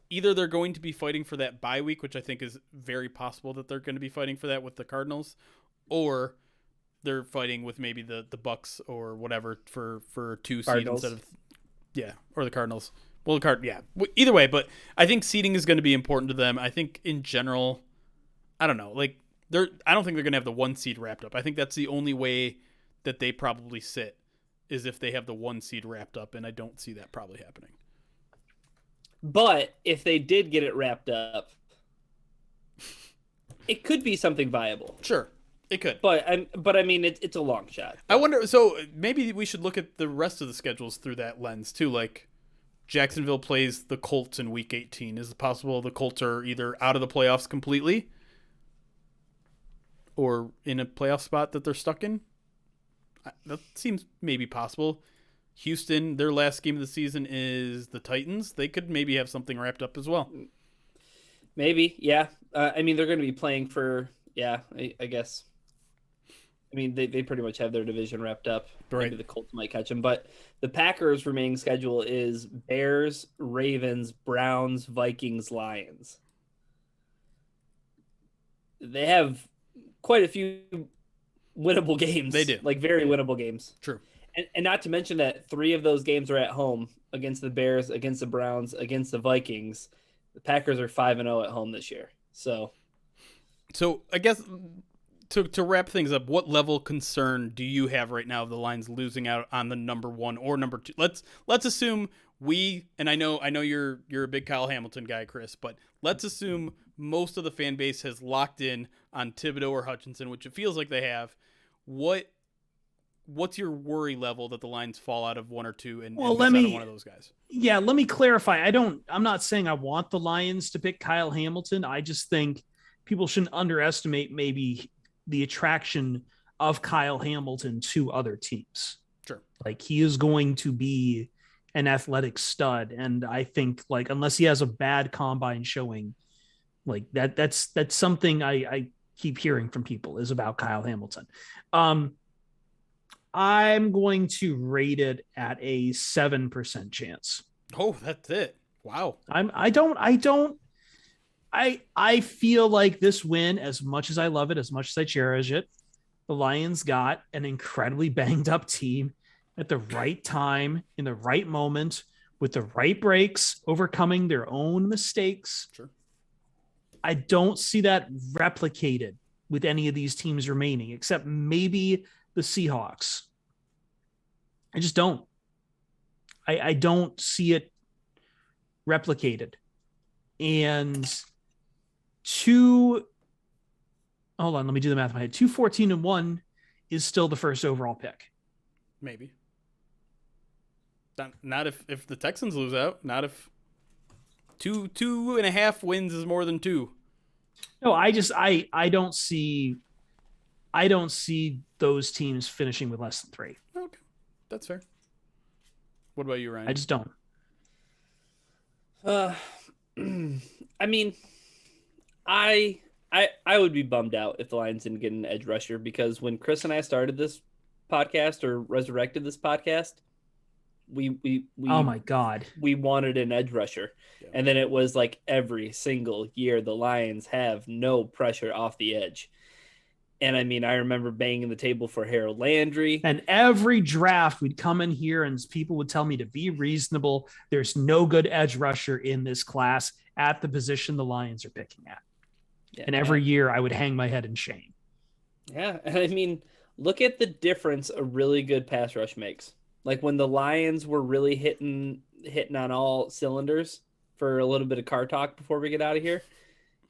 either they're going to be fighting for that bye week, which I think is very possible that they're going to be fighting for that with the Cardinals, or they're fighting with maybe the Bucks or whatever for 2 seed instead of or the Cardinals. Well, either way, but I think seeding is going to be important to them. I think in general, I don't know, like I don't think they're going to have the 1 seed wrapped up. I think that's the only way that they probably sit is if they have the 1 seed wrapped up, and I don't see that probably happening. But if they did get it wrapped up, it could be something viable. Sure, it could. But I mean, it's a long shot. I wonder. So maybe we should look at the rest of the schedules through that lens too, like. Jacksonville plays the Colts in Week 18. Is it possible the Colts are either out of the playoffs completely or in a playoff spot that they're stuck in? That seems maybe possible. Houston, their last game of the season is the Titans. They could maybe have something wrapped up as well. Maybe, yeah. I mean, they're going to be playing for, I guess. I mean, they pretty much have their division wrapped up. Right. Maybe the Colts might catch them. But the Packers' remaining schedule is Bears, Ravens, Browns, Vikings, Lions. They have quite a few winnable games. They do. Like, very winnable games. True. And not to mention that 3 of those games are at home against the Bears, against the Browns, against the Vikings. The Packers are 5-0 at home this year. So I guess to wrap things up, what level of concern do you have right now of the Lions losing out on the number 1 or number 2? Let's assume and I know you're a big Kyle Hamilton guy, Chris, but let's assume most of the fan base has locked in on Thibodeau or Hutchinson, which it feels like they have. What's your worry level that the Lions fall out of 1 or 2 and miss out on one of those guys? Yeah, let me clarify. I'm not saying I want the Lions to pick Kyle Hamilton. I just think people shouldn't underestimate maybe the attraction of Kyle Hamilton to other teams. Sure. Like, he is going to be an athletic stud. And I think, like, unless he has a bad combine showing, like that's something I keep hearing from people is about Kyle Hamilton. I'm going to rate it at a 7% chance. Oh, that's it. Wow. I feel like this win, as much as I love it, as much as I cherish it, the Lions got an incredibly banged up team at the right time, in the right moment, with the right breaks, overcoming their own mistakes. Sure. I don't see that replicated with any of these teams remaining, except maybe the Seahawks. I just don't. I don't see it replicated. And hold on, let me do the math in my head. 2-14-1 is still the first overall pick. Maybe. Not if the Texans lose out. Not if 2.5 wins is more than 2. No, I don't see those teams finishing with less than 3. Okay, that's fair. What about you, Ryan? I just don't. I mean, I would be bummed out if the Lions didn't get an edge rusher, because when Chris and I started this podcast, or resurrected this podcast, we oh my God, we wanted an edge rusher. Yeah. And then it was like every single year the Lions have no pressure off the edge. And I mean, I remember banging the table for Harold Landry. And every draft we'd come in here and people would tell me to be reasonable. There's no good edge rusher in this class at the position the Lions are picking at. Yeah, and every year I would hang my head in shame. Yeah. And I mean, look at the difference a really good pass rush makes. Like when the Lions were really hitting on all cylinders, for a little bit of car talk before we get out of here,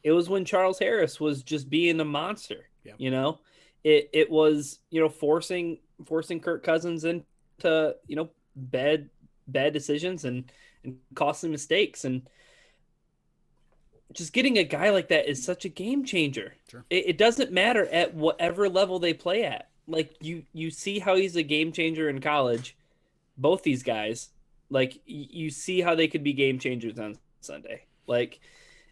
it was when Charles Harris was just being a monster. Yeah. You know, it was, forcing Kirk Cousins into, bad decisions and costly mistakes. And just getting a guy like that is such a game changer. Sure. It doesn't matter at whatever level they play at. Like you see how he's a game changer in college. Both these guys, like you see how they could be game changers on Sunday. Like,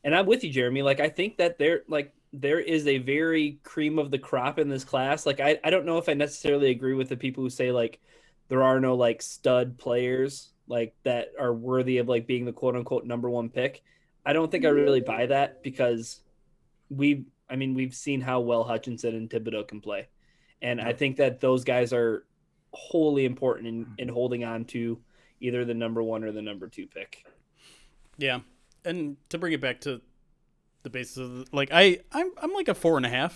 and I'm with you, Jeremy. Like, I think that there is a very cream of the crop in this class. Like, I don't know if I necessarily agree with the people who say like there are no like stud players like that are worthy of like being the quote unquote number 1 pick. I don't think I really buy that, because we've seen how well Hutchinson and Thibodeau can play. And I think that those guys are wholly important in holding on to either the number 1 or the number 2 pick. Yeah. And to bring it back to the basis of like, I'm like a 4.5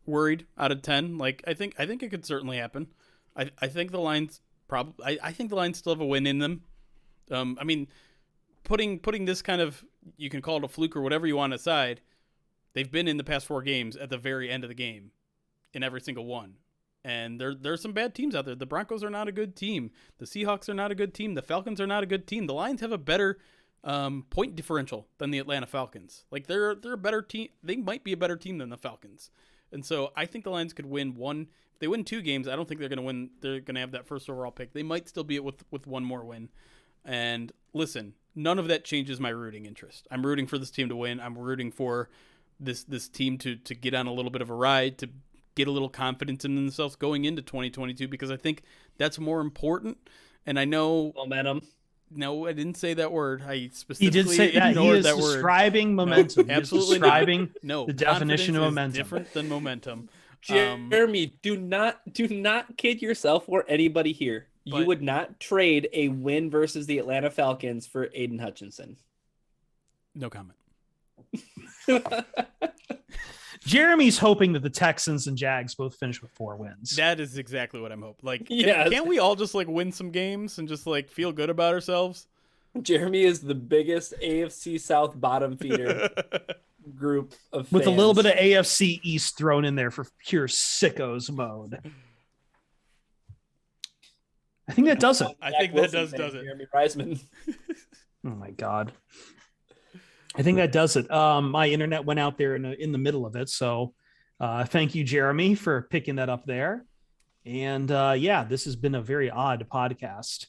worried out of 10. Like, I think it could certainly happen. I think the Lions I think the Lions still have a win in them. I mean, putting this kind of, you can call it a fluke or whatever you want aside, they've been in the past 4 games at the very end of the game in every single one. And there's some bad teams out there. The Broncos are not a good team. The Seahawks are not a good team. The Falcons are not a good team. The Lions have a better point differential than the Atlanta Falcons. Like, they're a better team. They might be a better team than the Falcons. And so I think the Lions could win one. If they win 2 games, I don't think they're going to win. They're going to have that first overall pick. They might still be it with one more win. And listen, none of that changes my rooting interest. I'm rooting for this team to win. I'm rooting for this team to get on a little bit of a ride, to get a little confidence in themselves going into 2022, because I think that's more important. And I know momentum. No, I didn't say that word. I specifically He did say that. He is that word. Describing momentum. No, absolutely describing no. the definition of momentum. Different than momentum. Jeremy, do not kid yourself or anybody here. You would not trade a win versus the Atlanta Falcons for Aiden Hutchinson. No comment. Jeremy's hoping that the Texans and Jags both finish with 4 wins. That is exactly what I'm hoping. Like, yes. Can't we all just like win some games and just like feel good about ourselves? Jeremy is the biggest AFC South bottom feeder group of fans. With a little bit of AFC East thrown in there for pure sickos mode. I think that does it. I think that does it. Jeremy Reisman. Oh my God. I think that does it. My internet went out there in the middle of it. So thank you, Jeremy, for picking that up there. And yeah, this has been a very odd podcast.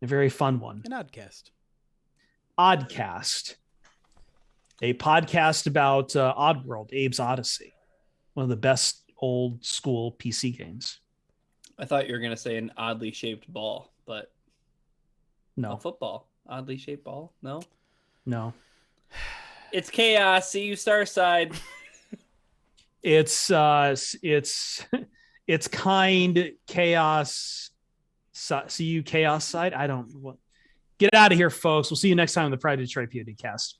A very fun one. An oddcast. Oddcast. A podcast about Oddworld, Abe's Odyssey. One of the best old school PC games. I thought you were going to say an oddly shaped ball, but no. A football. Oddly shaped ball? No? No. It's chaos. See you, Starside. It's kind chaos. See you, chaos side. I don't. Get out of here, folks. We'll see you next time on the Pride Detroit POD cast.